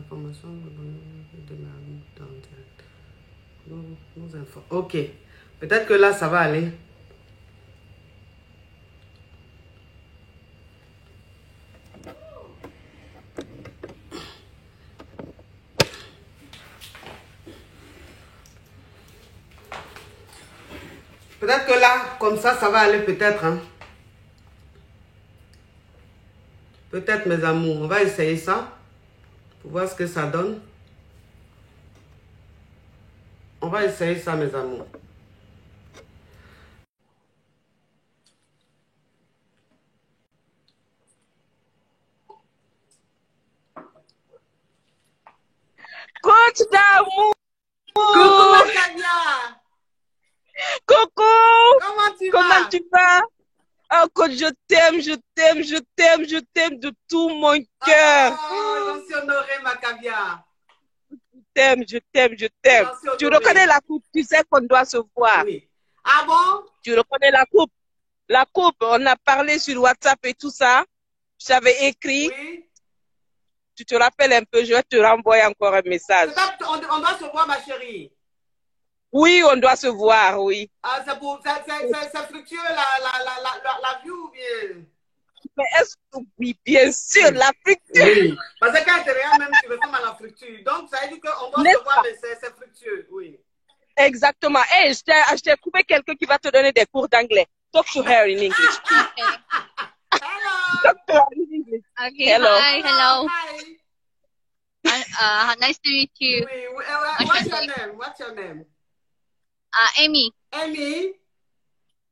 Information de la dans direct. Nous infos. Ok. Peut-être que là, ça va aller. Peut-être que là, comme ça va aller peut-être. Hein. Peut-être, mes amours. On va essayer ça. Pour voir ce que ça donne. On va essayer ça, mes amours. Coach d'amour! Coucou, ma Kanya! Coucou! Comment tu vas? Oh, coach, je t'aime de tout mon cœur. Oh, j'en suis honorée, ma caviar. Je t'aime. Tu reconnais la coupe, tu sais qu'on doit se voir. Oui. Ah bon? Tu reconnais la coupe? La coupe, on a parlé sur WhatsApp et tout ça. J'avais écrit. Oui. Tu te rappelles un peu, je vais te renvoyer encore un message. On doit se voir, ma chérie. Oui, on doit se voir, oui. Ah, c'est fructueux la vue ou bien? Mais est-ce que oui, bien sûr, la fructueux. Oui, parce que quand tu regardes même, tu ressembles à la fructueux. Donc, ça veut dire qu'on doit se voir, mais c'est fructueux, oui. Exactement. Hey, je t'ai trouvé quelqu'un qui va te donner des cours d'anglais. Talk to her in English. Hello. Talk to her in English. Okay, hello. hi, hello. Hi. Nice to meet you. What's your name? Amy. Amy?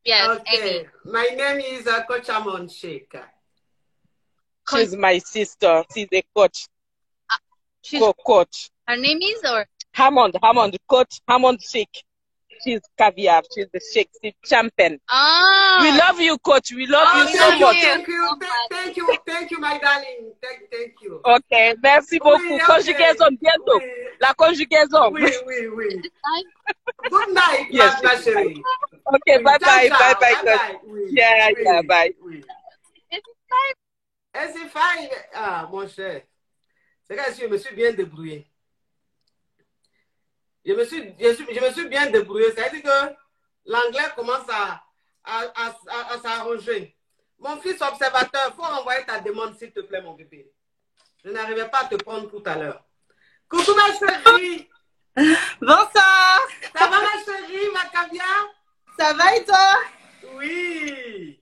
Yes, okay. Amy. My name is Coach Amon Sheikh. She's my sister. She's a coach. Coach. Her name is or? Hammond, Coach Hammond Sheikh. She's caviar. She's the Sheikh. She's champion. Oh. We love you, coach. We love you so much. Thank you, my darling. Thank you. Ok, merci beaucoup. Oui, conjugaison bientôt. Oui. La conjugaison. Oui. Good night, yes, ma chérie. Ok, oui. Bye, coach. Oui. Yeah, bye. Oui. Is it fine? Ah, mon cher. C'est que je me suis bien débrouillé. Je me suis bien débrouillé. C'est-à-dire que l'anglais commence à s'arranger. Mon fils observateur, il faut envoyer ta demande, s'il te plaît, mon bébé. Je n'arrivais pas à te prendre tout à l'heure. Coucou, ma chérie. Bonsoir. Ça va, ma chérie, ma caviar? Ça va et toi? Oui.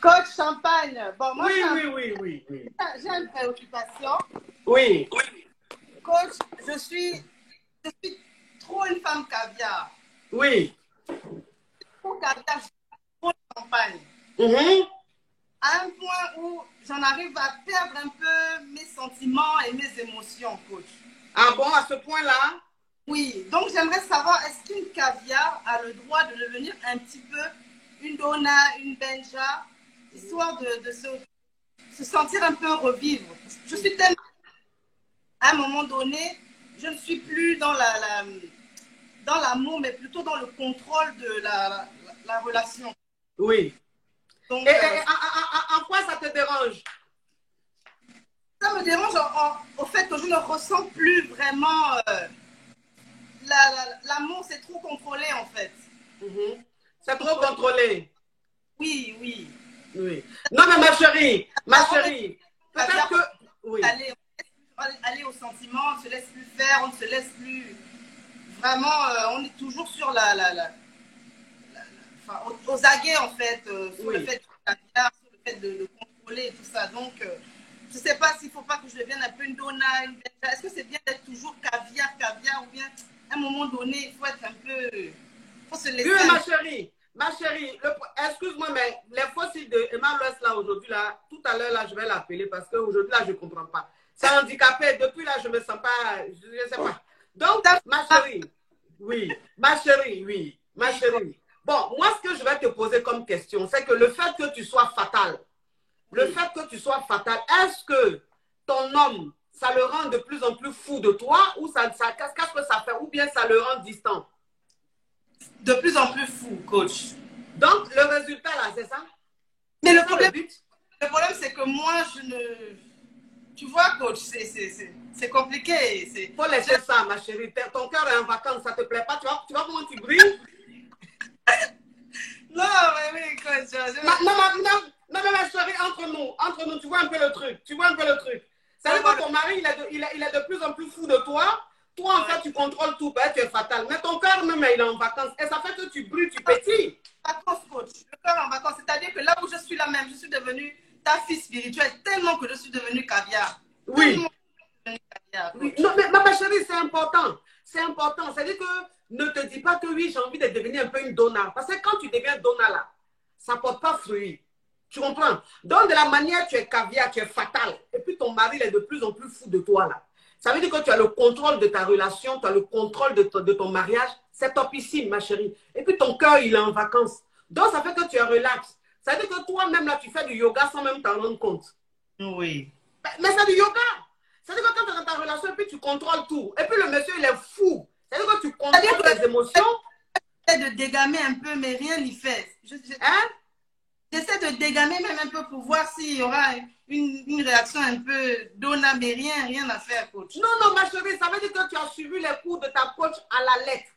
Coach Champagne. Bon, moi, oui. J'ai une préoccupation. Oui. Coach, je suis trop une femme caviar. Oui. Trop caviar, trop champagne. À un point où j'en arrive à perdre un peu mes sentiments et mes émotions, coach. Ah bon, à ce point-là? Oui. Donc, j'aimerais savoir, est-ce qu'une caviar a le droit de devenir un petit peu une donna, une benja, histoire de se sentir un peu revivre? Je suis tellement... À un moment donné, je ne suis plus dans dans l'amour, mais plutôt dans le contrôle de la relation. Oui. Donc, en quoi ça te dérange? Ça me dérange au fait que je ne ressens plus vraiment l'amour, c'est trop contrôlé en fait. C'est trop contrôlé. Oui. Non mais ma chérie, peut-être que... Oui. Aller au sentiment, on ne se laisse plus faire, on ne se laisse plus... Vraiment, on est toujours sur aux aguets en fait, sur le fait de contrôler et tout ça. Donc, je ne sais pas s'il ne faut pas que je devienne un peu une donna, une benja. Est-ce que c'est bien d'être toujours caviar ou bien à un moment donné, il faut être un peu... Il faut se laisser... Oui, ma chérie, excuse-moi, mais les fossiles de Emma Loès là aujourd'hui, là, tout à l'heure, là, je vais l'appeler parce qu'aujourd'hui, là, je ne comprends pas. C'est handicapé. Depuis là, je ne me sens pas, je ne sais pas. Donc, ma chérie, oui. Bon, moi, ce que je vais te poser comme question, c'est que le fait que tu sois fatal, est-ce que ton homme, ça le rend de plus en plus fou de toi ou qu'est-ce que ça fait? Ou bien ça le rend distant? De plus en plus fou, coach. Donc, le résultat là, c'est ça? Mais le problème, c'est que moi, Tu vois, coach, c'est compliqué. Il faut laisser ça, ma chérie. Ton cœur est en vacances, ça te plaît pas. Tu vois comment tu brilles? Non, mais oui, coach. Non, mais ma chérie, entre nous, tu vois un peu le truc. Tu vois un peu le truc. Ça veut dire que ton mari, il est de plus en plus fou de toi. Toi, en fait, tu contrôles tout. Ben, tu es fatal. Mais ton cœur, même, il est en vacances. Et ça fait que tu brilles, tu pétilles. Vacances, coach. Le cœur en vacances. C'est-à-dire que là où je suis là même, je suis devenue ta fille spirituelle tellement que je suis devenue caviar. Oui. Caviar, Oui. Non, mais ma chérie, c'est important. C'est important. C'est-à-dire que ne te dis pas que oui, j'ai envie de devenir un peu une donna. Parce que quand tu deviens donna là, ça ne porte pas fruit. Tu comprends? Donc, de la manière tu es caviar, tu es fatal. Et puis, ton mari il est de plus en plus fou de toi là. Ça veut dire que tu as le contrôle de ta relation, tu as le contrôle de ton mariage. C'est topissime, ma chérie. Et puis, ton cœur, il est en vacances. Donc, ça fait que tu es relax. Ça veut dire que toi-même, là, tu fais du yoga sans même t'en rendre compte. Oui. Mais c'est du yoga. Ça veut dire que quand tu es dans ta relation, et puis tu contrôles tout. Et puis, le monsieur, il est fou. Ça veut dire que tu contrôles tes émotions. J'essaie de dégamer un peu, mais rien n'y fait. Hein? J'essaie de dégamer même un peu pour voir s'il y aura une réaction un peu donna, mais rien à faire, coach. Non, ma chérie, ça veut dire que tu as suivi les cours de ta coach à la lettre.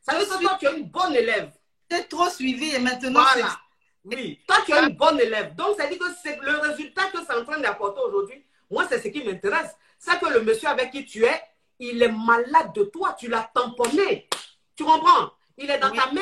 Ça veut dire que toi, tu es une bonne élève. J'ai trop suivi et maintenant, voilà. Oui, toi, tu es une bonne élève. Donc, ça veut dire que c'est le résultat que c'est en train d'apporter aujourd'hui. Moi, c'est ce qui m'intéresse. C'est que le monsieur avec qui tu es, il est malade de toi. Tu l'as tamponné. Tu comprends? Il est dans ta main.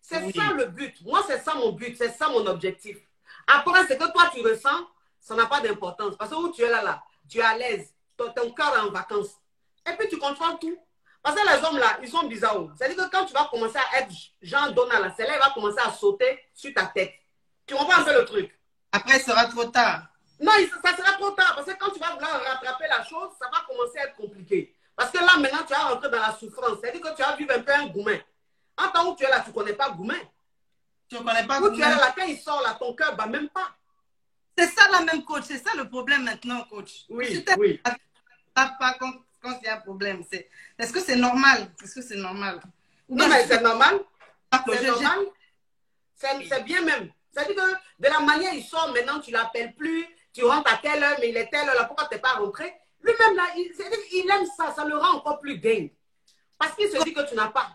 C'est ça le but. Moi, c'est ça mon but. C'est ça mon objectif. Après, c'est que toi, tu ressens, ça n'a pas d'importance. Parce que où tu es là, tu es à l'aise. Ton cœur est en vacances. Et puis, tu contrôles tout. Parce que les hommes, là, ils sont bizarres. C'est-à-dire que quand tu vas commencer à être Jean Donald, c'est là il va commencer à sauter sur ta tête. Tu comprends un peu le truc? Après, ce sera trop tard. Non, ça sera trop tard. Parce que quand tu vas vouloir rattraper la chose, ça va commencer à être compliqué. Parce que là, maintenant, tu vas rentrer dans la souffrance. C'est-à-dire que tu vas vivre un peu un goumin. En tant que tu es là, tu ne connais pas Goumin. Tu ne connais pas Goumin. Où tu es là, quand il sort là, ton cœur ne bat même pas. C'est ça la même, coach. C'est ça le problème maintenant, coach. Oui, oui. Pas quand il y a un problème. Est-ce que c'est normal? Est-ce que c'est normal? Non, mais c'est normal. C'est normal. C'est bien même. C'est-à-dire que de la manière il sort maintenant, tu ne l'appelles plus, tu rentres à telle heure, mais il est telle heure, là, pourquoi tu n'es pas rentré? Lui-même, là, il aime ça, ça le rend encore plus dingue. Parce qu'il se dit que tu n'as pas.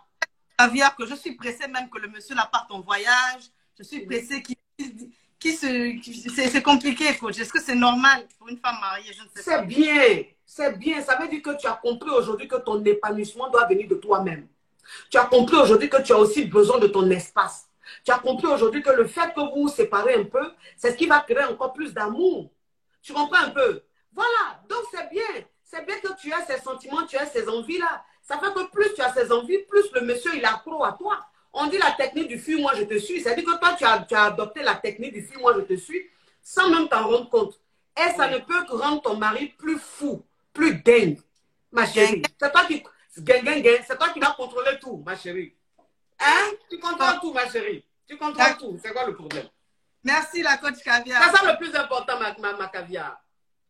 Caviar, que je suis pressée même que le monsieur la parte en voyage. Je suis pressée c'est compliqué, coach. Est-ce que c'est normal pour une femme mariée? Je ne sais pas. C'est bien. C'est bien. Ça veut dire que tu as compris aujourd'hui que ton épanouissement doit venir de toi-même. Tu as compris aujourd'hui que tu as aussi besoin de ton espace. Tu as compris aujourd'hui que le fait que vous vous séparez un peu, c'est ce qui va créer encore plus d'amour. Tu comprends un peu? Voilà. Donc, c'est bien. C'est bien que tu aies ces sentiments, tu aies ces envies-là. Ça fait que plus tu as ces envies, plus le monsieur, il est accro à toi. On dit la technique du fuis, moi je te suis. C'est-à-dire que toi, tu as adopté la technique du fuis, moi je te suis, sans même t'en rendre compte. Et ça ne peut que rendre ton mari plus fou, plus dingue, ma chérie. C'est toi qui... C'est toi qui vas contrôler tout, ma chérie. Hein? Tu contrôles tout, ma chérie. Tu contrôles tout. C'est quoi le problème? Merci, la coach Caviar. C'est ça le plus important, ma caviar.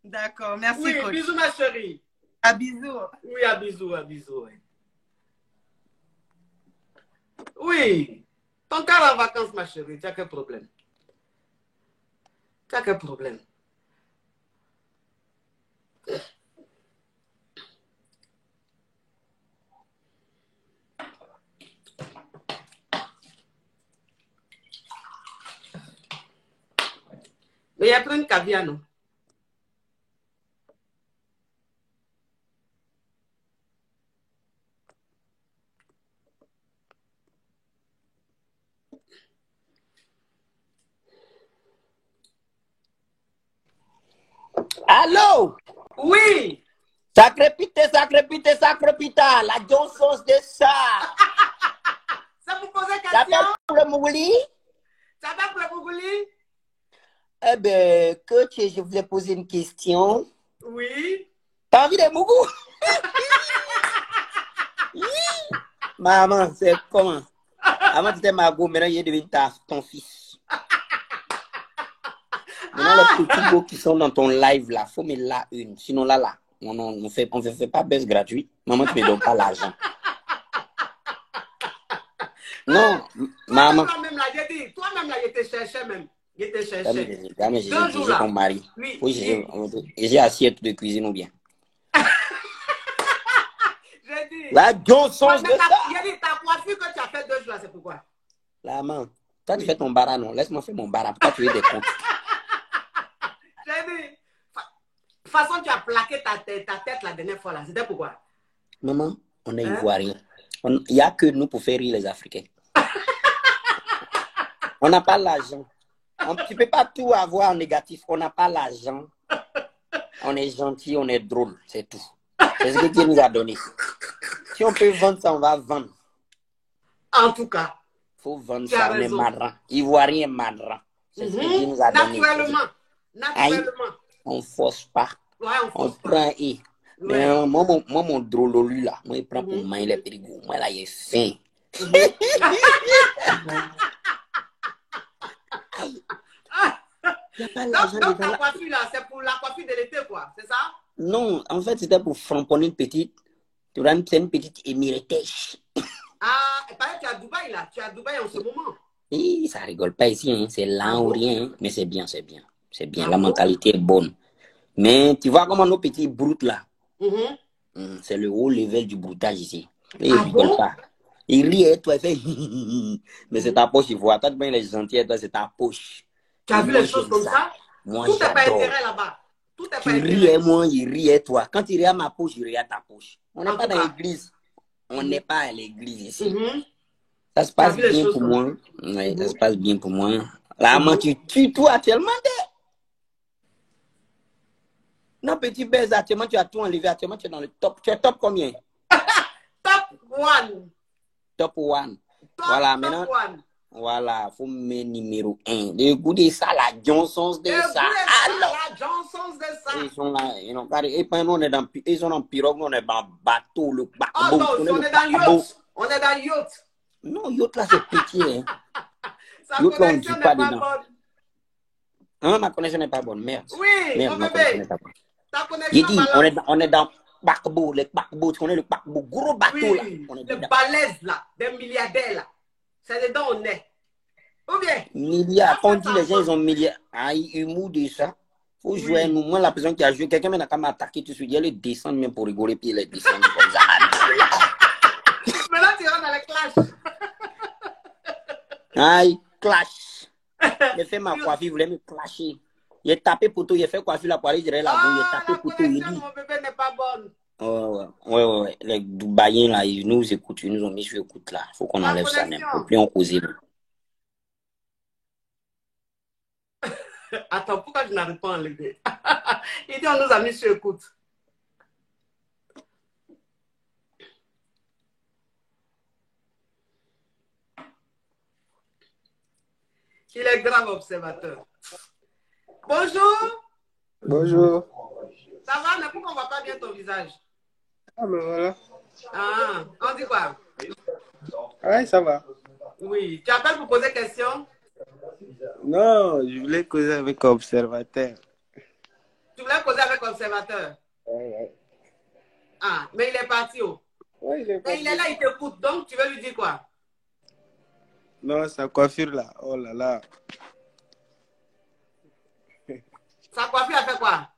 D'accord, merci, oui, coach. Bisous, ma chérie. À bisous. Oui, à bisous, à bisous. Oui. Ton cœur en vacances, ma chérie. Tu as quel problème? Tu as quel problème? Mais il y a plein de caviar, non? Allô? Oui. Sacrépité, la Johnson de ça. Ça vous pose question? Ça va pour le Mougouli? Ça va pour le Mougouli? Eh bien, coach, je voulais poser une question. Oui. T'as envie de Mougou? Maman, c'est comment? Avant, tu étais Margot, maintenant, il est devenu ton fils. Maintenant, les petits mots qui sont dans ton live, là, faut mettre là une. Sinon, là, on ne fait pas baisse gratuit. Maman, tu ne me donnes pas l'argent. Non, maman. Toi-même, là, je te cherchais même. Il te cherchait. 2 jours j'ai là. ton mari. Oui. Oui, j'ai assiette de cuisine ou bien. J'ai dit. La Johnson de ça. J'ai dit, ta coiffure que tu as fait 2 jours là, c'est pourquoi? La main. Toi, tu fais ton bara, non? Laisse-moi faire mon bara. Pourquoi tu veux des comptes? J'ai dit. De toute façon, tu as plaqué ta tête la dernière fois là. C'était pourquoi? Maman, on est ivoirien. Il n'y a que nous pour faire rire les Africains. On n'a pas l'argent. Tu ne peux pas tout avoir en négatif. On n'a pas l'argent. On est gentil, on est drôle. C'est tout. C'est ce que Dieu nous a donné. Si on peut vendre ça, on va vendre. En tout cas. Il faut vendre ça. On est marrant. Ivoirien marrant. C'est ce que Dieu nous a donné. Naturellement. On ne force pas. Ouais, on prend et. Mais moi, mon drôle là, moi, il prend pour moi, il est périgou. Moi, là, il est fin. Donc, ta coiffure là, c'est pour la coiffure de l'été, quoi, c'est ça? Non, en fait, c'était pour framponner une petite. Tu vois, c'est une petite émiretèche. Ah, et pareil, tu es à Dubaï là, tu es à Dubaï en ce moment. Et ça rigole pas ici, hein. C'est lent ou rien, hein. Mais c'est bien, c'est bien. C'est bien, la mentalité est bonne. Mais tu vois comment nos petits broutent là. C'est le haut level du broutage ici. Et ils rigolent pas. Ils rient et toi, ils font mais c'est ta poche, il voit. Toi, tu les gentils et toi, c'est ta poche. Tu as vu les choses comme ça? Moi, tout n'est pas intérêt là-bas. Tout n'est pas intérêt. Tu ris et moi, il rit et toi. Quand il rit à ma poche, il rit à ta poche. On n'est pas dans l'église. On n'est pas à l'église ici. Ça se passe bien pour moi. Oui, ça se passe bien pour moi. Là, moi, tu tues tout actuellement. Non, petit baiser, actuellement, tu as tout enlevé. Actuellement, tu es dans le top. Tu es top combien? Top 1. Top 1. Voilà, maintenant. Voilà, il faut mettre numéro 1. Le goût de ça, la Johnson de ça. Alors, la Johnson de ça. Ils sont là. Et puis, nous, ils sont en pirogue, nous, on est dans bateau, le bateau. Oh non, on est dans yacht. On est dans yacht. Non, yacht là, c'est petit. Hein. Sa connexion n'est pas bonne. Hein, ma connexion n'est pas bonne, merde. Oui, merde, mon bébé. Ta connexion dit, on est dans paquebot, le paquebot, tu connais le paquebot, gros bateau là. On est le balèze là, des milliardaires là. C'est dedans on est. Ou bien? Milliards, quand on dit les gens, ils ont milliards. Ah, humour de ça. Faut jouer nous. Moi, la personne qui a joué, quelqu'un m'a attaqué tout de suite. Il allait descendre même pour rigoler, puis il est descendu comme ça. Maintenant, tu rentres dans le clash. Aïe, clash. J'ai fait ma coiffure, il voulait me clasher. Il est tapé pour tout, il a fait coiffure la poire, il dirait la boue, il est tapé pour tout. La mon bébé n'est pas bonne. Ouais. Les Dubaïens là, ils nous écoutent, ils nous ont mis sur écoute là. Faut qu'on enlève ça, n'importe plus on cause. Attends, pourquoi je n'arrive pas à enlever? Il dit on nous a mis sur écoute. Il est grave observateur. Bonjour. Bonjour. Ça va, mais pourquoi on ne voit pas bien ton visage? Ah, mais voilà. Ah, on dit quoi? Ouais, ça va. Oui. Tu appelles pour poser question? Non, je voulais causer avec l'observateur. Tu voulais causer avec l'observateur? Ouais. Ah, mais il est parti où? Ouais, il est parti. Mais il est là, il t'écoute, donc tu veux lui dire quoi? Non, sa coiffure là, oh là là. Sa coiffure a fait quoi?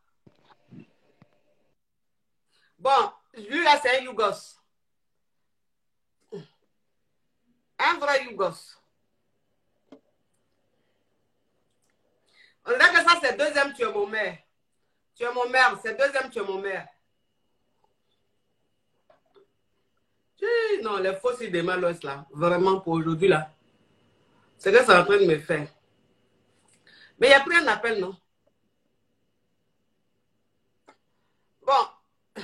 Bon, lui là, c'est un Yougos. Un vrai Yougos. On dirait que ça, c'est deuxième, tu es mon mère. Tu es mon mère, c'est deuxième, tu es mon mère. Non, les fausses idées malos là, vraiment pour aujourd'hui là. C'est que ça est en train de me faire. Mais il y a pris un appel, non? Bon.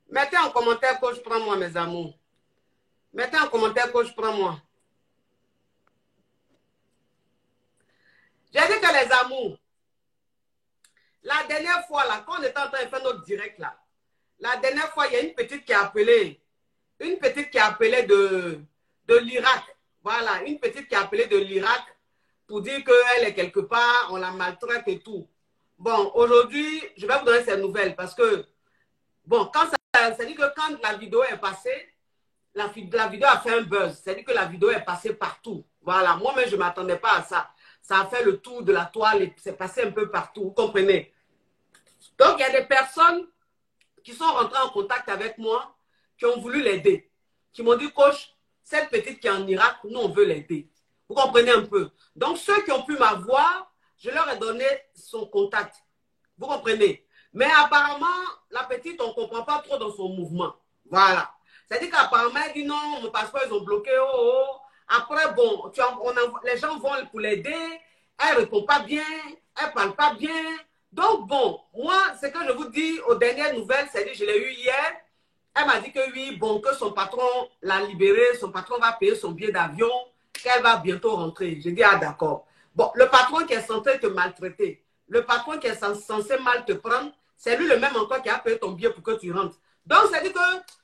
Mettez en commentaire que je prends moi, mes amours. Mettez en commentaire que je prends moi. J'ai dit que les amours, la dernière fois là, quand on était en train de faire notre direct là, la dernière fois, il y a une petite qui a appelé. Une petite qui a appelé de l'Irak. Voilà, une petite qui a appelé de l'Irak pour dire qu'elle est quelque part, on la maltraite et tout. Bon, aujourd'hui, je vais vous donner ces nouvelles parce que, bon, c'est-à-dire que quand la vidéo est passée, la vidéo a fait un buzz. C'est-à-dire que la vidéo est passée partout. Voilà, moi-même, je ne m'attendais pas à ça. ça a fait le tour de la toile et c'est passé un peu partout, vous comprenez? Donc, il y a des personnes qui sont rentrées en contact avec moi, qui ont voulu l'aider, qui m'ont dit, coach, cette petite qui est en Irak, nous, on veut l'aider. Vous comprenez un peu? Donc, ceux qui ont pu m'avoir, je leur ai donné son contact. Vous comprenez? Mais apparemment, la petite, on ne comprend pas trop dans son mouvement. Voilà. C'est-à-dire qu'apparemment, elle dit non, mon passeport, ils ont bloqué. Oh, oh. Après, bon, les gens vont pour l'aider. Elle ne répond pas bien. Elle ne parle pas bien. Donc, bon, moi, ce que je vous dis aux dernières nouvelles, c'est-à-dire, je l'ai eu hier. Elle m'a dit que oui, bon, que son patron l'a libérée. Son patron va payer son billet d'avion. Qu'elle va bientôt rentrer. J'ai dit, ah, d'accord. Bon, le patron qui est censé te maltraiter, le patron qui est censé mal te prendre, c'est lui le même encore qui a payé ton billet pour que tu rentres. Donc, c'est-à-dire que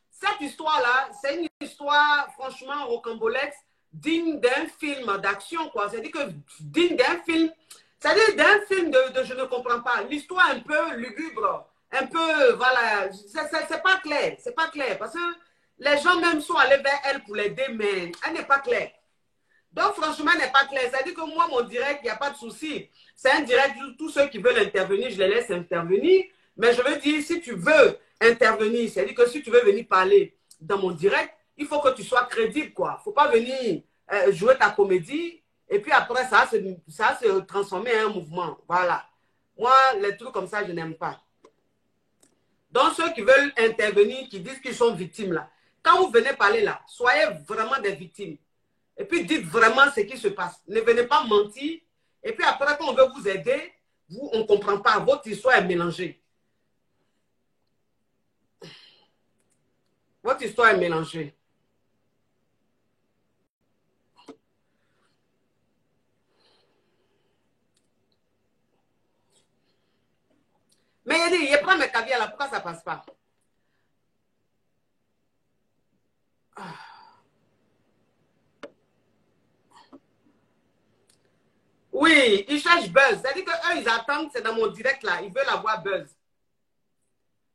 cette histoire-là, c'est une histoire franchement rocambolesque, digne d'un film d'action, quoi. C'est-à-dire que digne d'un film, c'est-à-dire d'un film de je ne comprends pas. L'histoire un peu lugubre, un peu, voilà, c'est pas clair, c'est pas clair. Parce que les gens même sont allés vers elle pour l'aider, mais elle n'est pas claire. Donc, franchement, elle n'est pas claire. C'est-à-dire que moi, mon direct, il n'y a pas de souci. C'est un direct, tous ceux qui veulent intervenir, je les laisse intervenir. Mais je veux dire, si tu veux intervenir, c'est-à-dire que si tu veux venir parler dans mon direct, il faut que tu sois crédible, quoi. Il ne faut pas venir jouer ta comédie et puis après, ça va se transformer en un mouvement. Voilà. Moi, les trucs comme ça, je n'aime pas. Donc, ceux qui veulent intervenir, qui disent qu'ils sont victimes, là, quand vous venez parler là, soyez vraiment des victimes. Et puis, dites vraiment ce qui se passe. Ne venez pas mentir. Et puis après, quand on veut vous aider, on ne comprend pas. Votre histoire est mélangée. Votre histoire est mélangée. Mais il dit, il prend mes caviars là, pourquoi ça ne passe pas? Oui, ils cherchent buzz. C'est-à-dire qu'eux, ils attendent, c'est dans mon direct là, ils veulent avoir buzz.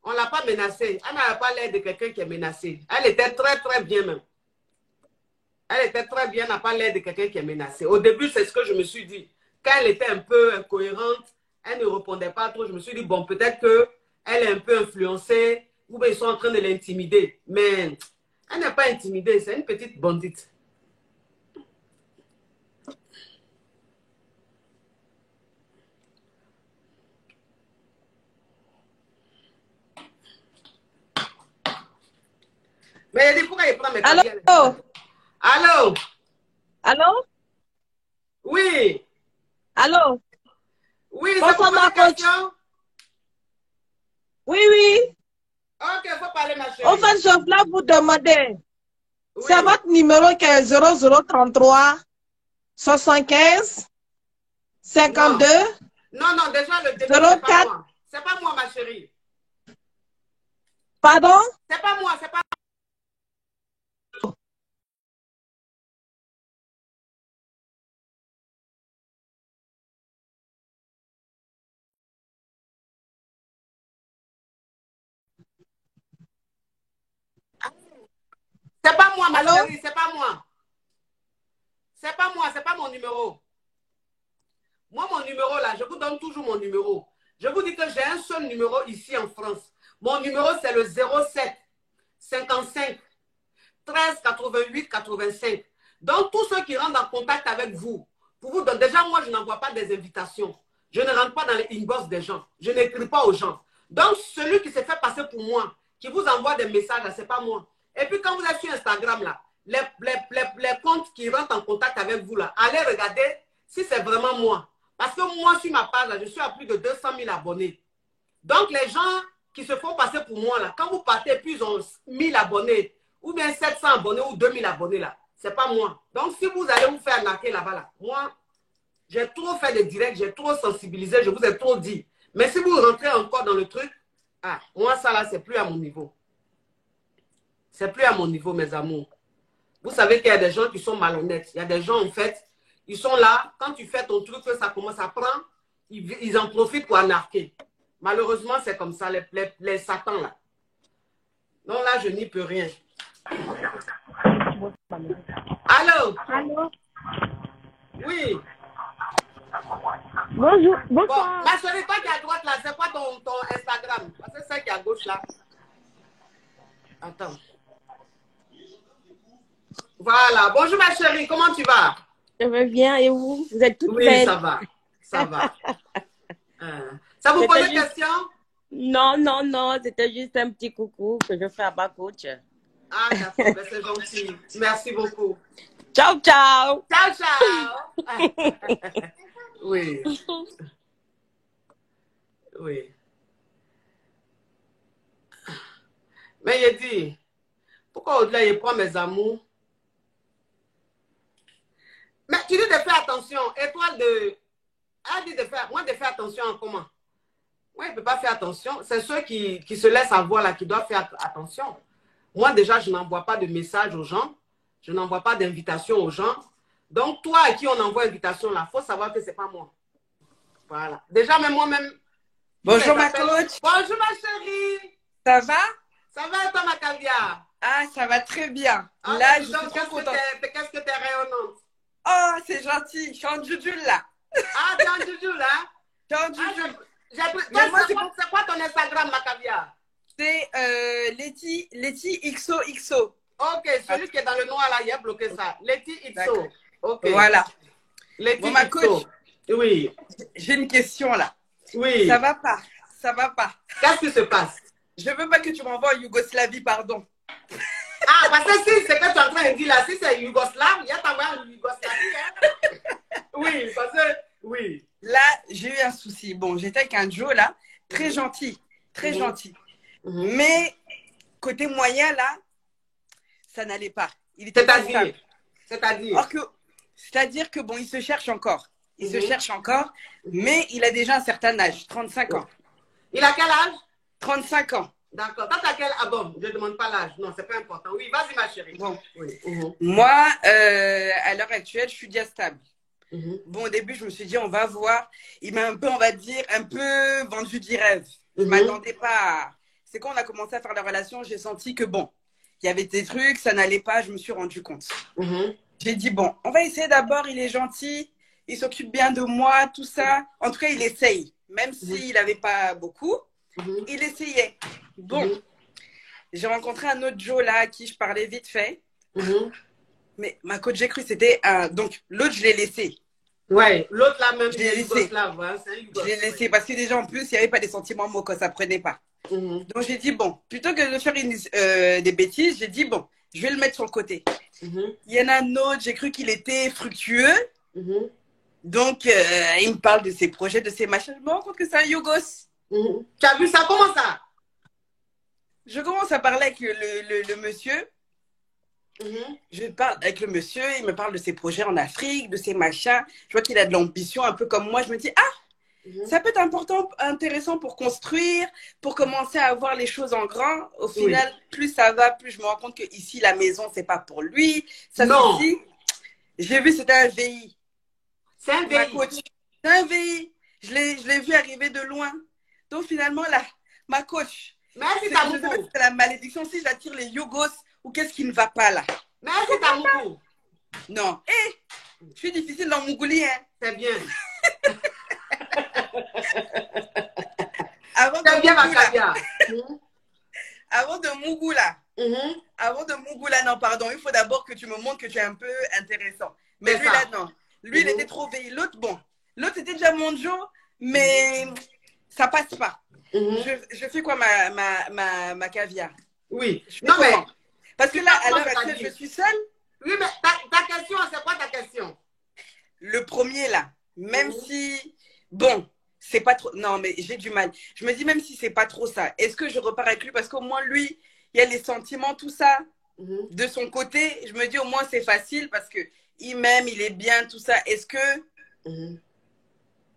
On ne l'a pas menacée. Elle n'avait pas l'air de quelqu'un qui est menacé. Elle était très, très bien même. Elle était très bien, elle n'a pas l'air de quelqu'un qui est menacé. Au début, c'est ce que je me suis dit. Quand elle était un peu incohérente, elle ne répondait pas trop. Je me suis dit, bon, peut-être qu'elle est un peu influencée ou bien ils sont en train de l'intimider. Mais elle n'est pas intimidée, c'est une petite bandite. Mais il dit, pourquoi il prend mes caviars? Allô? Allô? Allô? Oui. Allô? Oui, c'est pour ma question. Oui, oui. Ok, il faut parler, ma chérie. En fait, je voulais vous demander. Oui. C'est votre numéro qui est 0033 75 52. Non, non, déjà le début, c'est pas moi. C'est pas moi, ma chérie. Pardon? C'est pas moi, c'est pas C'est pas moi, ma chérie, c'est pas moi. C'est pas moi, c'est pas mon numéro. Moi, mon numéro là, je vous donne toujours mon numéro. Je vous dis que j'ai un seul numéro ici en France. Mon numéro, c'est le 07 55 13 88 85. Donc, tous ceux qui rentrent en contact avec vous, pour vous donner, déjà, moi, je n'envoie pas des invitations. Je ne rentre pas dans les inbox des gens. Je n'écris pas aux gens. Donc, celui qui s'est fait passer pour moi, qui vous envoie des messages, ce n'est pas moi. Et puis, quand vous êtes sur Instagram, là, les comptes qui rentrent en contact avec vous, là, allez regarder si c'est vraiment moi. Parce que moi, sur ma page, là, je suis à plus de 200 000 abonnés. Donc, les gens qui se font passer pour moi, là, quand vous partez, puis ils ont 1000 abonnés, ou bien 700 abonnés, ou 2000 abonnés, là, c'est pas moi. Donc, si vous allez vous faire arnaquer là-bas, là, moi, j'ai trop fait de directs, j'ai trop sensibilisé, je vous ai trop dit. Mais si vous rentrez encore dans le truc, ah, moi, ça là, c'est plus à mon niveau. C'est plus à mon niveau, mes amours. Vous savez qu'il y a des gens qui sont malhonnêtes. Il y a des gens, en fait, ils sont là, quand tu fais ton truc, ça commence à prendre, ils en profitent pour arnaquer. Malheureusement, c'est comme ça, les satans, là. Donc là, je n'y peux rien. Allô? Allô? Oui. Bonjour, Bon, bonsoir. ma chérie, toi qui es à droite là, c'est quoi ton Instagram? Parce que c'est celle qui est à gauche là. Attends. Voilà. Bonjour ma chérie, comment tu vas? Je vais bien et vous? Vous êtes toutes Oui, belles. ça va. Ça va. Ça vous pose des questions? Non, non, non. C'était juste un petit coucou que je fais à ma coach. Ah, d'accord, ben, c'est gentil. Merci beaucoup. Ciao, ciao. Ciao, ciao. Oui. Oui. Mais il dit, pourquoi au-delà, il prend mes amours? Mais tu dis de faire attention. Étoile de... Elle dit de faire... Moi, de faire attention en comment? Moi, il ne peut pas faire attention. C'est ceux qui se laissent avoir là qui doivent faire attention. Moi, déjà, je n'envoie pas de message aux gens. Je n'envoie pas d'invitation aux gens. Donc, toi à qui on envoie invitation là, il faut savoir que ce n'est pas moi. Voilà. Déjà, même moi-même... Bonjour ma coach. Bonjour ma chérie. Ça va? Ça va et toi ma caviar? Ah, ça va très bien. Ah, Là, je suis donc, trop contente. Qu'est-ce que tu es rayonnante? Oh, c'est gentil. Je suis en jujule là. Ah, tu es en jujule là? Je suis en jujule. C'est quoi ton Instagram ma caviar? C'est Letty XOXO. Ok, celui qui est dans le noir là, il a bloqué ça. Letty XO. Ok. Voilà. Letty Bon, ma XO. coach. Oui. J'ai une question là. Oui. Ça va pas. Ça va pas. Qu'est-ce qui se passe? Je veux pas que tu m'envoies en Yougoslavie, pardon. Ah, parce que si c'est que tu es en train de dire là, si c'est Yougoslave, il y a t'envoyer en Yougoslavie. Hein? Oui, parce que, oui. Là, j'ai eu un souci. Bon, j'étais avec un Joe là, très gentil. Très gentil. Mais, côté moyen là, ça n'allait pas. Il était pas stable. C'est-à-dire que bon, il se cherche encore. Il se cherche encore, mais il a déjà un certain âge, 35 ans. Il a quel âge? 35 ans. D'accord. Toi, t'as quel âge? Bon, je ne demande pas l'âge. Non, c'est pas important. Oui, vas-y, ma chérie. Bon. Oui. Moi, à l'heure actuelle, je suis déjà stable. Bon, au début, je me suis dit, on va voir. Il m'a un peu, on va dire, un peu vendu du rêve. Je ne m'attendais pas à... C'est quand on a commencé à faire la relation, j'ai senti que bon, il y avait des trucs, ça n'allait pas, je me suis rendu compte. J'ai dit, bon, on va essayer d'abord, il est gentil, il s'occupe bien de moi, tout ça. En tout cas, il essaye. Même s'il n'avait pas beaucoup, il essayait. Bon, j'ai rencontré un autre Joe là, à qui je parlais vite fait. Mais ma coach, j'ai cru que c'était un... Donc, l'autre, je l'ai laissé. Ouais, l'autre là même, je l'ai laissé. Je l'ai laissé parce que déjà, en plus, il n'y avait pas des sentiments mots, ça ne prenait pas. Donc, j'ai dit, bon, plutôt que de faire des bêtises, j'ai dit, bon, je vais le mettre sur le côté. Il y en a un autre, j'ai cru qu'il était fructueux. Donc, il me parle de ses projets, de ses machins. Je me rends compte que c'est un Yougos. Tu as vu ça? Comment ça? Je commence à parler avec le monsieur. Je parle avec le monsieur, il me parle de ses projets en Afrique, de ses machins. Je vois qu'il a de l'ambition, un peu comme moi. Je me dis, ah, ça peut être intéressant pour construire, pour commencer à voir les choses en grand. Au final, plus ça va, plus je me rends compte que ici, la maison, c'est pas pour lui. Ça suffit. J'ai vu, c'était un VI. C'est un VI. C'est un VI. Je l'ai vu arriver de loin. Donc finalement, là, ma coach, c'est la malédiction. Si j'attire les Yougos, ou qu'est-ce qui ne va pas là? Mais c'est ta mougou. Non. Je suis difficile dans Mougouli. Hein. C'est bien. Avant de bien Mougou, avant de Mougou là. Avant de Mougou là, non, pardon. Il faut d'abord que tu me montres que tu es un peu intéressant. Mais lui là, non. Lui, il était trop veillé. L'autre, bon. L'autre, c'était déjà mon Joe, mais ça passe pas. Je fais quoi, ma caviar? Oui. Non, mais... Parce que là, à l'heure actuelle, je suis seule. Oui, mais ta question, c'est quoi ta question? Le premier, là, même si... Bon, c'est pas trop... Non, mais j'ai du mal. Je me dis, même si c'est pas trop ça, est-ce que je repars avec lui? Parce qu'au moins, lui, il y a les sentiments, tout ça. De son côté, je me dis, au moins, c'est facile parce que il m'aime, il est bien, tout ça. Est-ce que... Je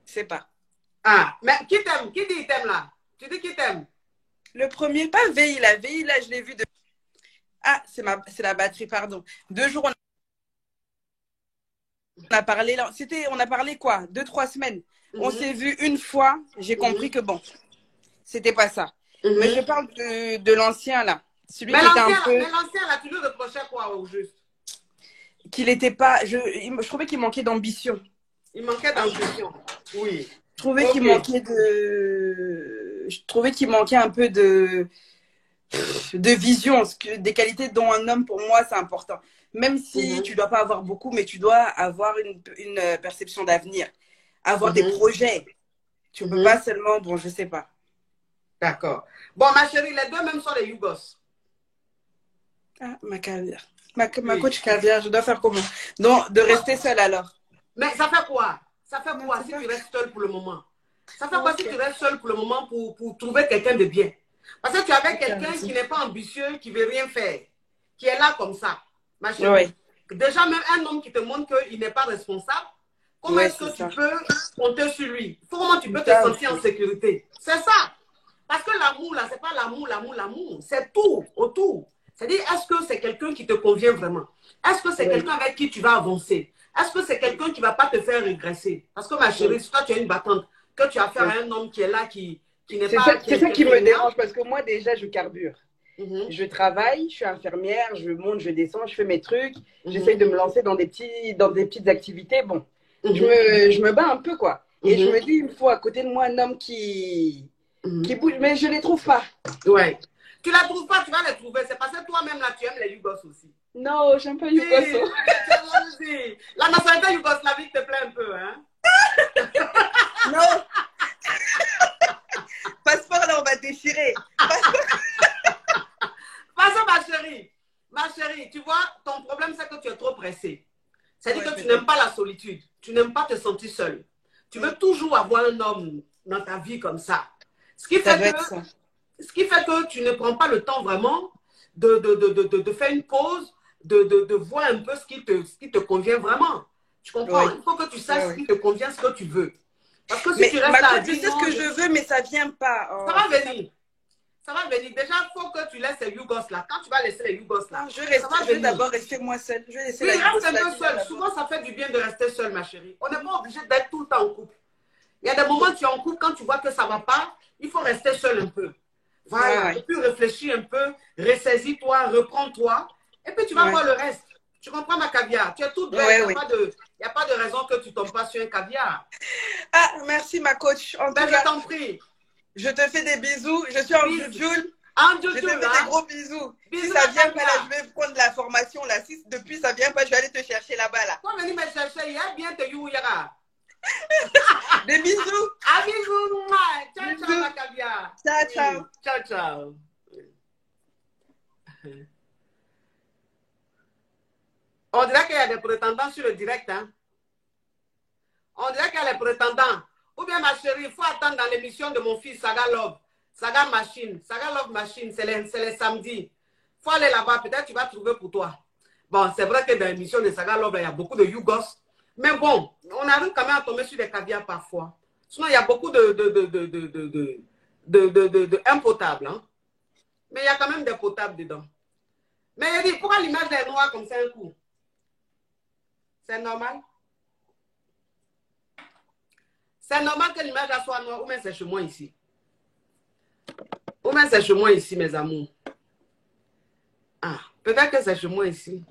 sais pas. Ah, mais qui t'aime? Qui dit il t'aime, là? Tu dis qui t'aime? Le premier, pas VI, là. VI, là, je l'ai vu de... Ah, c'est la batterie, pardon. 2 jours, on a parlé, là. On a parlé quoi? 2-3 semaines. On s'est vu une fois. J'ai compris que bon, c'était pas ça. Mais je parle de l'ancien, là. Celui qui était un peu... Mais l'ancien, là, tu lui reprochais quoi, au juste? Qu'il n'était pas... Je trouvais qu'il manquait d'ambition. Il manquait d'ambition. Oui. Je trouvais qu'il manquait de... Je trouvais qu'il manquait un peu de vision. Des qualités dont un homme, pour moi, c'est important. Même si tu ne dois pas avoir beaucoup, mais tu dois avoir une perception d'avenir. Avoir des projets. Tu ne peux pas seulement... Bon, je ne sais pas. D'accord. Bon, ma chérie, les deux mêmes sont les Yougos. Ah, ma caviar. Ma coach caviar, je dois faire comment? Donc, de rester seule alors. Mais ça fait quoi? Ça fait quoi si tu restes seule pour le moment? Ça fait quoi si tu restes seule pour le moment pour trouver quelqu'un de bien? Parce que tu avais quelqu'un qui n'est pas ambitieux, qui ne veut rien faire, qui est là comme ça, ma chérie. Déjà, même un homme qui te montre qu'il n'est pas responsable, comment est-ce que tu peux compter sur lui? Comment tu peux te sentir en sécurité? C'est ça. Parce que l'amour, là, ce n'est pas l'amour. C'est tout autour. C'est-à-dire, est-ce que c'est quelqu'un qui te convient vraiment? Est-ce que c'est quelqu'un avec qui tu vas avancer? Est-ce que c'est quelqu'un qui ne va pas te faire régresser? Parce que ma chérie, si toi tu es une battante, que tu as affaire à un homme qui est là, qui n'est pas... C'est ça qui me dérange, parce que moi, déjà, je carbure. Je travaille, je suis infirmière, je monte, je descends, je fais mes trucs. J'essaie de me lancer dans des petites activités. Bon, je me bats un peu, quoi. Et je me dis, il me faut à côté de moi un homme qui bouge, mais je ne les trouve pas. Ouais. Tu ne la trouves pas, tu vas les trouver. C'est parce que toi-même, là, tu aimes les Yougos aussi. Non, j'aime pas Yougoso. La nationalité yougoslavique te plaît un peu, hein? Non. Passeport, là, on va déchirer. Passons, ma chérie, tu vois, ton problème, c'est que tu es trop pressée. C'est-à-dire que tu n'aimes pas la solitude. Tu n'aimes pas te sentir seule. Tu veux toujours avoir un homme dans ta vie comme ça. Ce qui fait que tu ne prends pas le temps vraiment de faire une pause, de voir un peu ce qui te convient vraiment. Tu comprends? Il faut que tu saches ce qui te convient, ce que tu veux. Parce que si tu restes là... Je sais ce que je veux, mais ça ne vient pas. Ça va venir. Ça va venir. Déjà, il faut que tu laisses les Yougos là. Quand tu vas laisser les Yougos là, je vais d'abord rester moi seule. Je vais laisser la reste un peu seule. Souvent, ça fait du bien de rester seule, ma chérie. On n'est pas obligé d'être tout le temps en couple. Il y a des moments où tu es en couple, quand tu vois que ça ne va pas, il faut rester seule un peu. Voilà. Et puis réfléchir un peu, ressaisis-toi, reprends-toi. Et puis tu vas voir le reste. Tu comprends, ma caviar? Tu es toute belle. Il n'y a pas de raison que tu ne tombes pas sur un caviar. Ah, merci, ma coach. Je t'en prie. Je te fais des bisous. Je suis en Jujul. Je te fais des gros bisous. Si ça vient pas là, je vais prendre la formation là. Si depuis ça vient pas, je vais aller te chercher là-bas là. Toi, venir me chercher. Il y a bien te youyara. Des bisous. Ah, bisous. Ciao, ciao, ma caviar. Ciao, ciao. Ciao, ciao. On dirait qu'il y a des prétendants sur le direct, hein? On dirait qu'il y a des prétendants. Ou bien, ma chérie, il faut attendre dans l'émission de mon fils, Saga Love. Saga Machine. Saga Love Machine, c'est les samedis. Il faut aller là-bas, peut-être tu vas trouver pour toi. Bon, c'est vrai que dans l'émission de Saga Love, il y a beaucoup de Yougos. Mais bon, on arrive quand même à tomber sur des caviars parfois. Sinon, il y a beaucoup de impotables. Hein? Mais il y a quand même des potables dedans. Mais il dit, pourquoi l'image est noire comme ça un coup? C'est normal? C'est normal que l'image soit noire, ou même c'est chez moi ici. Ou même c'est chez moi ici, mes amours. Ah, peut-être que c'est chez moi ici.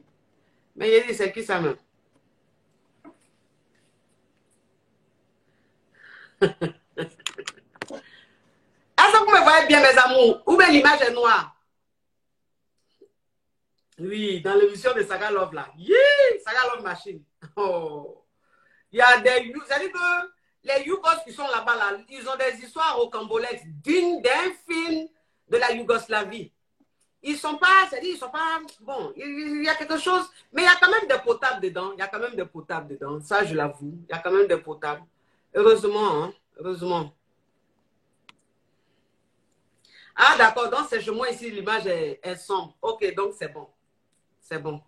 Mais il dit, c'est qui ça même? Est-ce que vous me voyez bien, mes amours? Ou bien l'image est noire? Oui, dans l'émission de Saga Love là. Yeah, Saga Love Machine. Oh. Il y a des... C'est-à-dire que les Yougos qui sont là-bas, là, ils ont des histoires rocambolesques dignes d'un film de la Yougoslavie. Ils sont pas, c'est-à-dire, ils sont pas, bon, il y a quelque chose, mais il y a quand même des potables dedans. Il y a quand même des potables dedans. Ça, je l'avoue. Il y a quand même des potables. Heureusement, hein, heureusement. Ah, d'accord. Donc, c'est chez moi ici, l'image est sombre. Ok, donc c'est bon. C'est bon.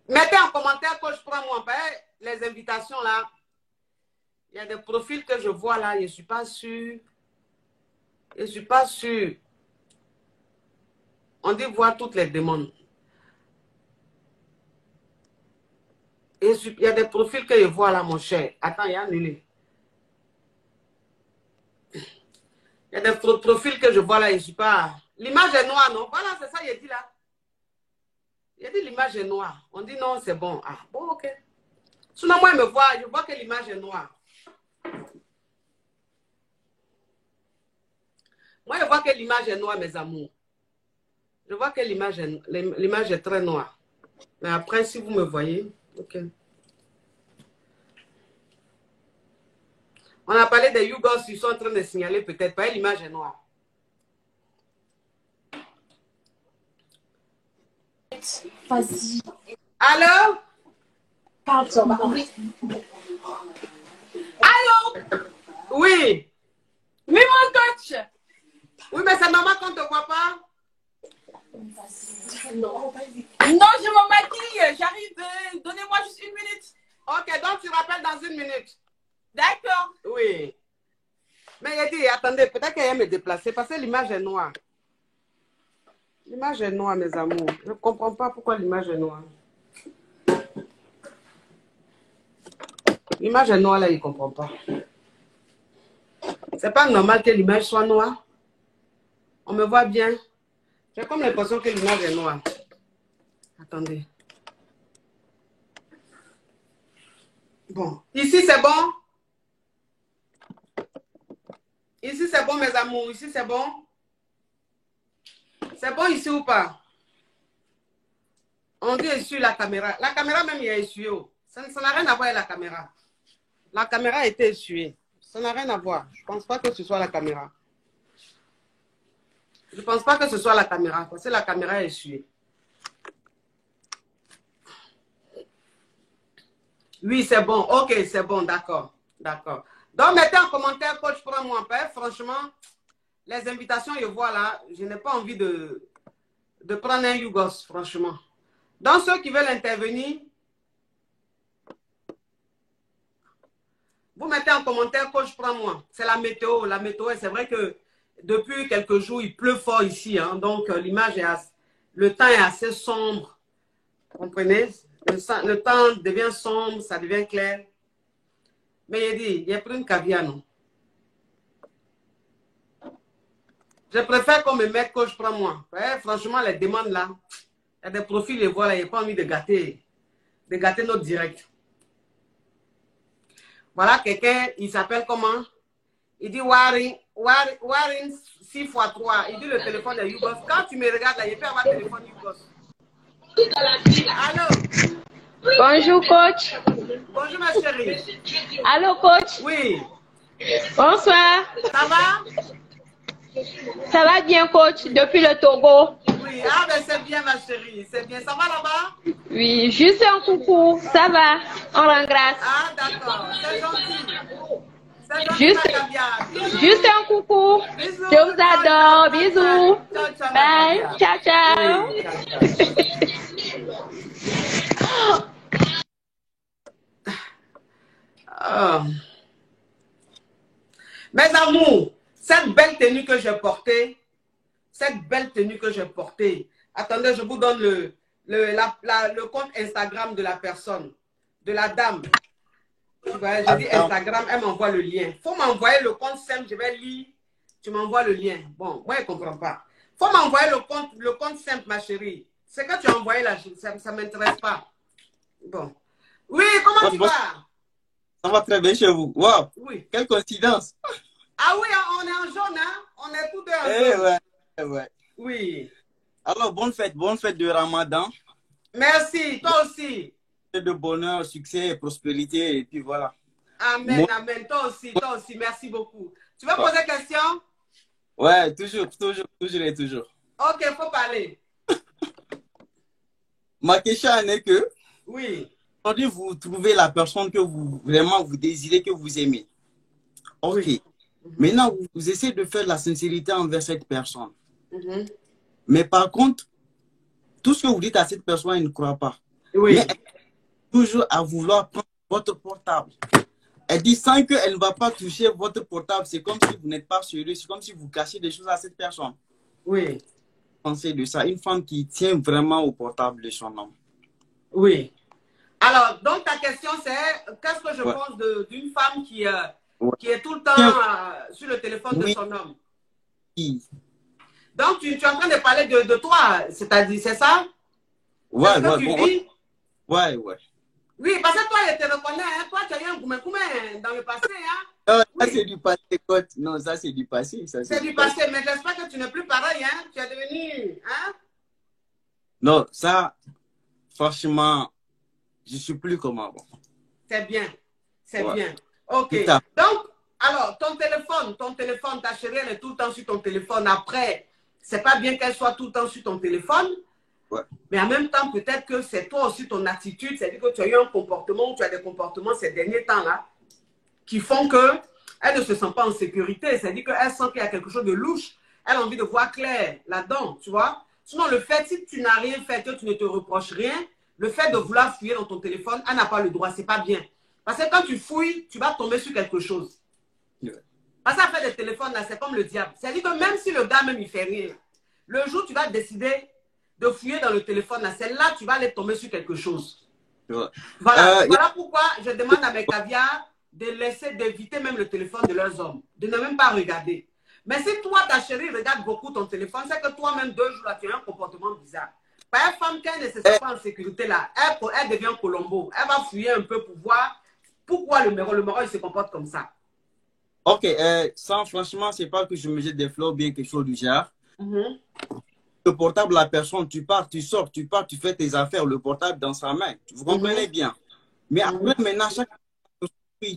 Mettez en commentaire que je prends moi. Les invitations là. Il y a des profils que je vois là. Je ne suis pas sûre. Je ne suis pas sûre. On dit voir toutes les demandes. Il y a des profils que je vois là, mon cher. Attends, il y a annulé. Il y a des profils que je vois là, je ne suis pas... L'image est noire, non? Voilà, c'est ça, il a dit là. Il a dit l'image est noire. On dit non, c'est bon. Ah, bon, ok. Sinon, moi, je vois que l'image est noire. Moi, je vois que l'image est noire, mes amours. Je vois que l'image est très noire. Mais après, si vous me voyez, ok. On a parlé des YouGos, ils sont en train de signaler peut-être pas, l'image est noire. Vas-y. Allô? Pardon. Allô? Oui. Oui, mon coach. Oui, mais c'est normal qu'on ne te voit pas. Non, je me maquille. J'arrive. Donnez-moi juste 1 minute. Ok, donc tu rappelles dans 1 minute. D'accord. Oui. Mais il dit, attendez, peut-être qu'elle va me déplacer parce que l'image est noire. L'image est noire, mes amours. Je ne comprends pas pourquoi l'image est noire. L'image est noire, là, il ne comprend pas. C'est pas normal que l'image soit noire. On me voit bien. J'ai comme l'impression que l'image est noire. Attendez. Bon. Ici, c'est bon? Ici, c'est bon, mes amours. Ici, c'est bon? C'est bon ici ou pas? On dit essuie la caméra. La caméra même, il est essuyée. Ça n'a rien à voir avec la caméra. La caméra a été essuyée. Ça n'a rien à voir. Je ne pense pas que ce soit la caméra. Je ne pense pas que ce soit la caméra. Parce que la caméra est essuyée. Oui, c'est bon. Ok, c'est bon. D'accord. D'accord. Donc, mettez en commentaire, coach, prends-moi un peu. Franchement, les invitations, je vois là, je n'ai pas envie de prendre un YouGos, franchement. Donc, ceux qui veulent intervenir, vous mettez en commentaire, coach, prends-moi. C'est la météo. La météo, c'est vrai que depuis quelques jours, il pleut fort ici. Hein, donc, l'image est le temps est assez sombre. Vous comprenez? Le temps devient sombre, ça devient clair. Mais il dit, il y a pris une caviar, non? Je préfère qu'on me mette coach, prends-moi. Ouais, franchement, les demandes là, il y a des profils, les voilà, il n'y a pas envie de gâter notre direct. Voilà quelqu'un, il s'appelle comment? Il dit Warren 6x3. Il dit le téléphone de YouGos. Quand tu me regardes là, il peut avoir le téléphone YouGos. Allô? Bonjour, coach. Bonjour, ma chérie. Allô, coach. Oui. Bonsoir. Ça va? Ça va bien, coach, depuis le Togo. Oui, ah ben c'est bien, ma chérie. C'est bien. Ça va là-bas? Oui, juste un coucou. Ça va. On rend grâce. Ah, d'accord. C'est gentil. Juste un coucou. Bisous. Je vous adore. Bisous. Ciao, ciao, Bye. Ciao, ciao. Oui, ciao. Mes amours, cette belle tenue que j'ai portée, attendez, je vous donne le compte Instagram de la personne, de la dame. Je dis Instagram, elle m'envoie le lien. Il faut m'envoyer le compte simple, je vais lire, tu m'envoies le lien. Bon, moi, je ne comprends pas. Il faut m'envoyer le compte simple, ma chérie. Ce que tu as envoyé là, ça ne m'intéresse pas. Bon. Oui, comment tu vas? Ça va très bien chez vous. Wow. Oui. Quelle coïncidence. Ah oui, on est en jaune, hein? On est tous deux en jaune. Ouais. Oui. Alors, bonne fête de Ramadan. Merci, toi aussi. De bonheur, succès et prospérité, et puis voilà. Amen, amen. Toi aussi, merci beaucoup. Tu veux poser question? Ouais, toujours. Ok, il faut parler. Ma question est que, oui. Aujourd'hui, vous trouvez la personne que vous désirez, que vous aimez. Ok. Oui. Maintenant, vous essayez de faire la sincérité envers cette personne. Mais par contre, tout ce que vous dites à cette personne, elle ne croit pas. Oui. Mais elle est toujours à vouloir prendre votre portable. Elle dit sans qu'elle ne va pas toucher votre portable, c'est comme si vous n'êtes pas sérieux, c'est comme si vous cachez des choses à cette personne. Oui. Pensez de ça, une femme qui tient vraiment au portable de son homme. Oui. Alors, donc ta question c'est, qu'est-ce que je pense d'une femme qui est tout le temps sur le téléphone de son homme? Oui. Donc, tu es en train de parler de toi, c'est-à-dire, c'est ça? Ouais. Oui, parce que toi, je te reconnais, hein? Toi, tu as eu un goumé dans le passé, hein? Non, ça c'est du passé, Côte. Non, ça c'est du passé. C'est du passé, mais j'espère que tu n'es plus pareil, hein? Tu es devenu, hein? Non, ça, franchement, je suis plus comme avant. C'est bien, c'est Ouais. bien. Ok. Donc, alors, ton téléphone, ta chérie, elle est tout le temps sur ton téléphone. Après, c'est pas bien qu'elle soit tout le temps sur ton téléphone. Ouais. Mais en même temps, peut-être que c'est toi aussi ton attitude. C'est-à-dire que tu as eu un comportement, ou tu as des comportements ces derniers temps-là qui font qu'elle ne se sent pas en sécurité. C'est-à-dire qu'elle sent qu'il y a quelque chose de louche. Elle a envie de voir clair là-dedans, tu vois. Sinon, le fait, si tu n'as rien fait, que tu ne te reproches rien, le fait de vouloir fouiller dans ton téléphone, elle n'a pas le droit, c'est pas bien. Parce que quand tu fouilles, tu vas tomber sur quelque chose. Parce que ça fait des téléphones, là, c'est comme le diable. C'est-à-dire que même si le gars, même, il fait rien, le jour où tu vas décider de fouiller dans le téléphone, là, c'est là que tu vas aller tomber sur quelque chose. Voilà, voilà pourquoi je demande à mes caviars d'éviter même le téléphone de leurs hommes, de ne même pas regarder. Mais si toi, ta chérie, regarde beaucoup ton téléphone, c'est que toi-même, 2 jours, là, tu as un comportement bizarre. Par une femme, quand elle ne se sent pas en sécurité, là, elle devient Colombo. Elle va fouiller un peu pour voir pourquoi le méro, il se comporte comme ça. Ok, ça, franchement, c'est pas que je me jette des fleurs ou bien quelque chose du genre. Le portable, la personne, tu pars, tu sors, tu pars, tu fais tes affaires, le portable dans sa main. Vous comprenez bien. Mais après, maintenant, chaque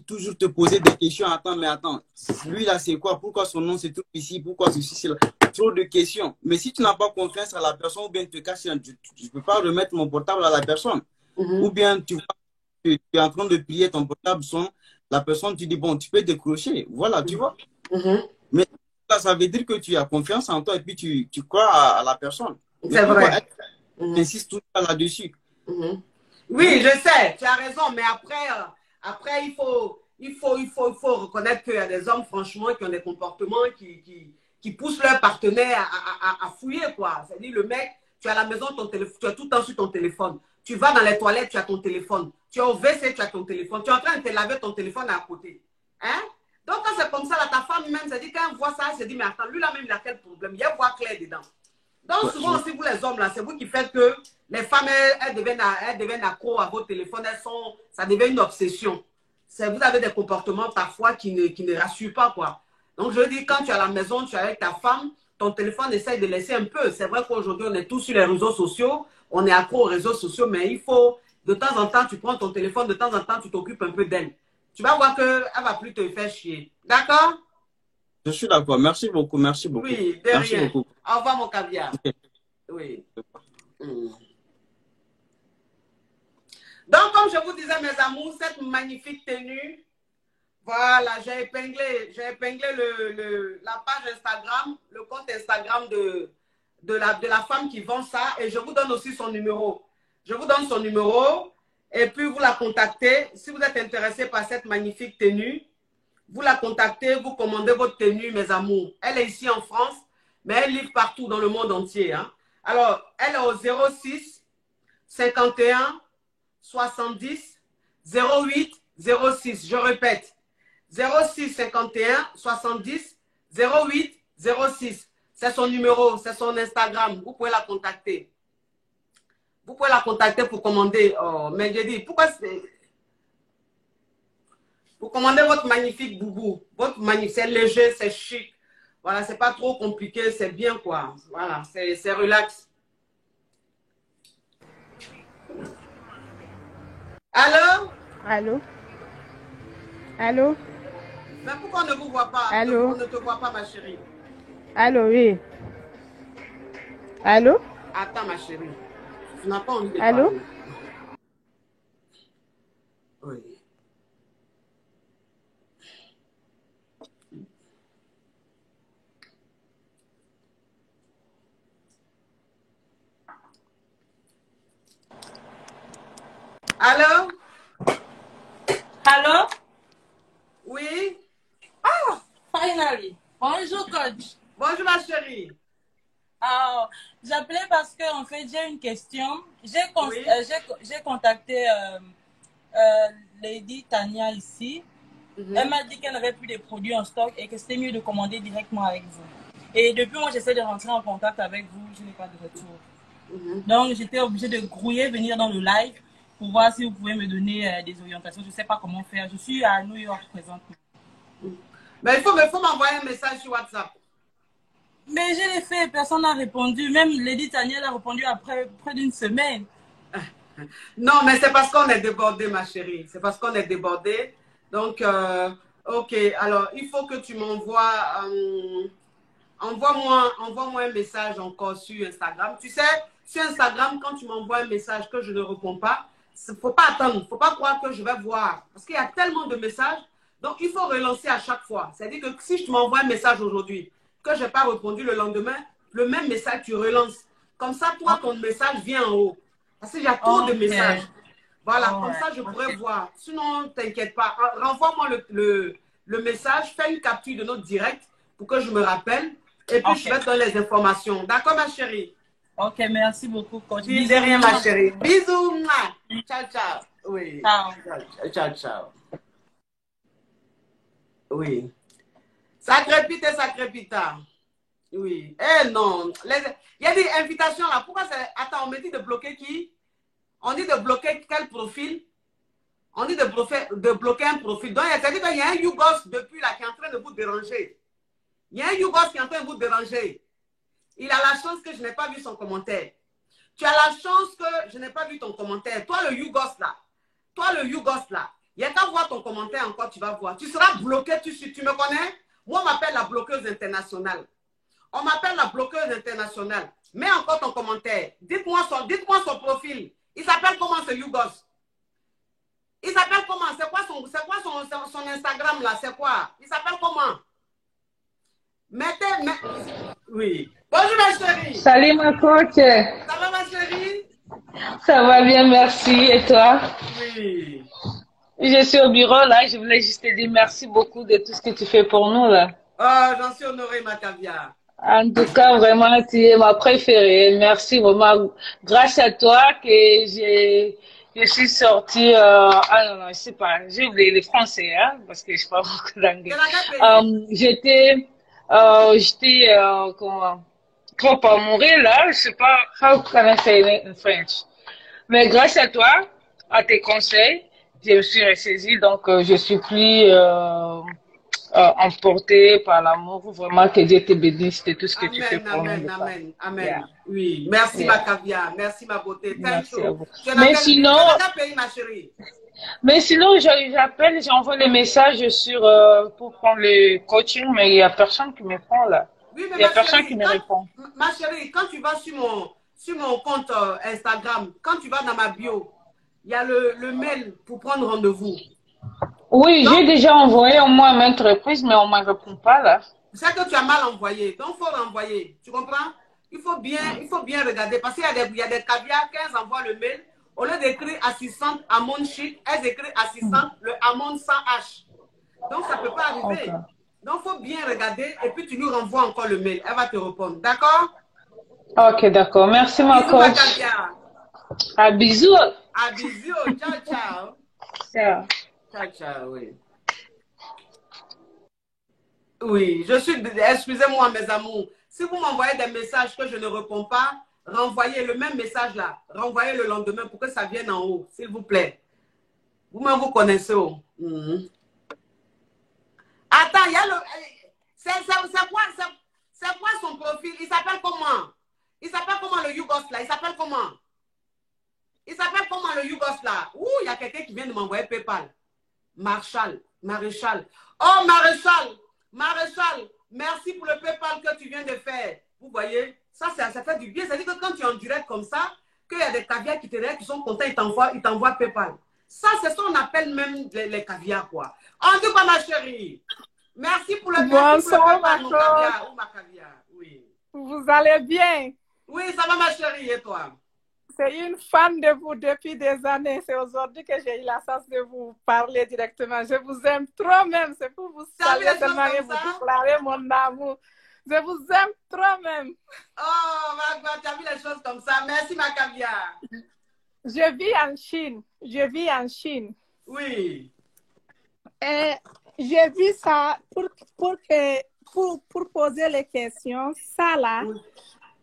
toujours te poser des questions. Attends, mais attends, lui là, c'est quoi? Pourquoi son nom, c'est tout ici? Pourquoi ceci, c'est là? Trop de questions. Mais si tu n'as pas confiance à la personne, ou bien tu te caches, je ne peux pas remettre mon portable à la personne. Ou bien tu es en train de plier ton portable, la personne, tu dis, bon, tu peux décrocher. Voilà, tu vois. Mais ça veut dire que tu as confiance en toi et puis tu crois à la personne. C'est vrai. Tu insistes tout là-dessus. Oui, je sais, tu as raison, mais après il faut reconnaître qu'il y a des hommes, franchement, qui ont des comportements qui poussent leur partenaire à fouiller, quoi. C'est-à-dire, le mec, tu es à la maison, tu es tout le temps sur ton téléphone. Tu vas dans les toilettes, tu as ton téléphone. Tu es au WC, tu as ton téléphone. Tu es en train de te laver, ton téléphone est à côté. Hein? Donc, quand c'est comme ça, là, ta femme même, c'est-à-dire, quand elle voit ça, elle se dit, mais attends, lui là même, il a quel problème? Il voit clair dedans. Donc, souvent aussi, vous les hommes, là, c'est vous qui faites que les femmes, elles deviennent accro à vos téléphones. Ça devient une obsession. Vous avez des comportements parfois qui ne rassurent pas, quoi. Donc, je dis, quand tu es à la maison, tu es avec ta femme, ton téléphone, essaye de laisser un peu. C'est vrai qu'aujourd'hui, on est tous sur les réseaux sociaux. On est accro aux réseaux sociaux, mais il faut, de temps en temps, tu prends ton téléphone, de temps en temps, tu t'occupes un peu d'elle. Tu vas voir qu'elle ne va plus te faire chier. D'accord? Je suis d'accord. Merci beaucoup. Merci beaucoup. Oui, de merci rien. beaucoup. Au revoir, mon caviar. Okay. Oui. Donc, comme je vous disais, mes amours, cette magnifique tenue, voilà, j'ai épinglé la page Instagram, le compte Instagram de la femme qui vend ça, et je vous donne aussi son numéro. Je vous donne son numéro, et puis vous la contactez. Si vous êtes intéressé par cette magnifique tenue, vous la contactez, vous commandez votre tenue, mes amours. Elle est ici en France, mais elle livre partout dans le monde entier. Hein. Alors, elle est au 06 51 70 08 06. Je répète, 06 51 70 08 06. C'est son numéro, c'est son Instagram. Vous pouvez la contacter. Vous pouvez la contacter pour commander. Oh, mais j'ai dit, pourquoi c'est... Vous commandez votre magnifique boubou. C'est léger, c'est chic. Voilà, c'est pas trop compliqué, c'est bien quoi. Voilà, c'est relax. Allô? Allô? Allô? Mais pourquoi on ne vous voit pas? Allô? On ne te voit pas, ma chérie. Allô, oui. Allô? Attends, ma chérie. Tu n'as pas envie de Allô? parler. Oui. Allô? Allô? Oui? Ah, finally. Bonjour, coach. Bonjour, ma chérie. J'appelais parce que, en fait, j'ai une question. J'ai contacté Lady Tania ici. Elle m'a dit qu'elle n'avait plus de produits en stock et que c'était mieux de commander directement avec vous. Et depuis, moi, j'essaie de rentrer en contact avec vous. Je n'ai pas de retour. Donc, j'étais obligée de grouiller, venir dans le live pour voir si vous pouvez me donner des orientations. Je ne sais pas comment faire. Je suis à New York présentement. Mais il faut m'envoyer un message sur WhatsApp. Mais je l'ai fait, personne n'a répondu. Même Lady Taniel a répondu après près d'une semaine. Non, mais c'est parce qu'on est débordé, ma chérie. C'est parce qu'on est débordé. Donc, ok. Alors, il faut que tu m'envoies... envoie-moi un message encore sur Instagram. Tu sais, sur Instagram, quand tu m'envoies un message que je ne réponds pas, il ne faut pas attendre. Il ne faut pas croire que je vais voir. Parce qu'il y a tellement de messages. Donc, il faut relancer à chaque fois. C'est-à-dire que si je te m'envoie un message aujourd'hui, que je n'ai pas répondu le lendemain, le même message, tu relances. Comme ça, toi, ton message vient en haut. Parce qu'il y a trop de messages. Voilà, comme ça, je pourrais voir. Sinon, t'inquiète pas. Renvoie-moi le message, fais une capture de notre direct pour que je me rappelle. Et puis, je vais te donner les informations. D'accord, ma chérie? Ok, merci beaucoup, coach. Dis de rien, ma chérie. Bisous. Ciao, ciao. Oui. Ciao. Ciao, ciao. Oui. Ça crépite et ça crépita. Oui. Eh non. Il y a des invitations là. Pourquoi c'est... Attends, on me dit de bloquer qui? On dit de bloquer quel profil? On dit de bloquer un profil. Donc, c'est-à-dire qu'il y a un Yougos depuis là qui est en train de vous déranger. Il y a un Yougos qui est en train de vous déranger. Il a la chance que je n'ai pas vu son commentaire. Tu as la chance que je n'ai pas vu ton commentaire. Toi, le Yougos là. Il y a qu'à voir ton commentaire encore, tu vas voir. Tu seras bloqué, tu me connais? Moi, on m'appelle la bloqueuse internationale. On m'appelle la bloqueuse internationale. Mets encore ton commentaire. Dites-moi son profil. Il s'appelle comment ce Yougos? Il s'appelle comment? C'est quoi son Instagram là? C'est quoi? Il s'appelle comment? Oui. Bonjour ma chérie. Salut ma coach. Ça va ma chérie? Ça va bien, merci. Et toi? Oui. Je suis au bureau là. Je voulais juste te dire merci beaucoup de tout ce que tu fais pour nous là. Oh, j'en suis honorée ma caviar. En tout cas, vraiment, tu es ma préférée. Merci vraiment. Grâce à toi que je suis sortie. Ah non, non, je sais pas. J'ai oublié le français, hein, parce que je parle beaucoup d'anglais. J'étais trop à mourir là. Je sais pas how can I say it in French. Mais grâce à toi, à tes conseils, je me suis ressaisie. Donc, je suis plus emporté par l'amour. Vraiment, que Dieu te bénisse de tout ce que tu fais pour nous. Amen. Yeah. Oui, merci ma caviar, merci ma beauté. Merci à vous. Mais sinon, ma chérie. Mais sinon, j'appelle, j'envoie les messages pour prendre le coaching, mais il n'y a personne qui me prend là. Oui, mais il n'y a personne qui me répond. Ma chérie, quand tu vas sur mon compte Instagram, quand tu vas dans ma bio, il y a le mail pour prendre rendez-vous. Oui, j'ai déjà envoyé au moins maintes reprises, mais on ne me répond pas là. C'est que tu as mal envoyé, donc il faut renvoyer. Tu comprends? Il faut bien regarder, parce qu'il y a des caviars, quand elles envoient le mail, au lieu d'écrire assistante Amon Chic, elles écrivent assistante le Amon sans H. Donc ça ne peut pas arriver. Okay. Donc il faut bien regarder et puis tu nous renvoies encore le mail. Elle va te répondre. D'accord? Ok, d'accord. Merci ma coach. À bisous. À bisous. Ciao, ciao. Ciao. Ciao, ciao, oui. Oui, excusez-moi mes amours. Si vous m'envoyez des messages que je ne réponds pas, renvoyez le même message là. Renvoyez le lendemain pour que ça vienne en haut, s'il vous plaît. Vous-même, vous connaissez. Oh. Attends, il y a le... C'est quoi son profil? Il s'appelle comment? Il s'appelle comment le Yougos là? Il s'appelle comment? Il s'appelle comment le Yougos là? Ouh, il y a quelqu'un qui vient de m'envoyer PayPal. Maréchal. Oh, Maréchal, merci pour le PayPal que tu viens de faire. Vous voyez, ça fait du bien. C'est-à-dire que quand tu es en direct comme ça, qu'il y a des caviars qui te regardent, qui sont contents, ils t'envoient PayPal. Ça, c'est ce qu'on appelle même les caviars, quoi. En tout cas, ma chérie, merci pour le Bonsoir, PayPal, mon caviar ou ma caviar. Oui. Vous allez bien? Oui, ça va, ma chérie, et toi? C'est une fan de vous depuis des années. C'est aujourd'hui que j'ai eu la chance de vous parler directement. Je vous aime trop même. C'est pour vous saluer tellement et vous déclarer mon amour. Je vous aime trop même. Oh, tu as vu les choses comme ça. Merci, ma caviar. Je vis en Chine. Oui. Et j'ai vu ça pour poser les questions. Ça là.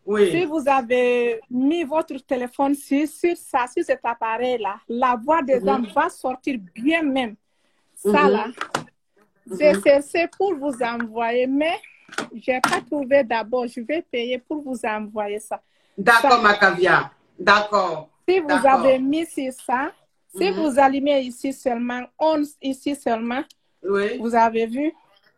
Oui. Si vous avez mis votre téléphone sur cet appareil-là, la voix des hommes va sortir bien même. Ça là, J'ai cherché pour vous envoyer, mais je n'ai pas trouvé d'abord. Je vais payer pour vous envoyer ça. D'accord, ma caviar. D'accord. Si vous avez mis sur ça, si vous allumez ici seulement, 11 ici seulement, vous avez vu,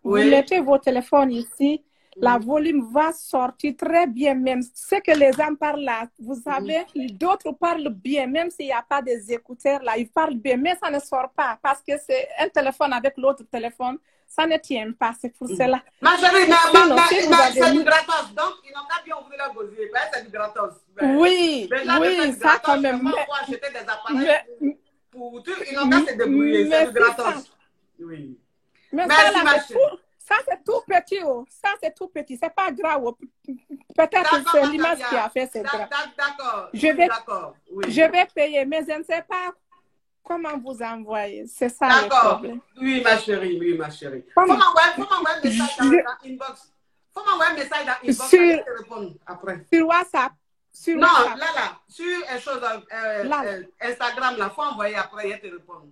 vous mettez vos téléphones ici, la volume va sortir très bien, même ce que les gens parlent là, vous savez, d'autres parlent bien, même s'il n'y a pas des écouteurs là, ils parlent bien, mais ça ne sort pas, parce que c'est un téléphone avec l'autre téléphone, ça ne tient pas, c'est pour cela. Ma chérie, c'est du gratos, donc ils n'ont qu'à bien ouvrir la gosier, c'est du gratos. Oui, oui, ça quand même. Pour acheter des appareils, ils n'ont qu'à se débrouiller, c'est du gratos. Oui. Mais merci, ma chérie. Ça, c'est tout petit. Oh. Ça, c'est tout petit. C'est pas grave. Oh. Peut-être que c'est l'image qui a fait cette grave. D'accord. Je vais payer, mais je ne sais pas comment vous envoyer. C'est ça le problème. Oui, ma chérie. Oui, ma chérie. Faut m'envoyer un message dans inbox. Faut m'envoyer un message dans inbox. Je vais te répondre après. Sur WhatsApp. Sur non, WhatsApp. là. Sur Instagram, là. Faut envoyer après, je vais te répondre.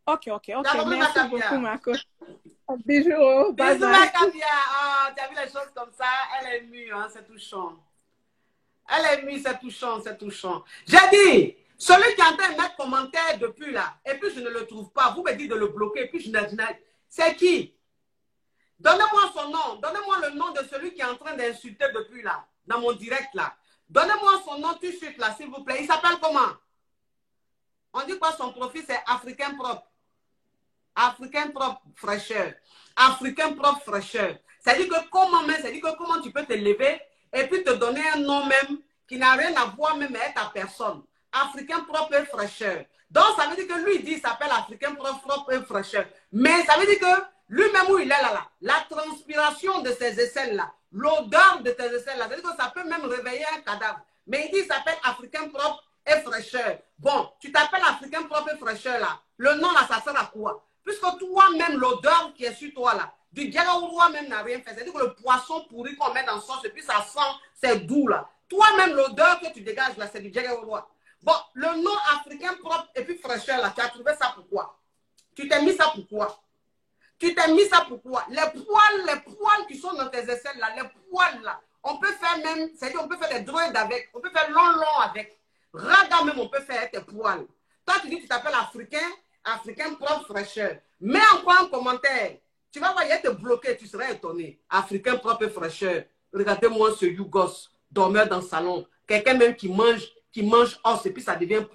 Ok. Merci beaucoup, Marco. Bisous. Bisous, ma caviar. Tu as vu les choses comme ça? Elle est émue, hein, c'est touchant. Elle est émue, c'est touchant. J'ai dit, celui qui est en train de mettre commentaire depuis là, et puis je ne le trouve pas, vous me dites de le bloquer, et puis je ne... C'est qui? Donnez-moi son nom. Donnez-moi le nom de celui qui est en train d'insulter depuis là, dans mon direct là. Donnez-moi son nom tout de suite là, s'il vous plaît. Il s'appelle comment? On dit quoi? Son profil, c'est Africain Propre. Africain Propre Fraîcheur. Africain Propre Fraîcheur. C'est-à-dire que comment tu peux te lever et puis te donner un nom même qui n'a rien à voir même avec ta personne. Africain Propre et Fraîcheur. Donc, ça veut dire que lui, il dit il s'appelle Africain Propre et Fraîcheur. Mais ça veut dire que lui-même où il est là, la transpiration de ses aisselles là, l'odeur de tes aisselles là, c'est-à-dire que ça peut même réveiller un cadavre. Mais il dit il s'appelle Africain Propre et Fraîcheur. Bon, tu t'appelles Africain Propre et Fraîcheur là. Le nom là, ça sert à quoi? Puisque toi-même, l'odeur qui est sur toi là, du Djagaouroua même n'a rien fait. C'est-à-dire que le poisson pourri qu'on met dans le sauce et puis ça sent, c'est doux là. Toi-même, l'odeur que tu dégages là, c'est du Djagaouroua. Bon, le nom Africain Propre et puis Fraîcheur là, tu as trouvé ça pourquoi? Tu t'es mis ça pourquoi? Les poils qui sont dans tes aisselles là, les poils là, on peut faire même, c'est-à-dire on peut faire des droïdes avec, on peut faire long avec. Raga même, on peut faire tes poils. Toi, tu dis que tu t'appelles Africain Propre Fraîcheur. Mets encore un commentaire. Tu vas voir, il va te bloquer, tu seras étonné. Africain Propre Fraîcheur. Regardez-moi ce Yougos, dormeur dans le salon. Quelqu'un même qui mange os et puis ça devient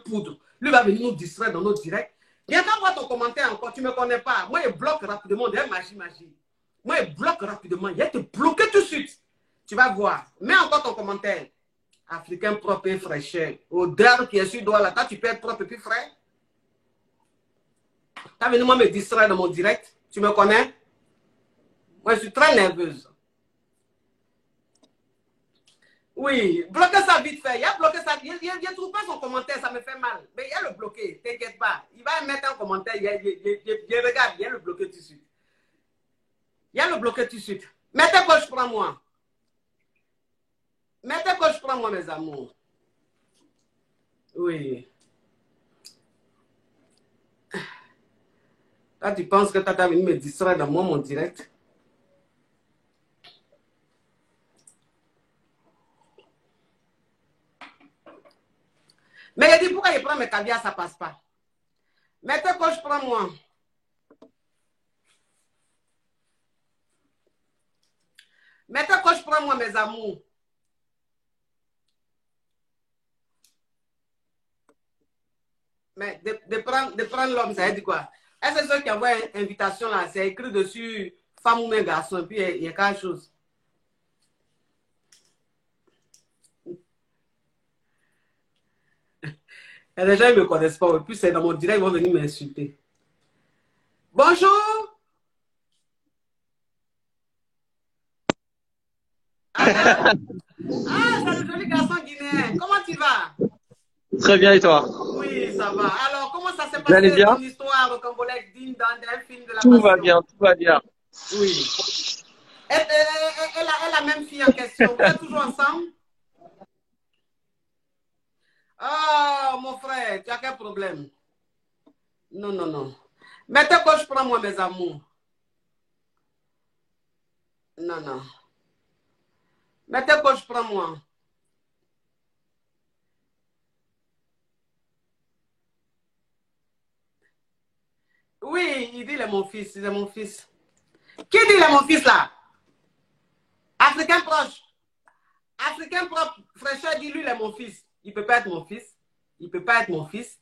poudre. Lui va venir nous distraire dans notre direct. Viens voir ton commentaire encore, tu ne me connais pas. Moi, il bloque rapidement. Magie. Moi, il bloque rapidement. Il va te bloquer tout de suite. Tu vas voir. Mets encore ton commentaire. Africain Propre et Fraîcheur. Odeur qui est sur toi là. Toi, tu peux être propre et puis frais. Tu as venu moi me distraire dans mon direct. Tu me connais? Moi, je suis très nerveuse. Oui, bloquez ça vite fait. Il a bloqué ça. Il ne trouve pas son commentaire, ça me fait mal. Mais il a le bloqué, t'inquiète pas. Il va mettre un commentaire. Il regarde, il a le bloqué tout de suite. Mettez que je prends moi. Mes amours. Oui. Là, tu penses que tu as venu me distraire dans mon direct? Mais il dit pourquoi il prend mes caviar, ça passe pas. Mettez que je prends moi. Mettez que je prends moi, mes amours. Mais de prendre l'homme, ça veut dire quoi? Est-ce que ceux qui envoient une invitation là, c'est écrit dessus femme ou un garçon, et puis il y a quelque chose. Et les gens ne me connaissent pas, et puis c'est dans mon direct, ils vont venir m'insulter. Bonjour! Ah, c'est le joli garçon guinéen. Comment tu vas? Très bien, et toi? Oui, ça va. Alors, comment ça s'est passé ton histoire au Cambodge digne dans un film de la Tout passion? va bien, tout va bien. Oui. Elle a même fille en question. Vous êtes toujours ensemble? Oh, mon frère, tu as quel problème? Non. Mettez gauche, prends-moi, mes amours. Non, non. Mettez gauche, prends-moi. Oui, il dit il est mon fils, il est mon fils. Qui dit il est mon fils là? Africain proche. Africain propre, fraîcheur dit lui il est mon fils. Il ne peut pas être mon fils. Il ne peut pas être mon fils.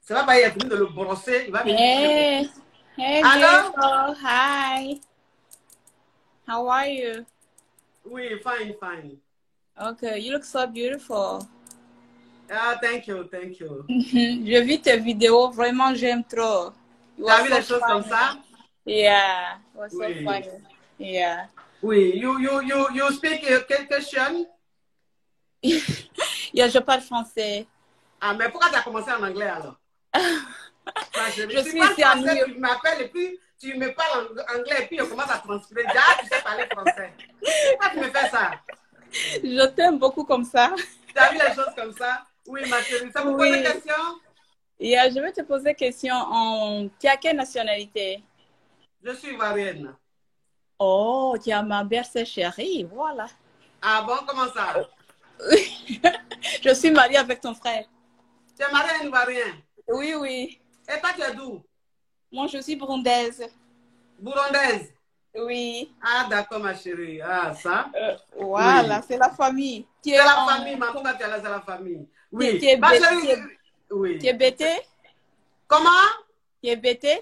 Ça va pas, il a fini de le brosser. Il va venir. Hey, hey, Hello? beautiful. Hi. How are you? Oui, fine, fine. Okay, you look so beautiful. Ah, thank you, thank you. J'ai vu tes vidéos, vraiment j'aime trop. You Tu as are vu so les choses comme funny. ça? Yeah, it was so Oui. funny. Yeah. Oui, you speak quelle question? Yeah, je parle français. Ah, mais pourquoi tu as commencé en anglais alors? Je suis ici à New York. Tu m'appelles et puis tu me parles en anglais et puis je commence à transpirer. Ah, tu sais parler français. Pourquoi tu me fais ça? Je t'aime beaucoup comme ça. Tu as vu les choses comme ça? Oui, ma chérie. Ça vous pose des questions? Yeah, je vais te poser une question. Tu as quelle nationalité? Je suis ivoirienne. Oh, tu as ma belle-sœur chérie, voilà. Ah bon, comment ça? Je suis mariée avec ton frère. Tu es mariée à un Ivoirien? Oui, oui. Et toi, tu es d'où? Moi, je suis burundaise. Burundaise? Oui. Ah, d'accord, ma chérie. Ah, ça? Voilà, Oui. c'est la famille. C'est la famille, ma pourquoi tu es là, c'est la famille. Oui. Tu es Ma bêtée. chérie, oui. Tu es bêtée? Comment? Tu es bêtée?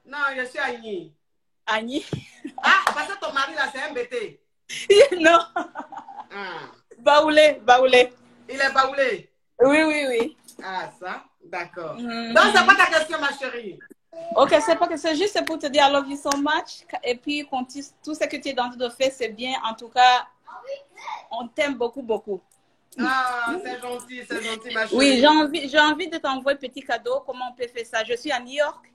Non, je suis Agni. Agni? Ah, parce que ton mari là, c'est un bêté. Non. Ah. Baoulé, baoulé. Il est baoulé? Oui, oui, oui. Ah, ça? D'accord. Mhm. Donc, c'est pas ta question, ma chérie. Ok, c'est pas que c'est juste pour te dire I love you so much. Et puis, tout ce que tu es en train de faire, c'est bien. En tout cas, on t'aime beaucoup, beaucoup. Ah, c'est gentil, ma chérie. Oui, j'ai envie de t'envoyer un petit cadeau. Comment on peut faire ça? Je suis à New York.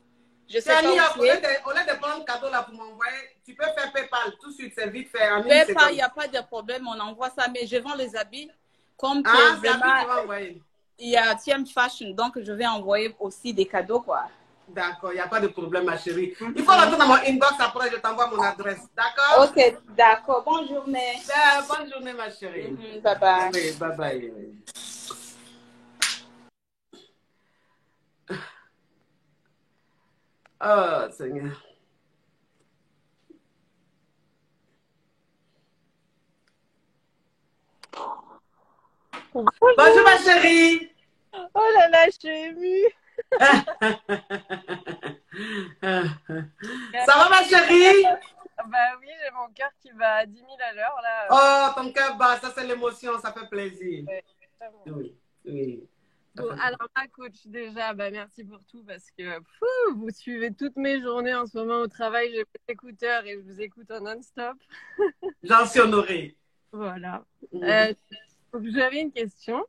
Je sais C'est à pas New où York. tu Au es. lieu de prendre un cadeau là pour m'envoyer, tu peux faire PayPal. Tout de suite, c'est vite fait. En une PayPal, seconde. il n'y a pas de problème. On envoie ça. Mais je vends les habits. Comme tu Ah, es c'est à qui tu vas vraiment... envoyer? Il y a TM Fashion. Donc, je vais envoyer aussi des cadeaux, quoi. D'accord, il n'y a pas de problème, ma chérie. Il faut rentrer dans mon inbox après, je t'envoie mon adresse. D'accord? Ok, d'accord. Bonne journée. Bonne journée, ma chérie. Bye bye. Oui, bye bye. Oh, Seigneur. Bonjour, ma chérie. Oh là là, je suis émue. Ça va, ma chérie? Bah oui, j'ai mon cœur qui va à 10 000 à l'heure là. Oh, ton cœur bat, ça c'est l'émotion, ça fait plaisir. Ouais, oui, oui. Bon, alors ma coach, déjà, bah, merci pour tout parce que vous suivez toutes mes journées en ce moment au travail. J'ai mes écouteurs et je vous écoute en non-stop. J'en suis honorée. Voilà. Mhm. Donc j'avais une question.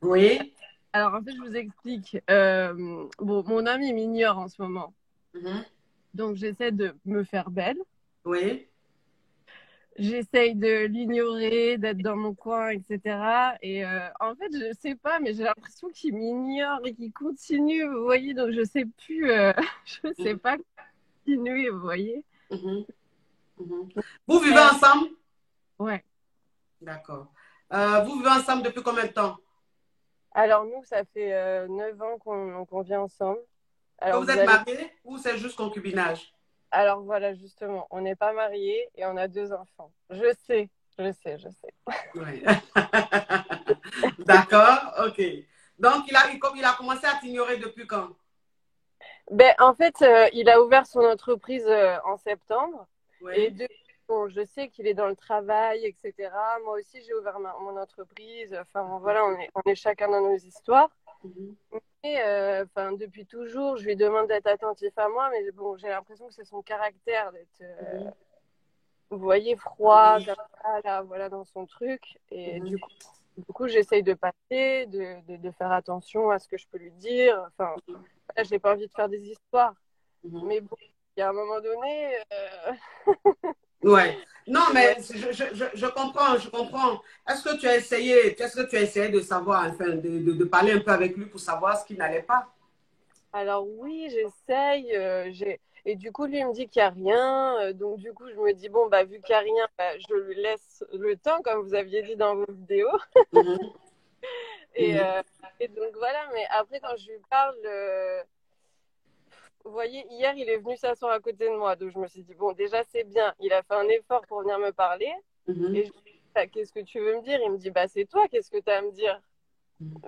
Oui. Alors en fait, je vous explique. Bon, mon ami m'ignore en ce moment. Donc j'essaie de me faire belle. Oui. J'essaye de l'ignorer, d'être dans mon coin, etc. Et en fait, je sais pas, mais j'ai l'impression qu'il m'ignore et qu'il continue, vous voyez. Donc, je sais plus, je sais pas continuer, vous voyez. Vous vivez ensemble? Ouais. D'accord. Vous vivez ensemble depuis combien de temps? Alors, nous, ça fait 9 ans qu'on vit ensemble. Alors, vous êtes mariés ou c'est juste concubinage? Alors, voilà, justement, on n'est pas mariés et on a 2 enfants. Je sais. Oui. D'accord, ok. Donc, il a commencé à t'ignorer depuis quand? Ben, en fait, il a ouvert son entreprise en septembre. Oui. Et bon, je sais qu'il est dans le travail, etc. Moi aussi, j'ai ouvert mon entreprise. Enfin, bon, voilà, on est chacun dans nos histoires. Mais enfin, depuis toujours, je lui demande d'être attentif à moi, mais bon, j'ai l'impression que c'est son caractère d'être, vous voyez, froid, comme ça, là, voilà, dans son truc. Et du coup, j'essaye de passer, de faire attention à ce que je peux lui dire. Enfin, là, j'ai pas envie de faire des histoires. Mais bon, il y a un moment donné... Ouais. Non, mais je comprends, je comprends. Est-ce que tu as essayé de savoir, enfin, de parler un peu avec lui pour savoir ce qui n'allait pas? Alors oui, j'essaye. Et du coup, lui, il me dit qu'il n'y a rien. Donc du coup, je me dis, bon, bah, vu qu'il n'y a rien, bah, je lui laisse le temps, comme vous aviez dit dans vos vidéos. Et, et donc voilà, mais après, quand je lui parle, vous voyez, hier, il est venu s'asseoir à côté de moi. Donc je me suis dit, bon, déjà, c'est bien. Il a fait un effort pour venir me parler. Et je lui dis, bah, qu'est-ce que tu veux me dire? Il me dit, bah, c'est toi, qu'est-ce que tu as à me dire?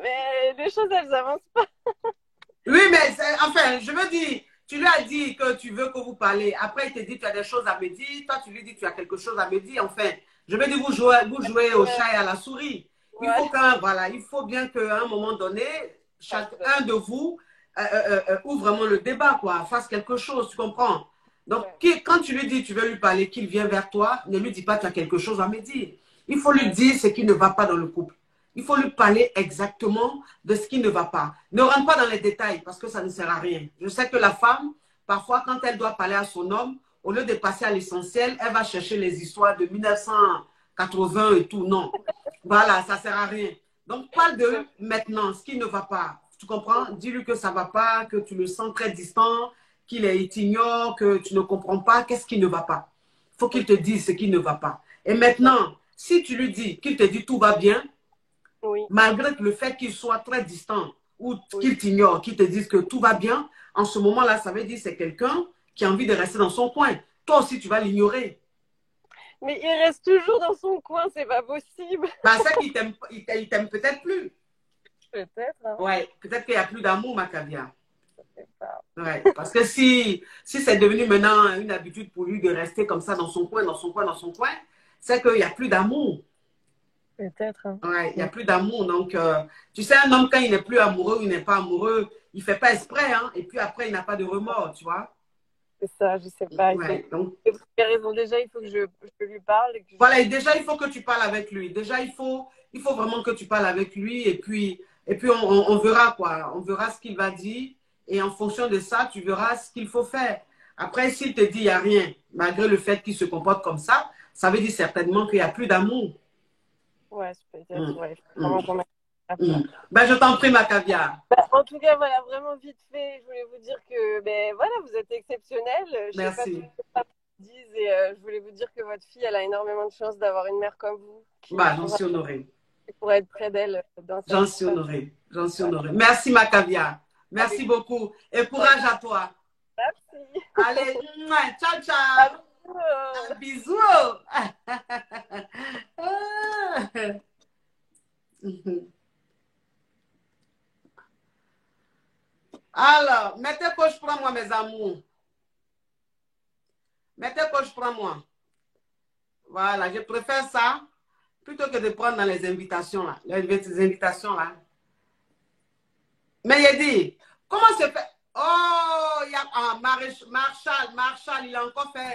Mais les choses, elles n'avancent pas. Oui, mais enfin, je veux dire, tu lui as dit que tu veux que vous parlez. Après, il te dit tu as des choses à me dire. Toi, tu lui dis tu as quelque chose à me dire. Enfin, je veux dire, vous jouez au chat et à la souris. Il faut voilà, il faut bien qu'à un moment donné, chacun de vous ouvre vraiment le débat, quoi, fasse quelque chose, tu comprends? Donc, quand tu lui dis tu veux lui parler, qu'il vient vers toi, ne lui dis pas tu as quelque chose à me dire. Il faut lui dire ce qui ne va pas dans le couple. Il faut lui parler exactement de ce qui ne va pas. Ne rentre pas dans les détails parce que ça ne sert à rien. Je sais que la femme, parfois, quand elle doit parler à son homme, au lieu de passer à l'essentiel, elle va chercher les histoires de 1980 et tout. Non. Voilà, ça ne sert à rien. Donc, parle de maintenant, ce qui ne va pas. Tu comprends? Dis-lui que ça ne va pas, que tu le sens très distant, qu'il t'ignore, que tu ne comprends pas. Qu'est-ce qui ne va pas? Il faut qu'il te dise ce qui ne va pas. Et maintenant, si tu lui dis, qu'il te dit tout va bien, malgré le fait qu'il soit très distant ou qu'il t'ignore, qu'il te dise que tout va bien, en ce moment-là, ça veut dire que c'est quelqu'un qui a envie de rester dans son coin. Toi aussi, tu vas l'ignorer. Mais il reste toujours dans son coin, c'est pas possible. Bah, c'est qu'il t'aime peut-être plus. Peut-être. Hein. Ouais, peut-être qu'il n'y a plus d'amour, ma caviar. Ouais, parce que si c'est devenu maintenant une habitude pour lui de rester comme ça dans son coin, c'est qu'il n'y a plus d'amour. Peut-être. Hein. Ouais, il n'y a plus d'amour. Donc, tu sais, un homme, quand il n'est plus amoureux ou il n'est pas amoureux, il ne fait pas exprès. Hein, et puis après, il n'a pas de remords, tu vois. C'est ça, je sais pas. Ouais, donc... Vous avez raison, déjà, il faut que je lui parle. Et que voilà, et déjà, il faut que tu parles avec lui. Déjà, il faut vraiment que tu parles avec lui. Et puis on verra, quoi. On verra ce qu'il va dire. Et en fonction de ça, tu verras ce qu'il faut faire. Après, s'il te dit il n'y a rien, malgré le fait qu'il se comporte comme ça veut dire certainement qu'il n'y a plus d'amour. Ouais, peut-être, ouais. Ben, je t'en prie, ma caviar. Bah, en tout cas, voilà, vraiment vite fait, je voulais vous dire que ben, voilà, vous êtes exceptionnel. Merci. Et je voulais vous dire que votre fille, elle a énormément de chance d'avoir une mère comme vous. Bah, j'en suis honorée. Pour être près d'elle. J'en suis honorée. J'en suis honorée. Merci, ma caviar. Merci beaucoup. Et courage à toi. Merci. Allez, ciao, ciao. Bisous. Alors, mettez coach, prends-moi, mes amours. Mettez coach, prends-moi. Voilà, je préfère ça plutôt que de prendre dans les invitations là. Les invitations là. Mais il dit, comment se fait? Oh, il y a Marshall, il a encore fait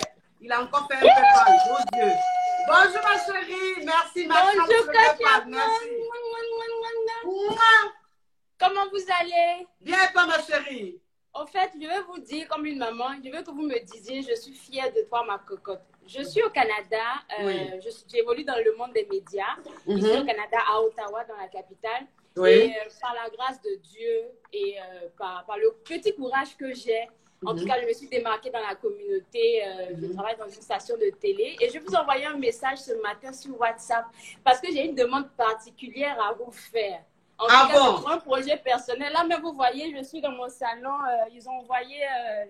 un PayPal. Oh Dieu. Bonjour ma chérie, merci Marshall. Bonjour Katia. Merci. Comment vous allez? Bien toi ma chérie. En fait, je vais vous dire comme une maman, je veux que vous me disiez, je suis fière de toi ma cocotte. Je suis au Canada, j'évolue dans le monde des médias. Je suis au Canada, à Ottawa, dans la capitale. Oui. Et par la grâce de Dieu et par le petit courage que j'ai, en tout cas, je me suis démarquée dans la communauté. Je travaille dans une station de télé. Et je vais vous envoyer un message ce matin sur WhatsApp parce que j'ai une demande particulière à vous faire. En tout cas, c'est pour un projet personnel. Là, mais vous voyez, je suis dans mon salon. Ils ont envoyé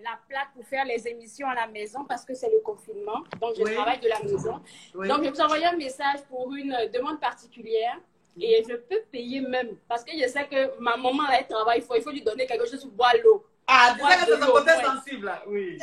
la plaque pour faire les émissions à la maison parce que c'est le confinement. Donc, je travaille de la maison. Donc, je vais vous envoyer un message pour une demande particulière. Et je peux payer même. Parce que je sais que ma maman, elle travaille. Il faut lui donner quelque chose pour boire l'eau. Ah, déjà que c'est un côté sensible, là. Oui.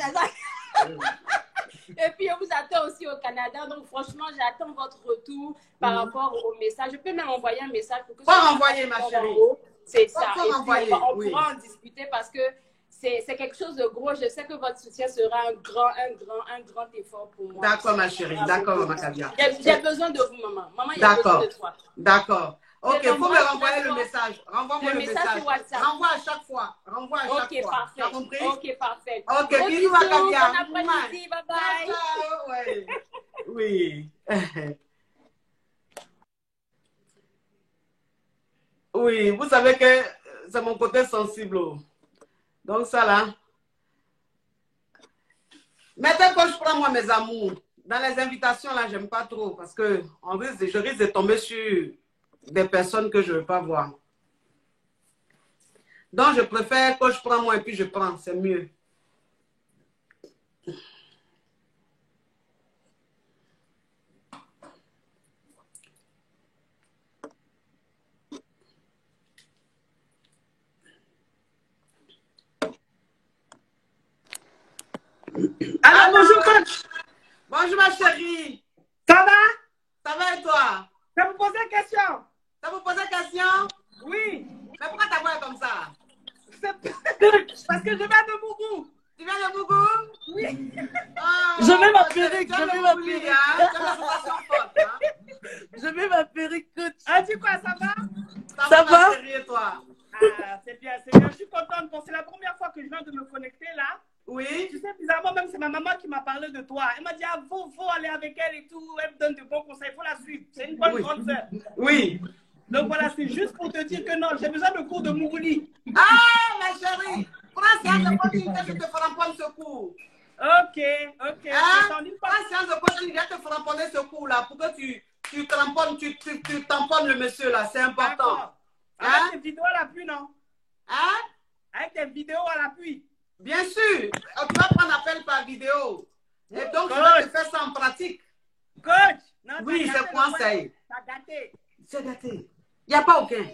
Et puis, on vous attend aussi au Canada. Donc, franchement, j'attends votre retour par rapport au message. Je peux même envoyer un message pour que... Faut renvoyer, ma chérie. C'est ça. Faut renvoyer, on pourra en discuter parce que c'est quelque chose de gros. Je sais que votre soutien sera un grand effort pour moi. D'accord, ma chérie. D'accord, ma caviar. J'ai besoin de vous, maman. Maman, il y a besoin de toi. D'accord. Ok, il faut me renvoyer le message. Renvoie-moi le message. Sur WhatsApp. Renvoie à chaque fois. Ok, parfait. Ok, parfait. Ok, bisous, ma caviar. Bon après-midi. Bye bye. Ciao, oui. Oui, vous savez que c'est mon côté sensible. Donc, Donc ça là. Maintenant quand je prends moi mes amours, dans les invitations là, j'aime pas trop parce que je risque de tomber sur des personnes que je ne veux pas voir. Donc je préfère que je prends moi et puis je prends, c'est mieux. Alors, bonjour coach. Bonjour ma chérie. Ça va? Ça va et toi? Ça vous pose une question? Ça vous pose une question? Oui. Mais pourquoi t'as voix comme ça? Parce que je viens de Bougou. Tu viens de Bougou? Oui. Oh, Je mets ma perruque, je mets ma perruque. Hein? Je mets ma perruque, coach. Ah, tu quoi, ça va? Ça va? Ma chérie, et toi? Ah, c'est bien, c'est bien. Je suis contente. Bon, c'est la première fois que je viens de me connecter là. Oui. Tu sais, bizarrement, même c'est ma maman qui m'a parlé de toi. Elle m'a dit, ah, faut aller avec elle et tout. Elle me donne de bons conseils. Il faut la suivre. C'est une bonne grande sœur. Oui. Donc voilà, c'est juste pour te dire que non, j'ai besoin de cours de Mourouli. Ah, ma chérie. Prends séance de coaching que je te framponne ce cours. Ok. Hein? Prends séance de coaching, je vais te framponner ce cours là pour que tu tamponnes, tu tamponnes le monsieur là. C'est important. Avec tes vidéos à l'appui, non? Hein? Avec tes vidéos à l'appui. Bien sûr. Tu vas prendre appel par vidéo. Et donc, je vais te faire ça en pratique. Coach! Non, oui, c'est conseil. T'as gâté. C'est gâté. Il n'y a pas aucun. Le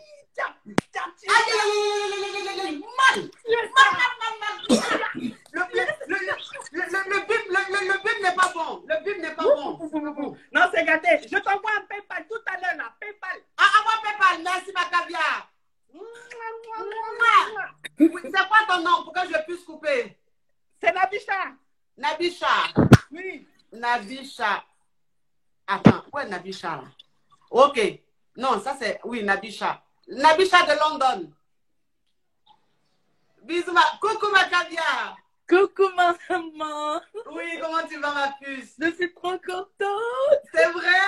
bip n'est pas bon. Le bip n'est pas bon. Non, c'est gâté. Je t'envoie un PayPal tout à l'heure là. PayPal. Ah, envoie PayPal. Merci, ma caviar. C'est quoi ton nom pour que je puisse couper? C'est Nabisha. Nabisha. Oui. Nabisha. Attends, où est Nabisha là? Ok. Non, ça c'est... Oui, Nabisha. Nabisha de London. Bisous, coucou ma caviar. Coucou maman. Oui, comment tu vas ma puce? Je suis trop contente. C'est vrai?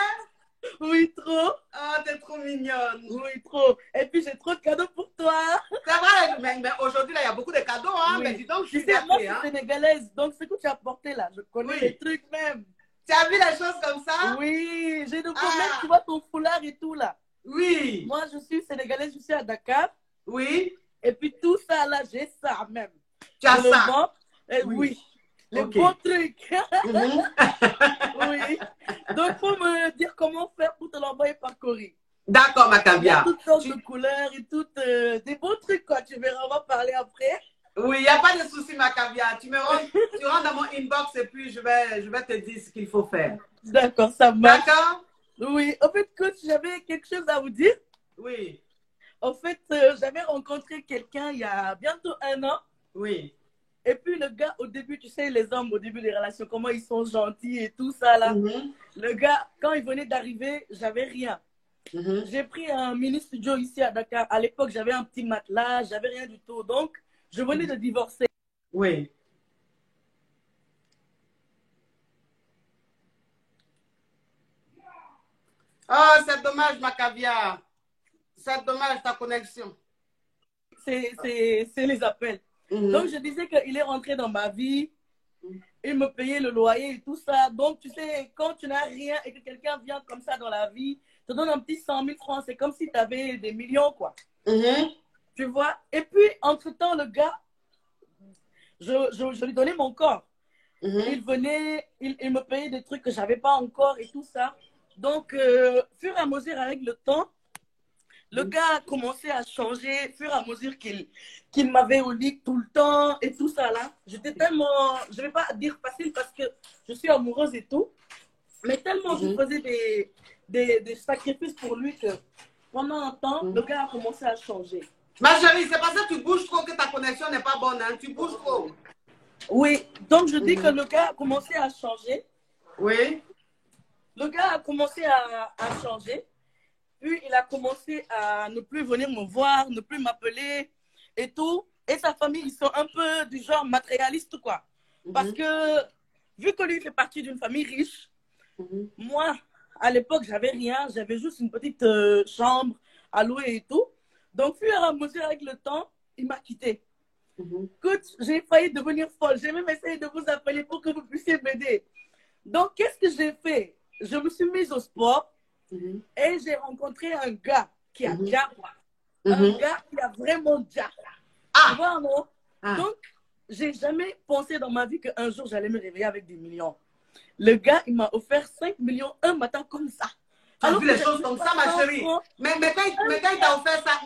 Oui, trop. Oh, t'es trop mignonne. Oui, trop. Et puis j'ai trop de cadeaux pour toi. C'est vrai, mais aujourd'hui là, il y a beaucoup de cadeaux, hein. Oui. Mais dis donc, je suis Tu sais, moi, je gâtée, suis hein. sénégalaise, donc ce que tu as apporté là, je connais Oui. les trucs même. Tu as vu les choses comme ça? Oui, j'ai de quoi même, tu vois ton foulard et tout là. Oui. Moi, je suis sénégalaise, je suis à Dakar. Oui. Et puis tout ça là, j'ai ça même. Tu as Je le ça? vends. Et oui. Les Ok. bons trucs. Mhm. Oui. Donc, il faut me dire comment faire pour te l'envoyer par courrier. D'accord, ma Il y a caviar. toutes sortes de couleurs et toutes des beaux trucs, quoi. Tu verras, on va parler après. Oui, il n'y a pas de souci, ma caviar. Tu rentres dans mon inbox et puis je vais te dire ce qu'il faut faire. D'accord, ça marche. D'accord? Oui. En fait, coach, j'avais quelque chose à vous dire. Oui. En fait, j'avais rencontré quelqu'un il y a bientôt 1 an. Oui. Et puis le gars, au début, tu sais, les hommes, au début des relations, comment ils sont gentils et tout ça là. Le gars, quand il venait d'arriver, j'avais rien. J'ai pris un mini studio ici à Dakar. À l'époque, j'avais un petit matelas, j'avais rien du tout. Donc, je venais de divorcer. Oui. Oh, c'est dommage, ma caviar. C'est dommage ta connexion. C'est les appels. Donc, je disais qu'il est rentré dans ma vie. Il me payait le loyer et tout ça. Donc, tu sais, quand tu n'as rien et que quelqu'un vient comme ça dans la vie, te donne un petit 100 000 francs, c'est comme si tu avais des millions, quoi. Tu vois? Et puis, entre-temps, le gars, je lui donnais mon corps. Il venait, il me payait des trucs que je n'avais pas encore et tout ça. Donc, fur et à mesure, avec le temps, le gars a commencé à changer, fur et à mesure qu'il m'avait au lit tout le temps et tout ça là. J'étais tellement, je ne vais pas dire facile parce que je suis amoureuse et tout, mais tellement je faisais des sacrifices pour lui que pendant un temps, le gars a commencé à changer. Ma chérie, c'est parce que tu bouges trop que ta connexion n'est pas bonne, hein? Tu bouges trop. Oui, donc je dis que le gars a commencé à changer. Oui. Le gars a commencé à changer. Puis il a commencé à ne plus venir me voir, ne plus m'appeler et tout. Et sa famille, ils sont un peu du genre matérialiste, quoi. Parce que, vu que lui fait partie d'une famille riche, moi, à l'époque, j'avais rien. J'avais juste une petite chambre à louer et tout. Donc, fur et à mesure avec le temps, il m'a quitté. Écoute, j'ai failli devenir folle. J'ai même essayé de vous appeler pour que vous puissiez m'aider. Donc, qu'est-ce que j'ai fait? Je me suis mise au sport et j'ai rencontré un gars qui a Diakwa. Un gars qui a vraiment Diakwa. Tu vois, non? Donc, j'ai jamais pensé dans ma vie qu'un jour, j'allais me réveiller avec des millions. Le gars, il m'a offert 5 millions un matin comme ça. Tu as vu les choses comme ça, ma chérie. Mais quand il t'a offert ça,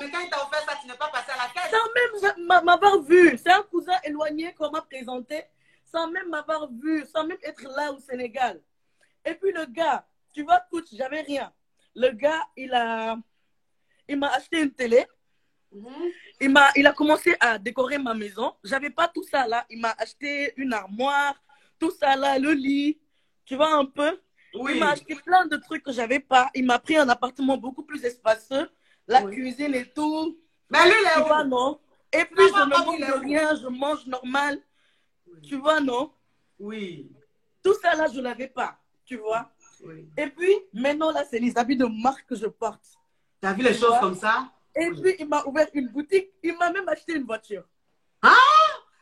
tu n'es pas passé à la caisse. Sans même m'avoir vu. C'est un cousin éloigné qu'on m'a présenté, sans même m'avoir vu, sans même être là au Sénégal. Et puis le gars, tu vois, écoute, j'avais rien. Le gars, il m'a acheté une télé. Il a commencé à décorer ma maison. J'avais pas tout ça là. Il m'a acheté une armoire, tout ça là, le lit. Tu vois un peu? Il m'a acheté plein de trucs que j'avais pas. Il m'a pris un appartement beaucoup plus espacieux, la cuisine et tout. Mais lui, tu vois, non? Et puis, je ne manque de rien, je mange normal. Tu vois, non? Oui. Tout ça, là, je n'avais pas. Tu vois? Et puis, maintenant, là, c'est les habits de marque que je porte. Tu as vu les choses comme ça? Et puis, il m'a ouvert une boutique. Il m'a même acheté une voiture. Ah!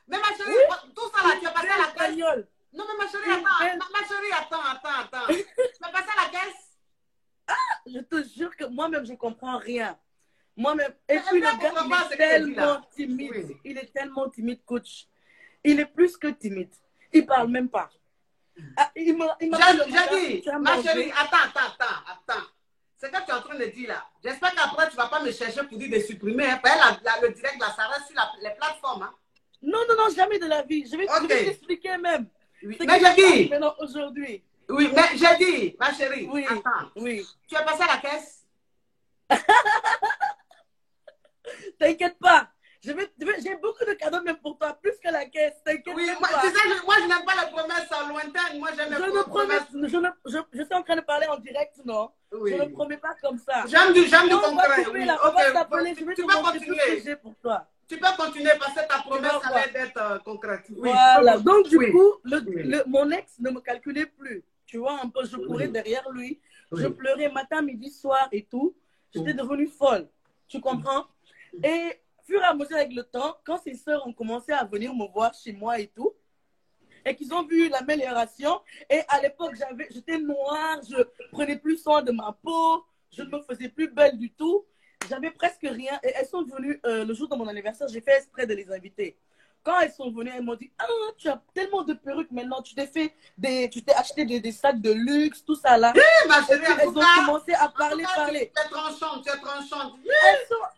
Mais ma chérie, tout ça, là, tu as passé à la caisse. Non, mais ma chérie, attends. Tu vas passer à la caisse? Ah, je te jure que moi-même, je ne comprends rien. Moi-même. Et puis, le gars, il est tellement timide. Oui. Il est tellement timide, coach. Il est plus que timide. Il ne parle même pas. Ah, il m'a j'ai dit, ma chérie, attends. C'est ce que tu es en train de dire là. J'espère qu'après, tu ne vas pas me chercher pour dire de supprimer. Hein. Le direct, là, ça reste sur les plateformes. Hein. Non, jamais de la vie. Je vais t'expliquer même. Oui. Mais j'ai dit. Aujourd'hui. Oui, mais j'ai dit, ma chérie. Oui. Attends. Oui. Tu es passé à la caisse? T'inquiète pas. J'ai beaucoup de cadeaux même pour toi, plus que la caisse. T'inquiète pas. Tu sais, moi, je n'aime pas les promesses lointaines. Moi, j'aime les promesses. Je suis en train de parler en direct, non? Oui. Je ne promets pas comme ça. J'aime du concret. Oui. On va t'appeler. Je vais te montrer tout ce que j'ai pour toi. Tu peux continuer parce que ta promesse allait être concrète. Oui. Voilà. Donc, du coup, mon ex ne me calculait plus. Tu vois, un peu, je courais derrière lui. Je pleurais matin, midi, soir et tout. J'étais devenue folle. Tu comprends? Et fur et à mesure avec le temps, quand ses sœurs ont commencé à venir me voir chez moi et tout, et qu'ils ont vu l'amélioration, et à l'époque, j'étais noire, je prenais plus soin de ma peau, je ne me faisais plus belle du tout. J'avais presque rien. Et elles sont venues le jour de mon anniversaire. J'ai fait exprès de les inviter. Quand elles sont venues, elles m'ont dit: ah, tu as tellement de perruques maintenant. Tu t'es acheté des sacs de luxe, tout ça là. Ma chérie, elles ont commencé à parler. Tu es tranchante.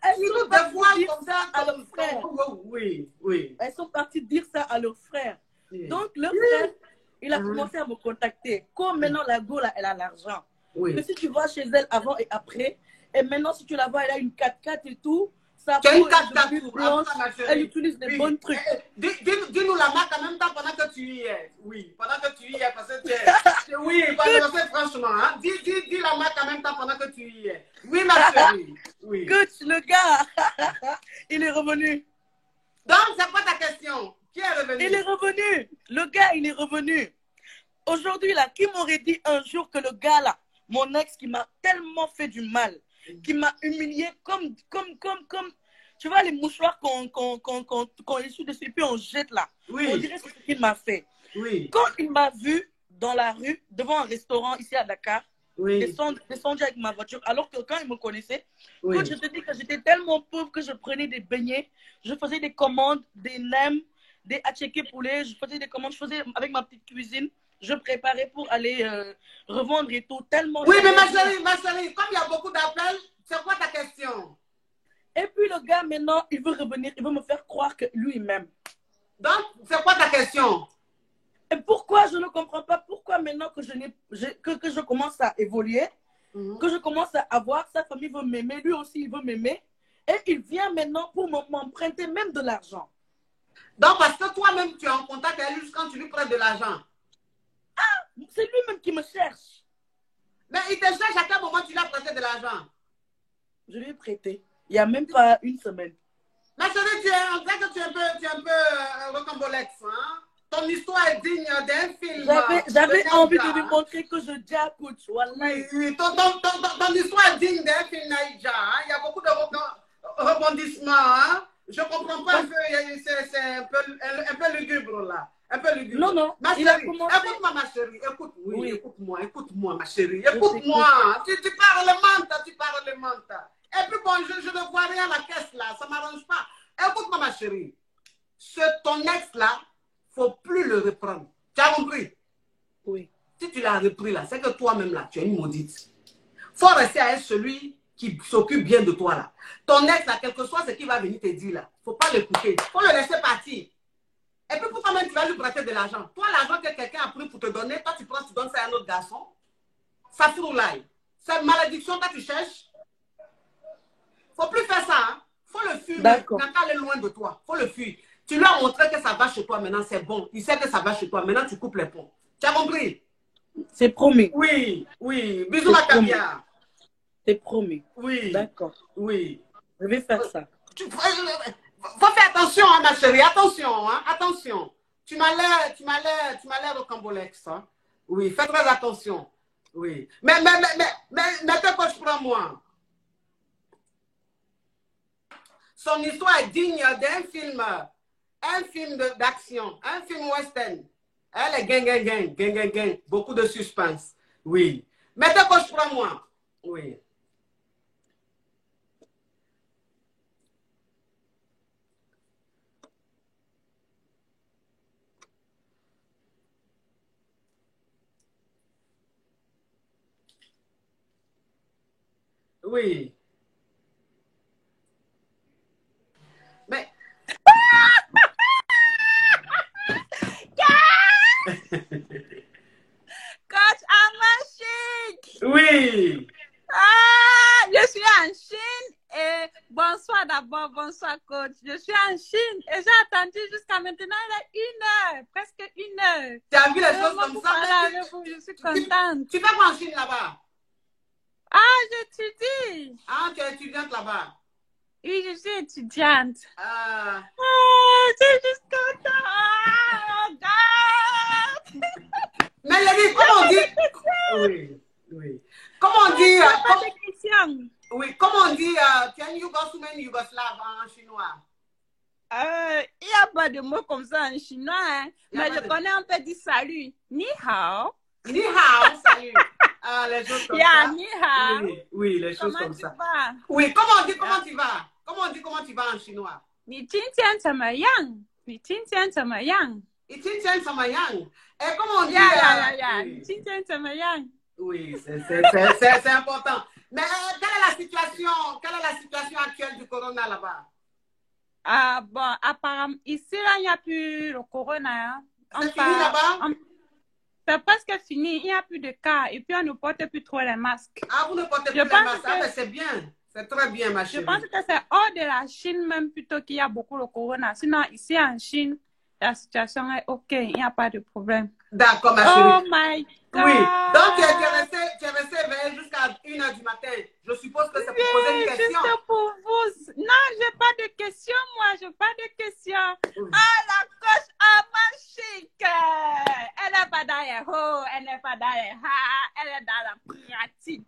Elles sont parties dire ça à leur frère. Oui. Elles sont parties dire ça à leur frère. Donc, leur frère, il a commencé à me contacter. Comme maintenant, la go, là, elle a l'argent. Que si tu vas chez elle avant et après, et maintenant, si tu la vois, elle a une 4x4 et tout. Sa peau est blanche, elle utilise des bons trucs. Dis-nous la marque en même temps pendant que tu y es. Oui, pendant que tu y es. Parce que oui, franchement. Hein. Dis la marque en même temps pendant que tu y es. Oui, ma chérie. Oui. Coach, le gars, il est revenu. Donc, c'est quoi ta question? Qui est revenu? Il est revenu. Le gars, il est revenu. Aujourd'hui, là, qui m'aurait dit un jour que le gars, là, mon ex qui m'a tellement fait du mal, qui m'a humilié comme, tu vois, les mouchoirs qu'on essuie dessus, puis on jette là. Oui. On dirait ce qu'il m'a fait. Oui. Quand il m'a vu dans la rue, devant un restaurant ici à Dakar, descendu avec ma voiture, alors que quand il me connaissait, quand je te dis que j'étais tellement pauvre que je prenais des beignets, je faisais des commandes, des nems, des attiéké poulet, je faisais des commandes, je faisais avec ma petite cuisine. Je préparais pour aller revendre et tout, tellement... Oui, mais ma chérie, comme il y a beaucoup d'appels, c'est quoi ta question? Et puis le gars, maintenant, il veut revenir, il veut me faire croire que lui, il m'aime. Donc, c'est quoi ta question? Et pourquoi je ne comprends pas, pourquoi maintenant que je commence à évoluer, que je commence à avoir, sa famille veut m'aimer, lui aussi, il veut m'aimer, et il vient maintenant pour m'emprunter même de l'argent. Donc, parce que toi-même, tu es en contact avec lui quand tu lui prêtes de l'argent. Ah, c'est lui-même qui me cherche. Mais il te cherche à quel moment tu lui as prêté de l'argent? Je lui ai prêté. Il n'y a même pas une semaine. Ma chérie, tu es un peu rocambolex. Hein? Ton histoire est digne d'un film. J'avais envie de lui montrer que je dis à coach. Oui, ton histoire est digne d'un film Naïdja. Hein? Il y a beaucoup de rebondissements. Hein? Je comprends pas un peu, c'est un peu lugubre là. Un peu lugubre. Non, non. Ma chérie, écoute-moi, ma chérie. Écoute-moi, ma chérie. Écoute-moi. Tu parles le mental, tu parles le mental. Et puis bon, je ne vois rien à la caisse là, ça ne m'arrange pas. Écoute-moi, ma chérie. Ton ex là, il ne faut plus le reprendre. Tu as compris? Oui. Si tu l'as repris là, c'est que toi-même là, tu es une maudite. Il faut rester avec celui qui s'occupe bien de toi là. Ton ex là, quel que soit ce qu'il va venir te dire là, il ne faut pas l'écouter. Il faut le laisser partir. Et puis pour toi-même, tu vas lui prêter de l'argent. Toi, l'argent que quelqu'un a pris pour te donner, toi tu prends, tu donnes ça à un autre garçon. Ça fout là. C'est malédiction que tu cherches. Il ne faut plus faire ça. Hein. Il faut le fuir. D'accord. Il n'a qu'à aller loin de toi. Il faut le fuir. Tu lui as montré que ça va chez toi maintenant, c'est bon. Il sait que ça va chez toi. Maintenant, tu coupes les ponts. Tu as compris? C'est promis. Oui, oui. Bisous, ma caviar. C'est promis. Oui. D'accord. Oui. Je vais faire ça. Faut faire attention, hein, ma chérie. Attention, hein. Attention. Tu m'as l'air rocambolex, hein. Oui, fais très attention. Oui. Mais tes poches pour moi. Son histoire est digne d'un film d'action, un film western. Elle est gang. Beaucoup de suspense. Oui. Mais tes poches pour moi. Oui. Oui. Mais... Coach Amashik! Oui. Ah, je suis en Chine et bonsoir d'abord, bonsoir coach. Je suis en Chine et j'ai attendu jusqu'à maintenant, il est 1 heure, presque 1 heure. Tu as vu les choses comme ça? Je suis contente. Tu fais quoi en Chine là-bas? Ah, j'étudie. Ah, tu es étudiante là-bas? Oui, je suis étudiante. Ah. C'est juste contente. Oh, God. Mais Lévi, comment on dit? Oui. Comment on dit? Pas de questions. Oui, comment on dit? Can you go to many Yougoslaves en chinois? Il n'y a pas de mots comme ça en chinois, hein? Mais je connais un petit salut. Ni hao. Ni hao, salut. Ah, les choses comme ça. Ni hao. Oui, les choses comme ça. Vas? Oui, comment on dit comment tu vas? Comment on dit comment tu vas en chinois? Ni tin tian sama yang. Ni tin tian sama yang. Ni tin tian sama yang. Et comment on dit? Ni tin tian sama yang. Oui, c'est important. Mais quelle est la situation actuelle du corona là-bas? Ah bon, apparemment, ici là, il n'y a plus le corona. C'est fini là-bas? C'est presque fini, il n'y a plus de cas et puis on ne porte plus trop les masques. Ah, vous ne portez plus les masques? Ah, mais c'est bien. C'est très bien, ma chérie. Je pense que c'est hors de la Chine même plutôt qu'il y a beaucoup le corona. Sinon, ici en Chine, la situation est OK, il n'y a pas de problème. D'accord, ma chérie. Oh my God! Oui, donc tu es resté éveillée jusqu'à 1 h du matin. Je suppose que c'est pour poser une question. Juste pour vous. Non, je n'ai pas de questions, moi. Je n'ai pas de questions. Oui. Ah, la coach Amashik. Elle n'est pas dans les hauts, elle n'est pas dans les ha, elle est dans la pratique.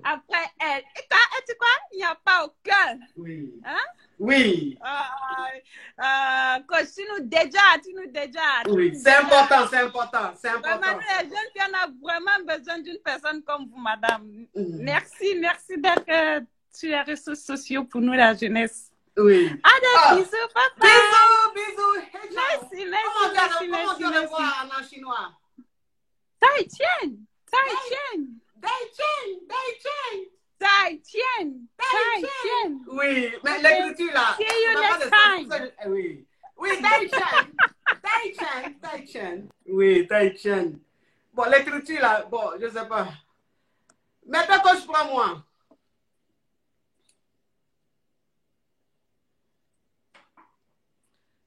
Après elle. Et tu crois? Il n'y a pas aucun. Oui. Hein? Oui. Coach, tu nous déjà. Oui, c'est important, c'est important. Vraiment, les jeunes qui en ont vraiment besoin d'une personne comme vous, madame. Merci d'être sur les réseaux sociaux pour nous, la jeunesse. Oui. Allez, bisous, papa. Bisous. Merci. Comment on dit au revoir en chinois? Tai Chien. Oui, mais l'écriture là. See you next time. Oui, Tai Chien. Oui, Tai Chien. Bon, l'écriture là, bon, je sais pas. Mettez coach pour moi.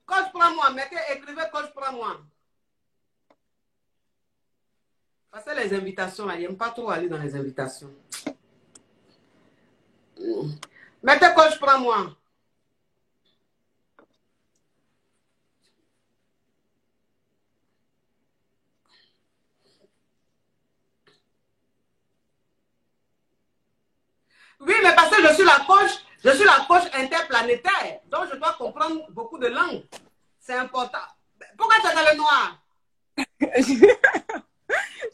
Coach pour moi, écrivez coach pour moi. Parce que les invitations, là, il n'aime pas trop aller dans les invitations. Mettez coach pour moi. Oui, mais parce que je suis la coach, Je suis la coach interplanétaire, donc je dois comprendre beaucoup de langues. C'est important. Pourquoi tu es dans le noir?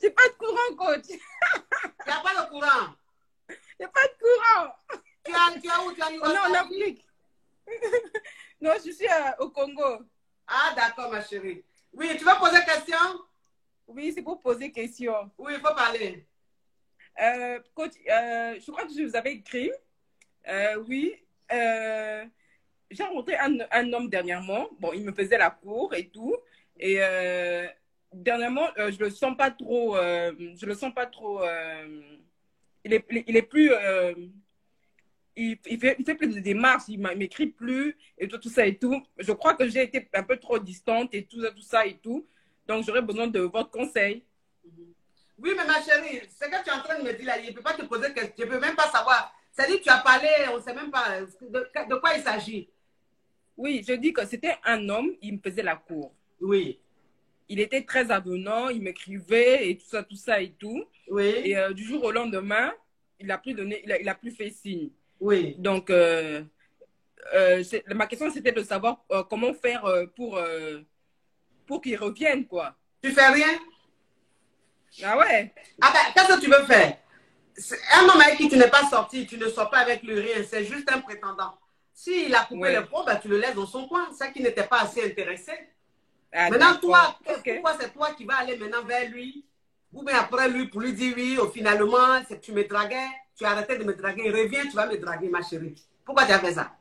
J'ai pas de courant, coach. Il n'y a pas de courant. Il n'y a pas de courant. Tu es où? Tu es en On est en Afrique. Non, je suis au Congo. Ah, d'accord, ma chérie. Oui, tu veux poser question? Oui, c'est pour poser question. Oui, il faut parler. Coach, je crois que je vous avais écrit. Oui. J'ai rencontré un homme dernièrement. Bon, il me faisait la cour et tout. Et dernièrement, je le sens pas trop. Je le sens pas trop. Il est plus. Il fait plus de démarches, il m'écrit plus et tout ça et tout. Je crois que j'ai été un peu trop distante et tout ça et tout. Donc, j'aurais besoin de votre conseil. Oui, mais ma chérie, ce que tu es en train de me dire là, je ne peux pas te poser question. Je ne peux même pas savoir. C'est-à-dire que tu as parlé, on ne sait même pas de quoi il s'agit. Oui, je dis que c'était un homme, il me faisait la cour. Oui. Il était très avenant, il m'écrivait et tout ça et tout. Oui. Et du jour au lendemain, il n'a plus donné, il a plus fait signe. Oui. Donc, ma question, c'était de savoir comment faire pour qu'il revienne, quoi. Tu fais rien? Ah ouais? Ah ben, qu'est-ce que tu veux faire? Un homme avec qui tu n'es pas sorti, tu ne sors pas avec lui, rien. C'est juste un prétendant. S'il a coupé le pont, ben, tu le laisses dans son coin. C'est qui n'était pas assez intéressé. Ah, maintenant, toi, pourquoi c'est toi qui vas aller maintenant vers lui? Ou bien après lui pour lui dire oui, finalement, c'est que tu me draguais. Tu as arrêté de me draguer, reviens, tu vas me draguer, ma chérie. Pourquoi tu as fait ça?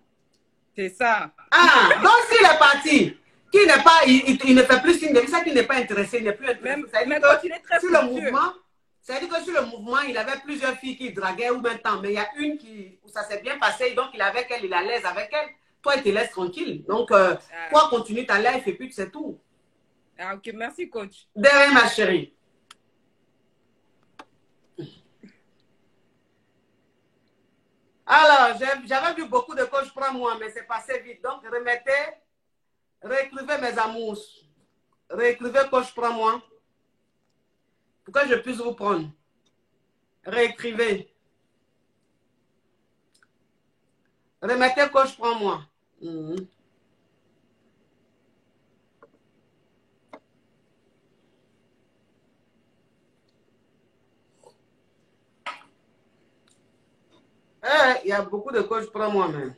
C'est ça. Ah, donc s'il est parti, qu'il n'est pas, il ne fait plus signe de vie, ça qu'il n'est pas intéressé, il n'est plus intéressé. Même quand il est très sur le mouvement, c'est-à-dire que sur le mouvement, il avait plusieurs filles qui draguaient ou maintenant, mais il y a une où ça s'est bien passé, donc il est avec elle, il est à l'aise avec elle. Toi, il te laisse tranquille. Donc, toi, continue ta life et puis c'est tout. Ah, ok, merci, coach. De rien, ma chérie. Alors, j'avais vu beaucoup de coachs prendre moi, mais c'est passé vite. Donc, réécrivez mes amours. Réécrivez coach prends moi. Pour que je puisse vous prendre. Réécrivez. Remettez coach prends moi. Il y a beaucoup de coachs pour moi-même.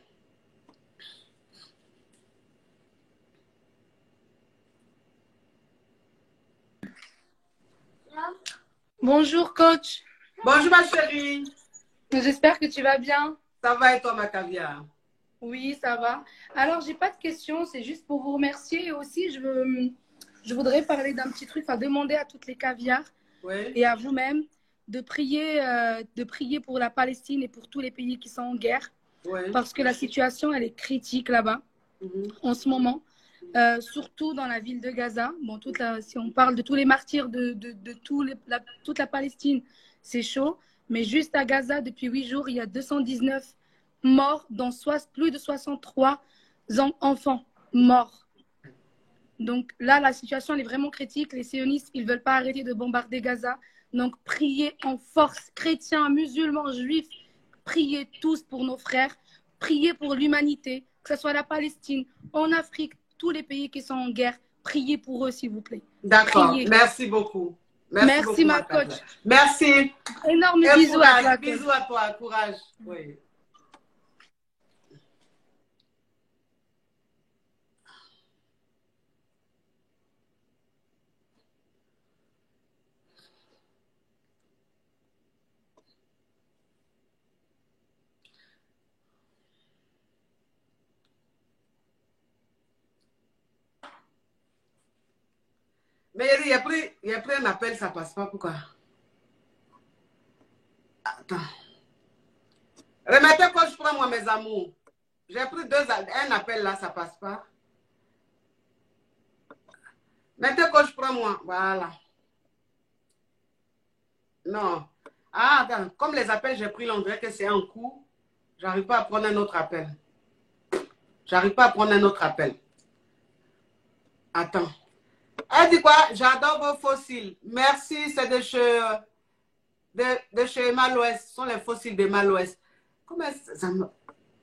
Bonjour, coach. Bonjour, ma chérie. J'espère que tu vas bien. Ça va et toi, ma caviar? Oui, ça va. Alors, j'ai pas de questions, c'est juste pour vous remercier. Et aussi, je voudrais parler d'un petit truc, enfin, demander à toutes les caviars et à vous-même de prier pour la Palestine et pour tous les pays qui sont en guerre. Parce que la situation, elle est critique là-bas en ce moment. Surtout dans la ville de Gaza. Bon, si on parle de tous les martyrs de toute la Palestine, c'est chaud. Mais juste à Gaza, depuis 8 jours, il y a 219 morts, dont plus de 63 enfants morts. Donc là, la situation elle est vraiment critique. Les sionistes, ils ne veulent pas arrêter de bombarder Gaza. Donc priez en force, chrétiens, musulmans, juifs, priez tous pour nos frères. Priez pour l'humanité, que ce soit la Palestine, en Afrique, tous les pays qui sont en guerre. Priez pour eux, s'il vous plaît. D'accord, merci beaucoup. Merci beaucoup, ma coach. Merci. Énorme bisous à toi. Bisous à toi, courage. Oui. Mais il y a pris un appel, ça passe pas. Pourquoi? Attends. Remettez coach, prends-moi mes amours. J'ai pris un appel là, ça passe pas. Mettez coach, prends-moi. Voilà. Non. Ah, attends. Comme les appels, j'ai pris l'engrais que c'est un coup. J'arrive pas à prendre un autre appel. J'arrive pas à prendre un autre appel. Attends. Elle dit quoi? J'adore vos fossiles. Merci, c'est de chez Mal Ouest. Ce sont les fossiles de Mal Ouest. Comment ça me...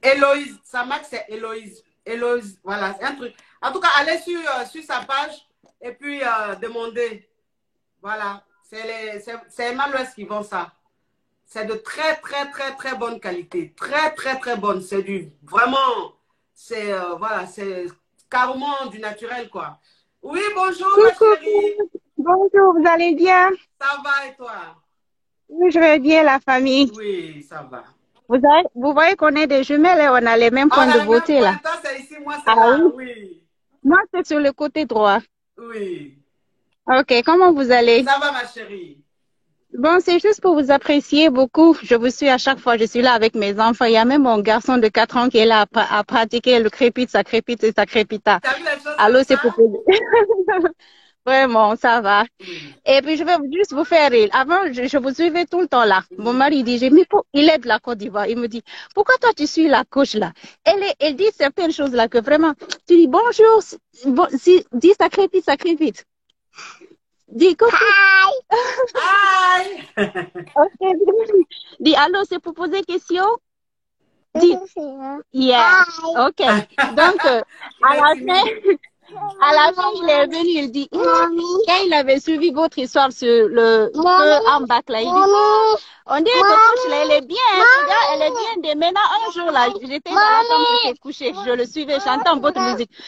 Héloïse. Sa marque, c'est Héloïse. Héloïse, voilà, c'est un truc. En tout cas, allez sur sa page et puis demandez. Voilà, c'est Emmanuel qui vend ça. C'est de très, très, très, très bonne qualité. Très, très, très bonne. C'est du, vraiment, c'est, voilà, c'est carrément du naturel, quoi. Oui, bonjour, ma chérie. Bonjour, vous allez bien? Ça va et toi? Oui, je vais bien, la famille. Oui, ça va. Vous voyez qu'on est des jumelles et on a les mêmes points de beauté, là. Toi, c'est ici, moi, c'est là. Oui. Moi, c'est sur le côté droit. Oui. Ok, comment vous allez? Ça va, ma chérie. Bon, c'est juste pour vous apprécier beaucoup. Je vous suis à chaque fois. Je suis là avec mes enfants. Il y a même mon garçon de 4 ans qui est là à pratiquer le crépite, ça crépite et ça crépita. T'as vu la chose? Allô, c'est pour Vraiment, ça va. Et puis, je vais juste vous faire rire. Avant, je vous suivais tout le temps là. Mon mari dit, il est de la Côte d'Ivoire. Il me dit, pourquoi toi tu suis la coach là? Elle dit certaines choses là que vraiment, tu dis bonjour, dis ça crépite, ça crépite. Dis coucou. Hi. Ok. Dis allô, c'est pour poser question. Dis. Yeah. Ok. Donc, à la fin, il est venu, il dit, quand il avait suivi votre histoire sur le en bac là, il dit, on dirait que coach là, elle est bien, elle est bien. Dès maintenant, un jour là, j'étais dans la chambre, j'étais couchée, je le suivais, j'entends votre musique. Je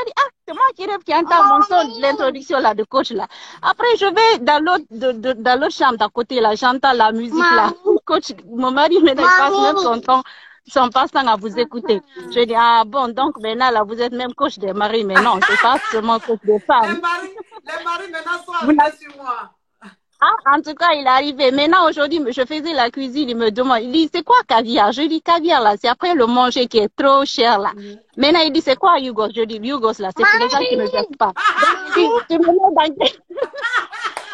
dis, ah, c'est moi qui entends mon son de l'introduction là, de coach là. Après, je vais dans l'autre chambre d'à côté là, j'entends la musique là. Coach, mon mari me passe même son temps. Son passe-temps à vous écouter. Je dis, ah bon, donc maintenant, là, vous êtes même coach des maris, mais non, c'est pas seulement coach des femmes. Les maris maintenant sont arrivés sur moi. Ah, en tout cas, il est arrivé. Maintenant, aujourd'hui, je faisais la cuisine, il me demande, il dit, c'est quoi caviar? Je dis, caviar, là, c'est après le manger qui est trop cher, là. Maintenant, il dit, c'est quoi Yugos? Je dis, Yugos, là, c'est pour les gens qui ne savent pas. Donc, tu me mets dans...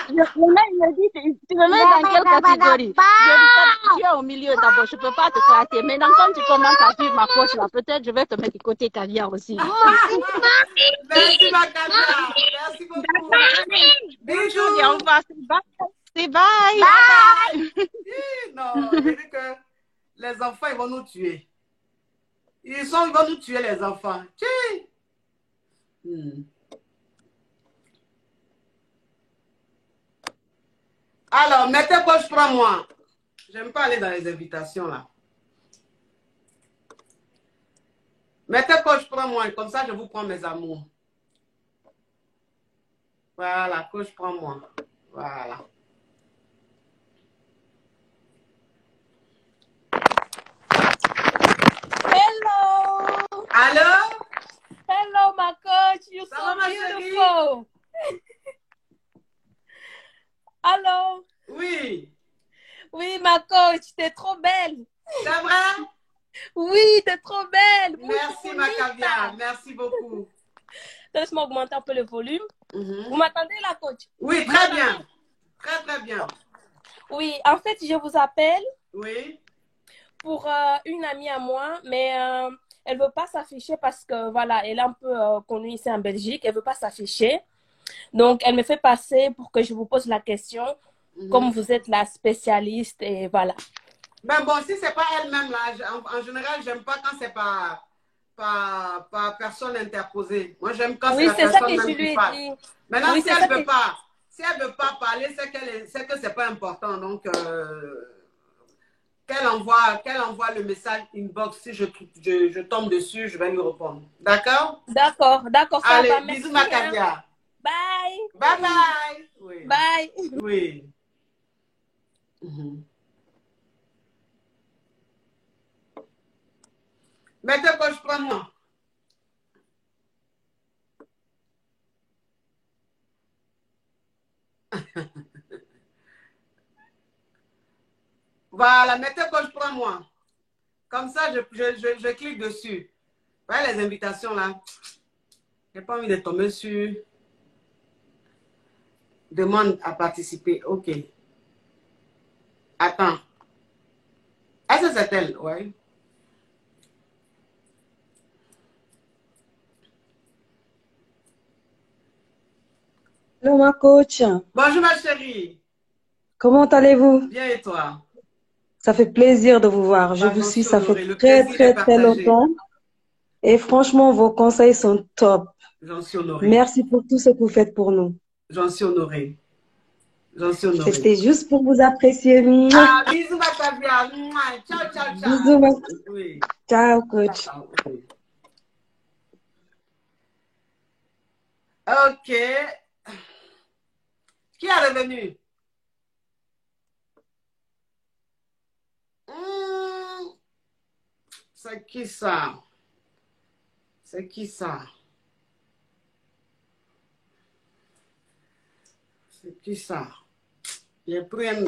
Maintenant, il me dit, tu me mets dans quelle catégorie? Je dis, tu es au milieu d'abord, je ne peux pas te classer. Maintenant, quand tu commences à suivre ma coach, là, peut-être je vais te mettre du côté caviar aussi. Merci, ma caviar. Merci beaucoup. Bisous. Et on va c'est bye. Bye. Non, je dis que les enfants, ils vont nous tuer. Ils vont nous tuer, les enfants. Alors, mettez poche, prends-moi. J'aime pas aller dans les invitations, là. Mettez poche, prends-moi. Comme ça, je vous prends mes amours. Voilà, coach, prends-moi. Voilà. Hello. Allô? Hello, my coach. You're Ça so va, ma beautiful. Allô? Oui. Oui, ma coach, t'es trop belle. C'est vrai? Oui, t'es trop belle. Merci, ma caviar. Merci beaucoup. Laisse-moi augmenter un peu le volume. Vous m'attendez, la coach? Oui, très bien. Très, très bien. Oui, en fait, je vous appelle. Oui. Pour une amie à moi, mais elle ne veut pas s'afficher parce que, voilà, elle est un peu connue ici en Belgique. Elle ne veut pas s'afficher. Donc, elle me fait passer pour que je vous pose la question, comme vous êtes la spécialiste, et voilà. Mais bon, si ce n'est pas elle-même, là, en général, je n'aime pas quand c'est par personne interposée. Moi, j'aime quand c'est la personne même qui parle. Maintenant, si elle ne veut pas parler, c'est que ce n'est pas important. Donc, qu'elle envoie le message inbox. Si je tombe dessus, je vais lui répondre. D'accord? D'accord, d'accord. Allez, va, bisous, ma caviar. Bye. Bye, bye. Oui. Bye. Oui. Mettez poche, prends-moi. Voilà, mettez poche, prends-moi. Comme ça, je clique dessus. Vous voyez les invitations là? Je n'ai pas envie de tomber sur demande à participer. OK. Attends. Est-ce que c'est elle? Oui. Hello, ma coach. Bonjour, ma chérie. Comment allez-vous? Bien, et toi? Ça fait plaisir de vous voir. Je Bah, vous j'en suis, suis ça fait honorée. Le très, plaisir est très, très partagé. longtemps. Et franchement, vos conseils sont top. J'en suis honorée. Merci pour tout ce que vous faites pour nous. J'en suis honorée. J'en suis honorée. C'était juste pour vous apprécier. Ah, bisous, ma Kavia. Mouah. Ciao, ciao, ciao. Bisous, ma... Oui. Ciao, coach. Ciao, oui. Ok. Qui est revenu? C'est qui ça? C'est qui ça? C'est qui ça? J'ai pris un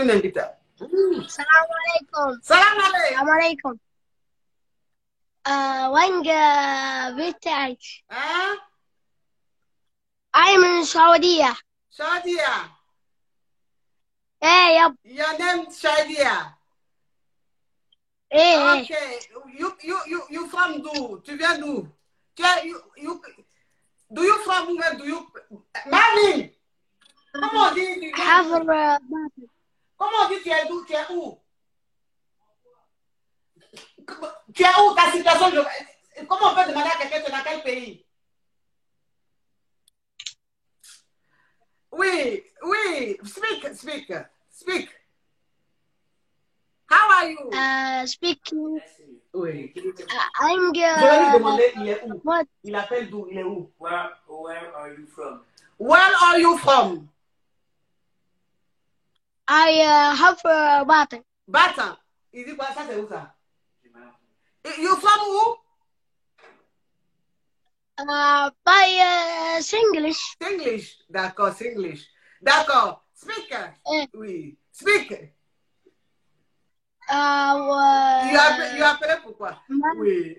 invité. Salam alaikum. Salam alaikum. Salam alaikum. وين بتاعك؟ I'm in Saudi. Saudi. Hey, yep. Your name Shadia. Hey. Okay. You from d'où? Tu viens d'où? Do you from where do you? Mami. Comment on dit? Comment on dit tu es d'où? Tu es où? Tu es où? Ta situation, comment on peut demander à quelqu'un tu es dans quel pays? Oui, oui. Speak. How are you? Speaking. Oui. I'm Je vais lui demander il est où? What? Il appelle d'où? Il est où? Where are you from? Where are you from? I have Batan. Batan. Il dit quoi? Ça c'est où ça? You from où? By Singlish. Singlish. D'accord, Singlish. D'accord. Speak. Oui. Speak. You appelé pourquoi? Oui.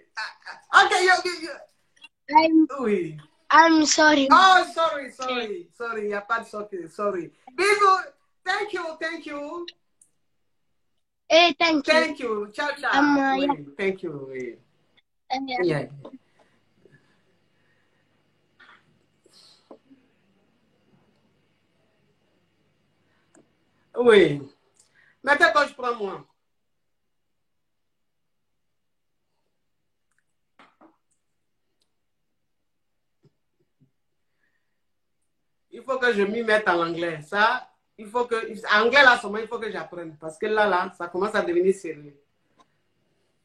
Ok, oui. I'm sorry. Oh, sorry. Il n'y a pas de sorry. Bisous. Thank you. Hey, thank you. Thank you. Ciao. Oui. Yeah. Thank you. Oui. Yeah. Oui. Maintenant, quand je prends moi. Il faut que je m'y mette en anglais. Ça, il faut que... Anglais, là, seulement, il faut que j'apprenne. Parce que là, ça commence à devenir sérieux.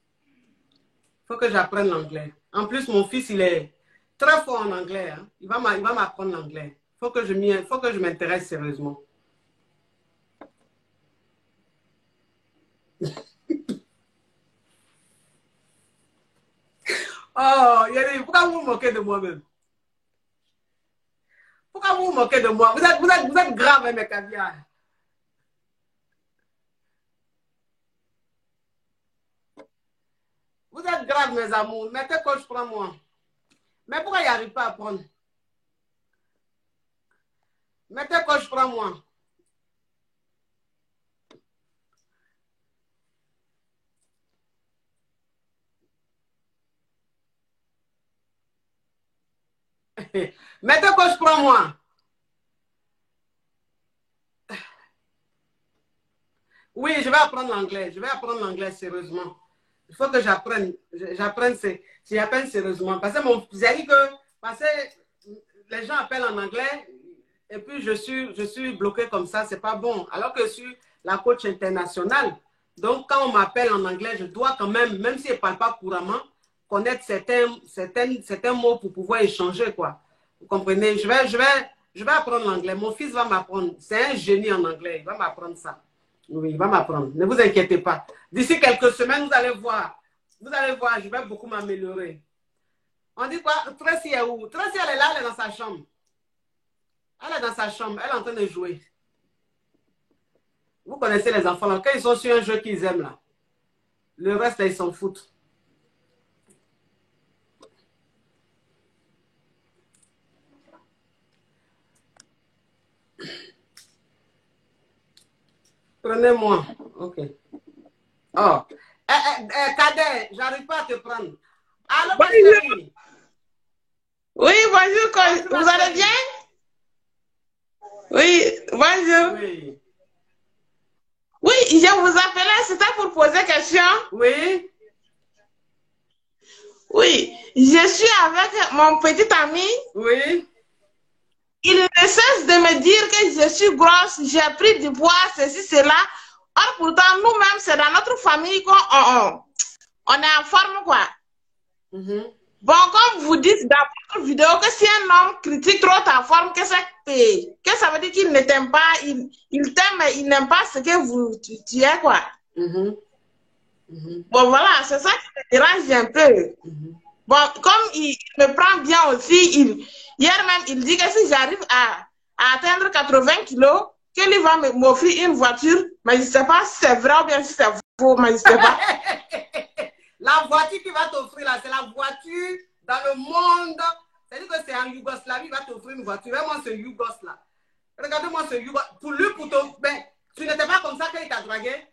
Il faut que j'apprenne l'anglais. En plus, mon fils, il est très fort en anglais. Hein. Il va m'apprendre l'anglais. Il faut que je m'intéresse sérieusement. Oh, Yannick, pourquoi vous vous moquez de moi-même? Pourquoi vous vous moquez de moi? Vous êtes grave, hein, mes caviars. Vous êtes grave, mes amours. Mettez coach, prends-moi. Mais pourquoi il n'arrive pas à prendre? Mettez coach, prends-moi. Mettez coach, prends-moi. Oui, je vais apprendre l'anglais. Je vais apprendre l'anglais sérieusement. Il faut que j'apprenne sérieusement. Parce que les gens appellent en anglais et puis je suis bloqué comme ça, c'est pas bon. Alors que je suis la coach internationale. Donc, quand on m'appelle en anglais, je dois quand même si je ne parle pas couramment, connaître certains mots pour pouvoir échanger, quoi. Vous comprenez? Je vais apprendre l'anglais. Mon fils va m'apprendre. C'est un génie en anglais. Il va m'apprendre ça. Oui, il va m'apprendre. Ne vous inquiétez pas. D'ici quelques semaines, vous allez voir. Je vais beaucoup m'améliorer. On dit quoi? Tracy est où? Tracy, elle est là, elle est dans sa chambre. Elle est dans sa chambre. Elle est en train de jouer. Vous connaissez les enfants, là. Quand ils sont sur un jeu qu'ils aiment, là. Le reste, là, ils s'en foutent. Prenez-moi. OK. Oh. Cadet, j'arrive pas à te prendre. Allô, ma chérie? Oui, bonjour. Vous allez bien? Oui, bonjour. Oui. Oui, je vous appelais, c'était pour poser question. Oui. Oui, je suis avec mon petit ami. Oui. Il ne cesse de me dire que je suis grosse, j'ai pris du poids, ceci, cela. Or, pourtant, nous-mêmes, c'est dans notre famille qu'on on est en forme, quoi. Bon, comme vous dites dans votre vidéo que si un homme critique trop ta forme, que ça veut dire qu'il ne t'aime pas, il t'aime, mais il n'aime pas ce que tu es, quoi. Bon, voilà, c'est ça qui me dérange un peu. Bon, comme il me prend bien aussi, hier même, il dit que si j'arrive à atteindre 80 kilos, qu'il va m'offrir une voiture, mais je ne sais pas si c'est vrai ou bien si c'est faux, mais je ne sais pas. La voiture qu'il va t'offrir là, c'est la voiture dans le monde. C'est-à-dire que c'est en Yougoslavie, il va t'offrir une voiture. Vraiment, ce Yougos là. Regardez-moi ce Yougos. Pour lui, pour ton. Ben, tu n'étais pas comme ça qu'il t'a dragué?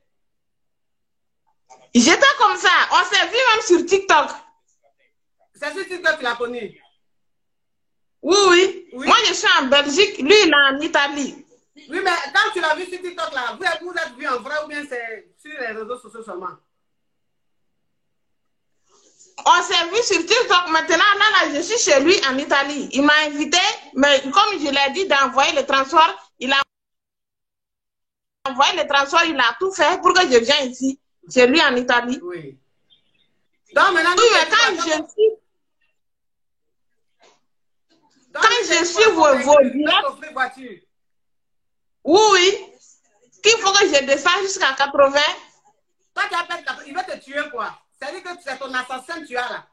J'étais comme ça. On s'est vu même sur TikTok. C'est sur TikTok que tu l'as connu? Oui. Moi, je suis en Belgique. Lui, il est en Italie. Oui, mais quand tu l'as vu sur TikTok là, vous êtes vu en vrai ou bien c'est sur les réseaux sociaux seulement? On s'est vu sur TikTok. Maintenant, là, je suis chez lui en Italie. Il m'a invité, mais comme je l'ai dit, d'envoyer le transport. Il a envoyé le transport, il a tout fait pour que je vienne ici, chez lui en Italie. Oui. Donc, maintenant, oui, mais quand je suis vos directs, oui, qu'il faut que je descende jusqu'à 80. Toi, tu appelles 80, il va te tuer quoi? C'est-à-dire que c'est ton assassin tu as là.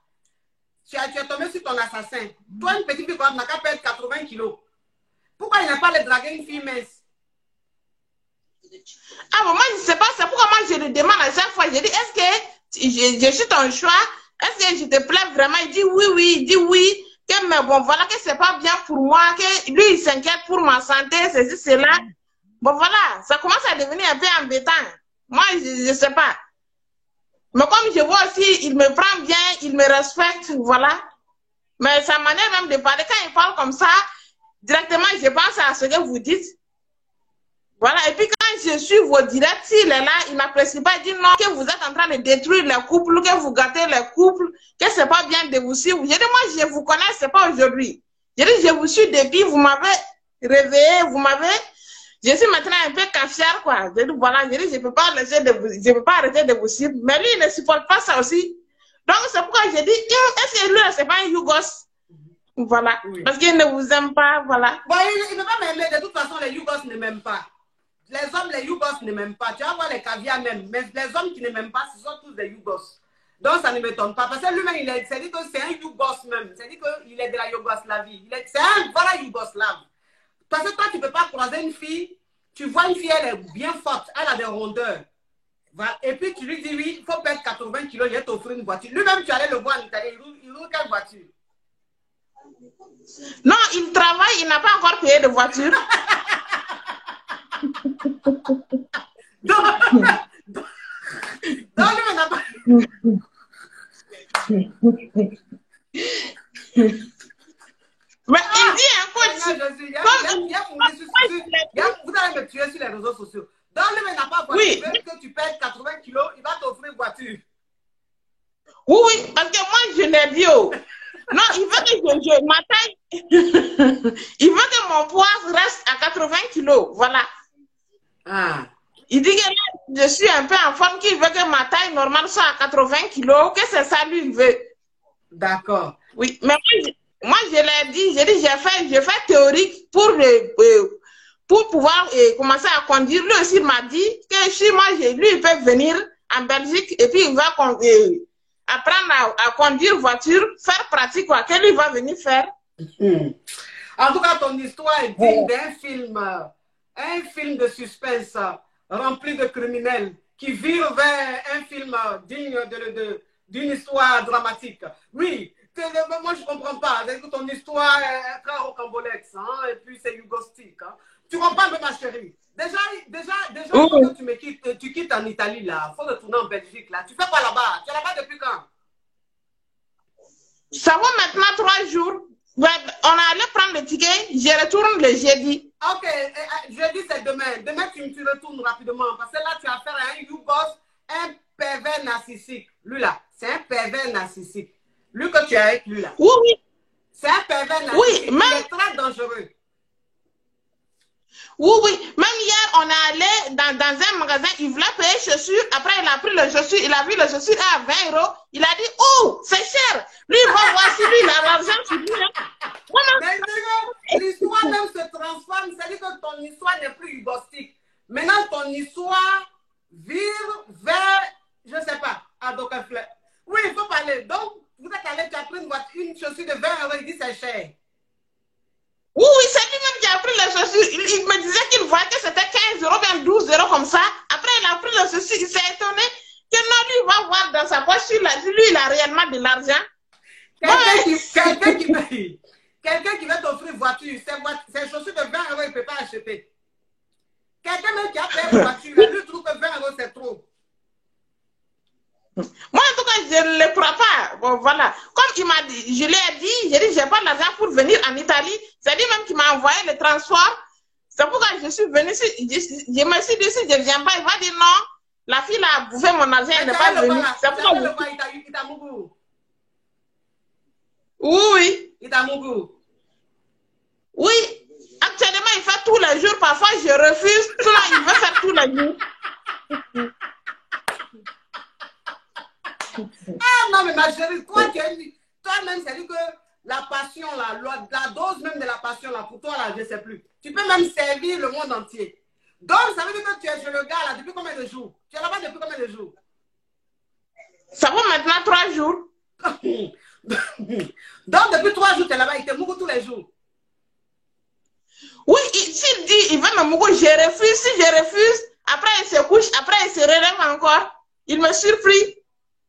Tu es tombé sur ton assassin. Toi, une petite fille, tu n'as qu'à perdre 80 kilos. Pourquoi il n'a pas le draguer une fille mince? Ah bon, moi, je ne sais pas. C'est pourquoi moi, je le demande à chaque fois. Je dis, est-ce que je suis ton choix? Est-ce que je te plais vraiment? Il dit oui, oui. Il dit oui. Que, mais bon, voilà que c'est pas bien pour moi. Que lui, il s'inquiète pour ma santé, ceci, cela. Bon, voilà. Ça commence à devenir un peu embêtant. Moi, je ne sais pas. Mais comme je vois aussi, il me prend bien, il me respecte, voilà. Mais sa manière même de parler, quand il parle comme ça, directement, je pense à ce que vous dites. Voilà, et puis quand je suis vos directs, s'il est là, il n'apprécie pas, il dit non, que vous êtes en train de détruire les couples, que vous gâtez les couples, que c'est pas bien de vous suivre. Je dis, moi, je vous connais, c'est pas aujourd'hui. Je dis, je vous suis depuis, vous m'avez réveillé, vous m'avez... Je suis maintenant un peu cafetière, quoi. Je dis, voilà, je dis, je peux pas arrêter de vous suivre. Mais lui, il ne supporte pas ça aussi. Donc, c'est pourquoi je dis, est-ce que lui, c'est pas un Yougos? Voilà. Oui. Parce qu'il ne vous aime pas, voilà. Bon, il ne peut pas m'aimer. De toute façon, les Yougos ne m'aiment pas. Les hommes, les Yougos ne m'aiment pas. Tu vas voir les caviars même. Mais les hommes qui ne m'aiment pas, ce sont tous des Yougos. Donc, ça ne m'étonne pas. Parce que lui-même, c'est-à-dire que c'est un Yougos même. C'est-à-dire qu'il est de la Yougoslavie. C'est un vrai Yougoslave. Parce que toi, tu ne peux pas croiser une fille, tu vois une fille, elle est bien forte, elle a des rondeurs. Voilà. Et puis tu lui dis, oui, il faut perdre 80 kilos, il va t'offrir une voiture. Lui-même, tu allais le voir en Italie, il roule quelle voiture? Non, il travaille, il n'a pas encore payé de voiture. donc lui, n'a pas... Mais il dit un peu... Vous allez me tuer sur les réseaux sociaux. Donc, lui, n'a pas voiture. Oui. Que tu perds 80 kilos, il va t'offrir une voiture. Oui, parce que moi, je l'ai dit. Non, il veut que ma taille... il veut que mon poids reste à 80 kilos. Voilà. Ah. Il dit que là, je suis un peu en forme, qu'il veut que ma taille normale soit à 80 kilos, que c'est ça lui, il veut. D'accord. Oui, mais moi, je l'ai dit, j'ai fait théorique pour pouvoir commencer à conduire. Lui aussi m'a dit que si moi, lui, il peut venir en Belgique et puis il va apprendre à conduire voiture, faire pratique, quoi, que lui va venir faire. En tout cas, ton histoire est digne d'un film, un film de suspense rempli de criminels qui virent vers un film digne d'une histoire dramatique. Oui. Moi, je ne comprends pas. Ton histoire est très rocambolesque, hein, et puis c'est yougostique. Hein. Tu comprends, ma chérie? Déjà, que tu quittes en Italie, là. Il faut retourner en Belgique, là. Tu fais quoi là-bas? Tu es là-bas depuis quand? Ça va maintenant 3 jours. On est allé prendre le ticket. Je retourne le jeudi. Ok, je dis c'est demain. Demain, tu retournes rapidement. Parce que là, tu as affaire à un YouBoss, un pervers narcissique. Lui là, c'est un pervers narcissique. Lui que tu es avec lui là. Oui, oui. C'est un pervers narcissique. Oui, même... Il est très dangereux. Oui, oui. Même hier, on est allé dans un magasin, il voulait payer chaussures. Après, il a pris le chaussure, il a vu le chaussure à 20 €. Il a dit, oh, c'est cher. Lui, il va voir si lui, il a l'argent sur lui. Mais l'histoire même se transforme. C'est-à-dire que ton histoire n'est plus hubostique. Maintenant, ton histoire vire vers, je ne sais pas, à Docafleur. Oui, il faut parler. Donc, vous êtes allé, tu as pris une chaussure de 20 €, il dit c'est cher. Oui, oui, c'est lui-même qui a pris les chaussures. Il me disait qu'il voyait que c'était 15 €, bien 12 € comme ça. Après, il a pris les chaussures. Il s'est étonné que non, lui, il va voir dans sa poche. Lui, il a réellement de l'argent. Quelqu'un qui veut t'offrir voiture, ses chaussures de 20 € il ne peut pas acheter. Quelqu'un même qui a payé une voiture, lui trouve que 20 € c'est trop. Moi, en tout cas, je ne le crois pas. Bon, voilà. Comme il m'a dit, je lui ai dit, j'ai dit, j'ai pas l'argent pour venir en Italie. C'est lui même qui m'a envoyé le transport. C'est pourquoi je suis venue. Je me suis dit, si je ne viens pas, il va dire non. La fille a bouffé mon argent, elle n'est pas venue. C'est pourquoi oui. Oui. Actuellement, il fait tous les jours. Parfois, je refuse. Sinon, il veut faire tous les jours. Ah non, mais ma chérie, toi-même, c'est-à-dire que la passion, la dose même de la passion, là, pour toi, là, je ne sais plus. Tu peux même servir le monde entier. Donc, ça veut dire que tu es chez le gars, là, depuis combien de jours? Tu es là-bas depuis combien de jours? Ça va maintenant 3 jours. Donc, depuis 3 jours, tu es là-bas, il te mouille tous les jours. Oui, s'il dit, il veut me mouiller, je refuse. Si je refuse, après, il se couche, après, il se relève encore. Il me surprit.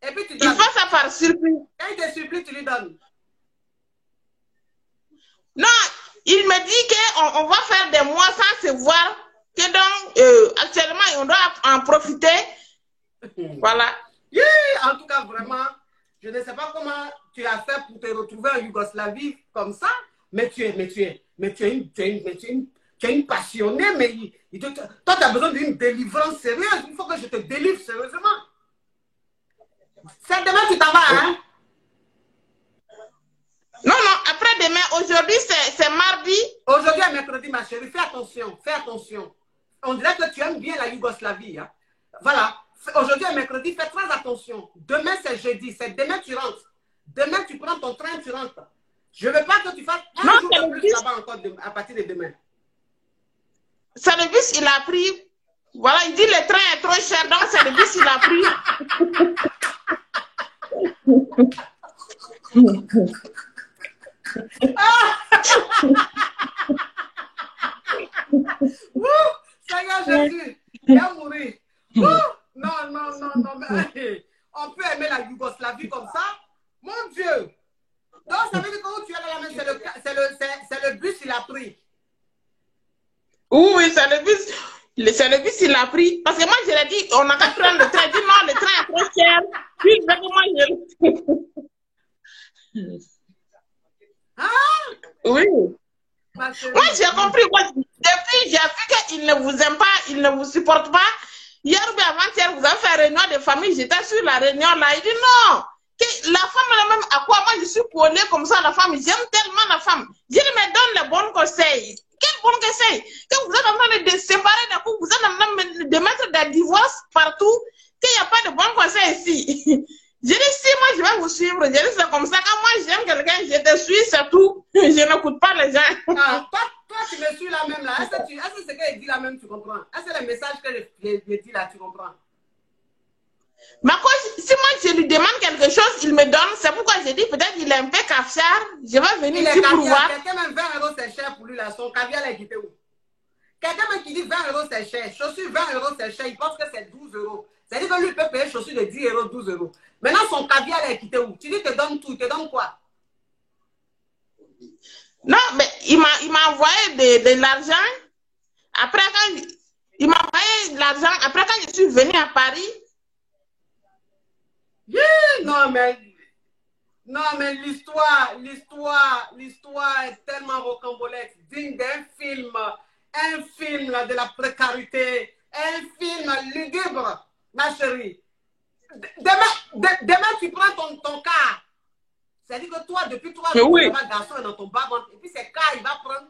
Et puis tu il fait ça par surprise. Quand il te supplie, tu lui donnes. Non, il me dit qu'on va faire des mois sans se voir. Que donc, actuellement, on doit en profiter. Voilà. Yeah, en tout cas, vraiment, je ne sais pas comment tu as fait pour te retrouver en Yougoslavie comme ça, mais tu es une passionnée, mais toi, tu as besoin d'une délivrance sérieuse. Il faut que je te délivre sérieusement. C'est demain tu t'en vas, hein? Non, après-demain, aujourd'hui, c'est mardi. Aujourd'hui et mercredi, ma chérie, fais attention, fais attention. On dirait que tu aimes bien la Yougoslavie, hein? Voilà. Aujourd'hui et mercredi, fais très attention. Demain, c'est jeudi, c'est demain tu rentres. Demain, tu prends ton train, tu rentres. Je ne veux pas que tu fasses un jour de plus là-bas encore à partir de demain. C'est le bus, il a pris. Voilà, il dit le train est trop cher, donc c'est le bus, il a pris. Seigneur Jésus, il va mourir. Non, mais on peut aimer la Yougoslavie comme ça. Mon Dieu. Donc, ça veut dire que quand tu es dans la main, c'est le bus, il a pris. Oui, c'est le bus. C'est le bus, il a pris. Parce que moi, je l'ai dit, on n'a qu'à prendre le train. Il dit non, le train est trop cher. Puis, vraiment, oui. Moi, j'ai compris. Depuis, j'ai vu qu'il ne vous aime pas, il ne vous supporte pas. Hier ou avant-hier, vous avez fait réunion de famille. J'étais sur la réunion là. Il dit non. La femme, elle même à quoi moi je suis collée comme ça, la femme. J'aime tellement la femme. Je lui me donne les bons conseils. Quel bon conseil? Que vous êtes en train de séparer d'un coup, vous êtes en train de mettre des divorces partout, qu'il n'y a pas de bons conseils ici. Je dis, si moi je vais vous suivre, je dis, c'est comme ça. Quand moi j'aime quelqu'un, je te suis, c'est tout. Je n'écoute pas les gens. Ah, toi, tu me suis là même là. Est-ce que ce qu'elle dit là même, tu comprends? Est-ce que le message que je dis là, tu comprends? Mais quoi, si moi je lui demande quelque chose, il me donne. C'est pourquoi je dis peut-être qu'il est un peu cafard. Je vais venir ici pour voir. Quelqu'un même 20 € c'est cher pour lui là. Son caviar est quitté où? Quelqu'un même qui dit 20 € c'est cher. Chaussures 20 € c'est cher. Il pense que c'est 12 €. C'est-à-dire que lui il peut payer chaussures de 10 €, 12 €. Maintenant son caviar est quitté où? Tu dis il te donne tout. Il te donne quoi? Non, mais il m'a envoyé de l'argent. Après quand il m'a envoyé de l'argent, après quand je suis venue à Paris. Yeah, non mais l'histoire est tellement rocambolesque, digne d'un film. un film là, de la précarité, un film lugubre, ma chérie. Demain tu prends ton car. C'est-à-dire que toi, depuis 3 jours, oui. le garçon est dans ton bas-ventre. Et puis c'est car, il va prendre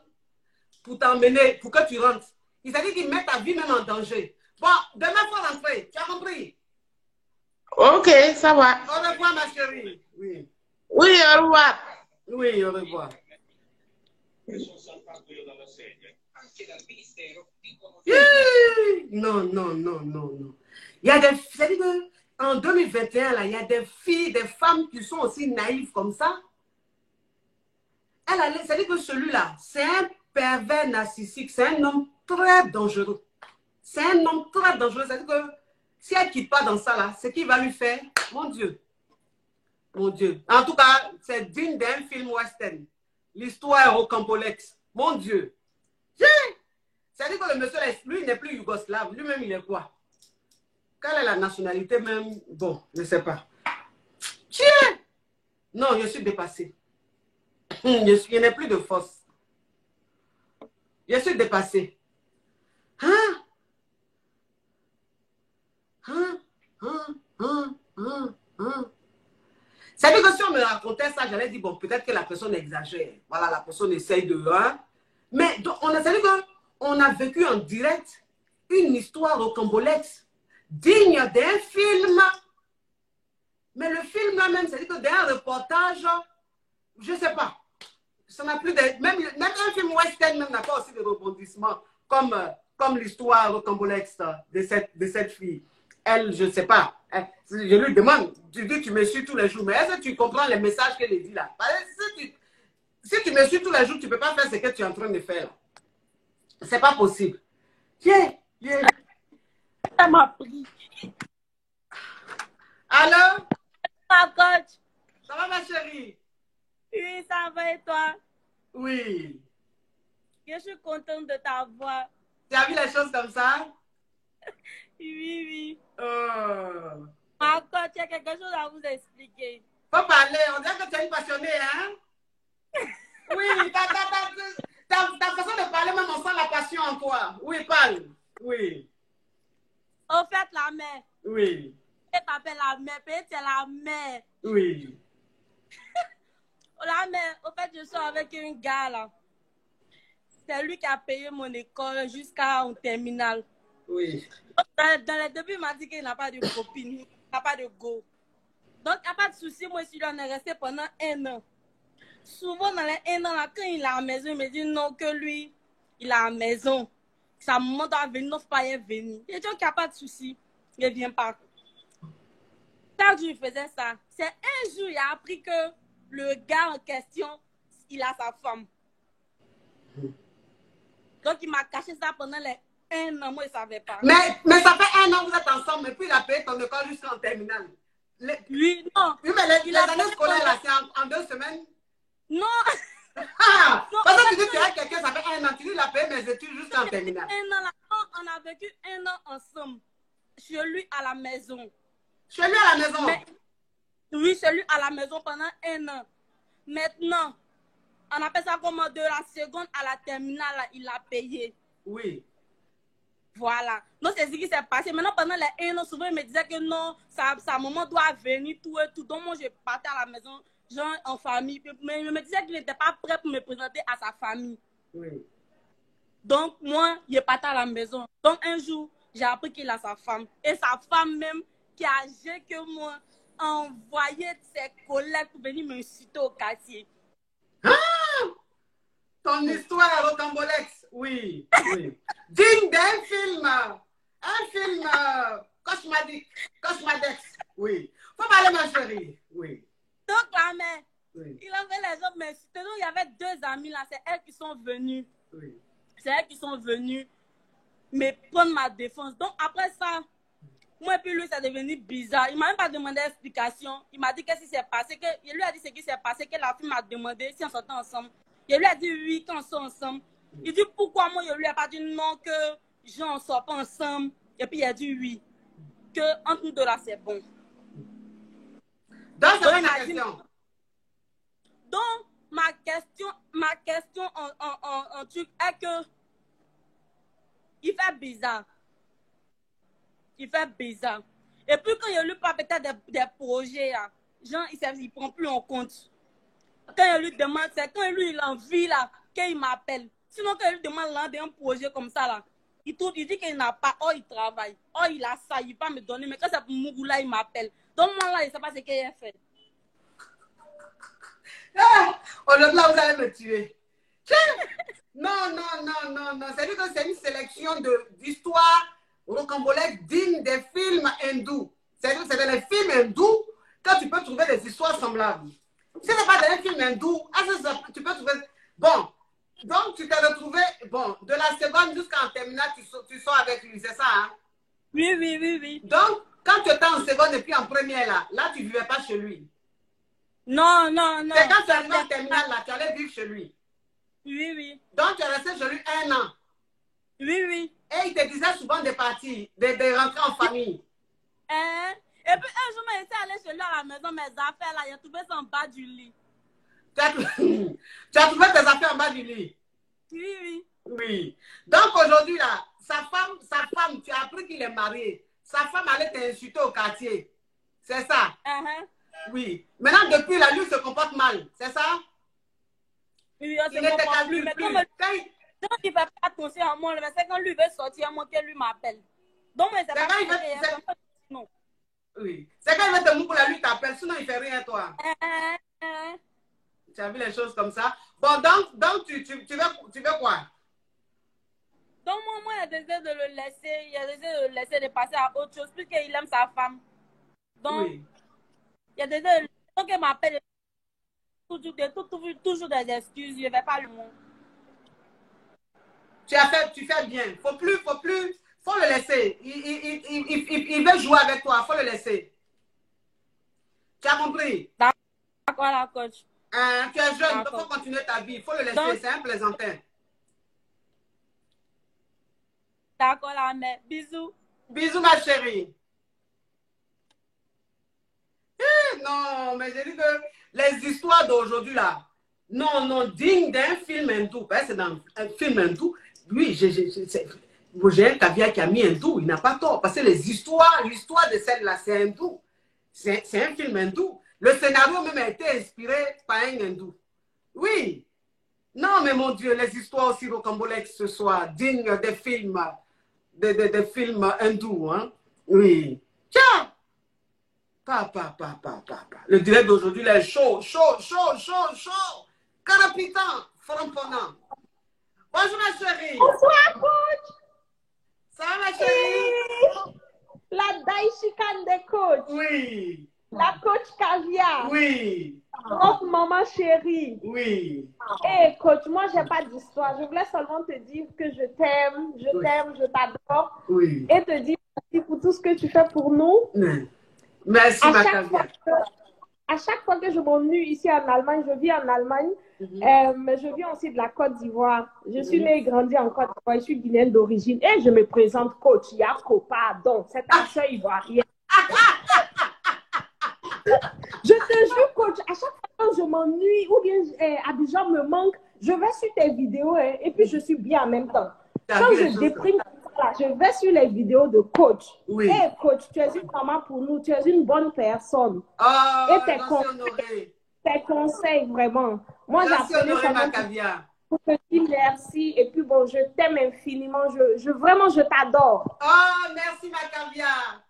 pour t'emmener, pour que tu rentres. Il s'est dit qu'il met ta vie même en danger. Bon, demain, il faut rentrer. Tu as compris? Ok, ça va. Au revoir, ma chérie. Oui. Oui, au revoir. Oui, au revoir. Non, non, non, non, non. Il y a des... C'est-à-dire qu'en 2021, là, il y a des filles, des femmes qui sont aussi naïves comme ça. C'est-à-dire que celui-là, c'est un pervers narcissique. C'est un homme très dangereux. C'est un homme très dangereux. C'est-à-dire que si elle ne quitte pas dans ça, là, ce qu'il va lui faire, mon Dieu. Mon Dieu. En tout cas, c'est digne d'un film western. L'histoire est rocambolesque. Mon Dieu. C'est-à-dire que le monsieur, lui, il n'est plus yougoslave. Lui-même, il est quoi? Quelle est la nationalité même? Bon, je ne sais pas. Tiens! Non, je suis dépassée. Je n'ai plus de force. Je suis dépassée. Hein? C'est-à-dire que si on me racontait ça, j'allais dire, bon, peut-être que la personne exagère. Voilà, la personne essaye de... Hein? Mais c'est-à-dire qu'on a vécu en direct une histoire rocambolesque digne d'un film. Mais le film là-même, c'est-à-dire que d'un reportage, je ne sais pas. Ça n'a plus de... Même un film western même n'a pas aussi de rebondissement comme l'histoire rocambolesque de cette fille. Elle, je ne sais pas. Je lui demande, tu dis tu me suis tous les jours, mais est-ce que tu comprends les messages qu'elle dit là? Si tu me suis tous les jours, tu ne peux pas faire ce que tu es en train de faire. Ce n'est pas possible. Tiens, Ça m'a pris. Allô? Ma coach. Ça va, ma chérie? Oui, ça va et toi? Oui. Je suis contente de ta voix. Tu as vu les choses comme ça? Oui, oui. Oh. Ma coach, il y a quelque chose à vous expliquer. Faut parler, on dirait que tu es une passionnée, hein? Oui, ta façon de parler, même on sent la passion en toi. Oui, parle. Oui. Au fait, la mère. Oui. Elle t'appelle la mère, peut-être c'est la mère. Oui. La mère, au fait, je suis avec un gars là. C'est lui qui a payé mon école jusqu'en terminale. Oui. Dans les débuts, il m'a dit qu'il n'a pas de copine, il n'a pas de go. Donc, il n'y a pas de souci, moi, si lui en est resté pendant 1 an. Souvent, dans les 1 an, là, quand il est à la maison, il me dit non, que lui, il est à la maison. Sa maman doit venir, non, pas venir. Il dit qu'il n'y a pas de souci, il ne vient pas. Chaque jour, il faisait ça. C'est un jour, il a appris que le gars en question, il a sa femme. Donc, il m'a caché ça pendant les 1 an, moi, je ne savais pas. Mais ça fait 1 an que vous êtes ensemble, et puis il a payé ton école jusqu'en terminale. Oui, non. Oui, mais les années scolaires, là, c'est en 2 semaines? Non. Ah, parce que tu dis que tu as quelqu'un, ça fait 1 an, tu dis il a payé mes études jusqu'en terminale. 1 an, là, on a vécu 1 an ensemble. Chez lui à la maison. Chez lui à la maison? Oui, chez lui à la maison pendant 1 an. Maintenant, on appelle ça comme de la seconde à la terminale, là, il a payé. Oui. Voilà. Donc, c'est ce qui s'est passé. Maintenant, pendant les 1 an, souvent, il me disait que non, sa maman doit venir, tout et tout. Donc, moi, je partais à la maison, genre en famille. Mais il me disait qu'il n'était pas prêt pour me présenter à sa famille. Oui. Donc, moi, je partais à la maison. Donc, un jour, j'ai appris qu'il a sa femme. Et sa femme même, qui a âgé que moi, envoyait ses collègues pour venir me citer au quartier. Ah! Ton histoire est rocambolesque. Oui, oui. Digne d'un film. Un film cauchemardesque. Oui. Faut parler, ma chérie. Oui. Donc, la mère, oui. Il avait les autres me citer. Donc, il y avait 2 amis là. C'est elles qui sont venues. Oui. C'est elles qui sont venues me prendre ma défense. Donc, après ça, moi et puis lui, c'est devenu bizarre. Il ne m'a même pas demandé d'explication. Il m'a dit qu'est-ce qui s'est passé. Il lui a dit ce qui s'est passé, que la fille m'a demandé si on sortait ensemble. Je lui ai dit oui, quand on sort ensemble. Il dit pourquoi moi, je lui ai pas dit non, que on ne sort pas ensemble. Et puis il a dit oui, que entre nous deux là, c'est bon. Donc, c'est ma question. Donc, ma question en truc est que il fait bizarre. Il fait bizarre. Et puis quand il lui parle peut-être des projets, là, genre, il ne prend plus en compte. Quand il lui demande, c'est quand lui il a envie, là, qu'il m'appelle. Sinon, quand il lui demande là, un projet comme ça, là, il dit qu'il n'a pas, oh, il travaille, oh, il a ça, il ne va me donner. Mais quand c'est pour Mougoula, il m'appelle. Donc, moi, là, il ne sait pas ce qu'il a fait. Ah, aujourd'hui, là, vous allez me tuer. Non. C'est-à-dire que c'est une sélection d'histoires rocambolesques dignes des films hindous. C'est-à-dire que c'est dans les films hindous que tu peux trouver des histoires semblables. Si ce n'est pas dans un film hindou, tu peux trouver... Bon, donc tu t'es retrouvé... Bon, de la seconde jusqu'en terminale, tu sors avec lui, c'est ça, hein? Oui. Donc, quand tu étais en seconde et puis en première, là, tu ne vivais pas chez lui. Non. C'est quand tu es arrivé en terminale, là, tu allais vivre chez lui. Oui. Donc, tu es resté chez lui 1 an. Oui. Et il te disait souvent de partir, de rentrer en famille. Et puis un jour, il était allé chez lui à la maison, mes affaires, là, il a trouvé ça en bas du lit. Tu as trouvé tes affaires en bas du lit? Oui. Donc, aujourd'hui, là, sa femme, tu as appris qu'il est marié. Sa femme allait t'insulter au quartier. C'est ça? Oui. Maintenant, depuis là, lui se comporte mal. C'est ça? Oui, il ne se comporte plus. Mais quand il ne fait pas attention à moi, c'est quand lui veut sortir, moi, qu'il lui m'appelle. Donc, c'est pas quand non. Oui. C'est quand il veut te mouiller là, lui t'appelle. Sinon, il ne fait rien, toi. Tu as vu les choses comme ça? Bon, donc tu veux quoi? Donc, moi, il a décidé de le laisser. Il a décidé de le laisser de passer à autre chose, puisqu'il aime sa femme. Donc, il a décidé de... Donc, il m'appelle toujours des excuses. Je ne vais pas le mot. Tu fais bien. Faut le laisser. Il veut jouer avec toi. Faut le laisser. Tu as compris? D'accord, la coach. Tu es jeune, il faut continuer ta vie. Il faut le laisser. C'est un plaisantin. D'accord, la mère. Bisous. Bisous, ma chérie. Non, mais j'ai dit que les histoires d'aujourd'hui, là, non, dignes d'un film hindou. C'est dans un film hindou. Oui, j'ai un caviar qui a mis hindou. Il n'a pas tort. Parce que l'histoire de celle-là, c'est hindou. C'est un film hindou. Le scénario même a été inspiré par un hindou. Oui. Non, mais mon Dieu, les histoires aussi rocambolesques ce soir, dignes des films, des films hindous. Hein? Oui. Tiens! Papa. Le direct d'aujourd'hui, là, est chaud. Carapitant, framponnant. Bonjour, ma chérie. Bonsoir, coach. Ça va, ma chérie? La Daishikan des coachs. Oui. La coach caviar. Oui. Notre maman chérie. Oui. Hey, coach, moi, j'ai pas d'histoire. Je voulais seulement te dire que je t'aime, je t'adore. Oui. Et te dire merci pour tout ce que tu fais pour nous. Merci, ma caviar. À chaque fois que je m'ennuie ici en Allemagne, je vis en Allemagne, mais je viens aussi de la Côte d'Ivoire. Je suis née et grandie en Côte d'Ivoire. Je suis guinéenne d'origine et je me présente coach Yako, pardon, c'est un seul ivoirien. Je te jure, coach, à chaque fois que je m'ennuie ou bien Abidjan me manque, je vais sur tes vidéos et puis je suis bien en même temps. Quand je déprime, je vais sur les vidéos de coach. Oui. Hey, coach, tu es une maman pour nous, tu es une bonne personne. Oh, et tes conseils, vraiment. Moi, j'appelle ça pour te dire merci. Et puis, bon, je t'aime infiniment. Vraiment, je t'adore. Oh, merci, ma caviar.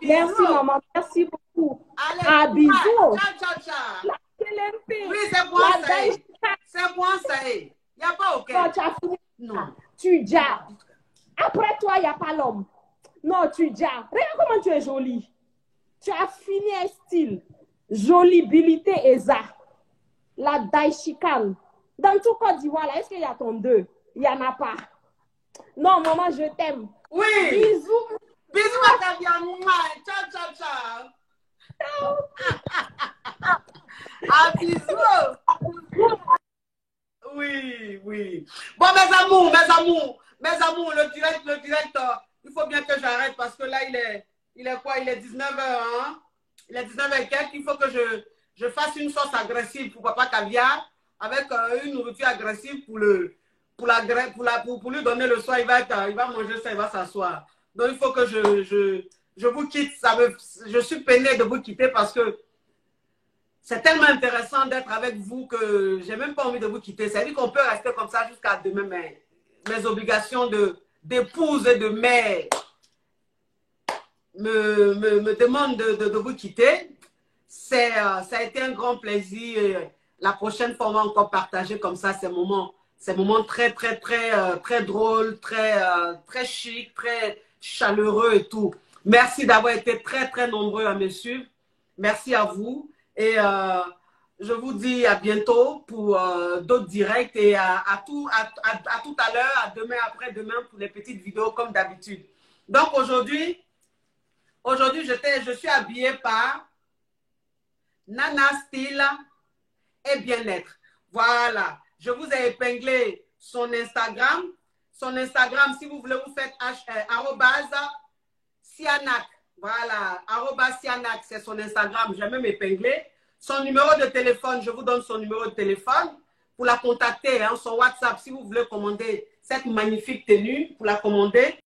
Merci, maman. Merci beaucoup. Allez, bisous. Ciao. Oui, c'est bon, ça est. C'est bon, ça est. Il n'y a pas OK. Non, tu as fini. Non. Tu jabbes. Après toi, il n'y a pas l'homme. Non, tu jabbes. Regarde comment tu es jolie. Tu as fini un style. Jolibilité et ça. La Daishikan. Dans tout Côte d'Ivoire, est-ce qu'il y a ton 2? Il n'y en a pas. Non, maman, je t'aime. Oui. Bisous. Bisous, ma caviar. Ciao. Ah, bisous. Oui. Bon, mes amours, le direct, il faut bien que j'arrête parce que là, il est quoi? Il est 19h, hein? Il est 19h et quelques. Il faut que je fasse une sauce agressive pour Papa Caviar avec une nourriture agressive pour lui donner le soir, il va manger ça, il va s'asseoir. Donc, il faut que je vous quitte. Je suis peinée de vous quitter parce que c'est tellement intéressant d'être avec vous que j'ai même pas envie de vous quitter. C'est-à-dire qu'on peut rester comme ça jusqu'à demain, mais mes obligations d'épouse et de mère me demandent de vous quitter. Ça a été un grand plaisir. La prochaine fois, on va encore partager comme ça ces moments très, très, très, très drôles, très chic, très chaleureux et tout. Merci d'avoir été très, très nombreux à me suivre. Merci à vous. Et je vous dis à bientôt pour d'autres directs et à tout à l'heure, à demain, après-demain pour les petites vidéos comme d'habitude. Donc aujourd'hui, je suis habillée par Nana Style et Bien-être. Voilà. Je vous ai épinglé son Instagram. Son Instagram, si vous voulez, vous faites @Sianak. Voilà, @Sianak, c'est son Instagram. J'ai même épinglé. Son numéro de téléphone, je vous donne son numéro de téléphone pour la contacter. Hein, son WhatsApp, si vous voulez commander cette magnifique tenue, pour la commander,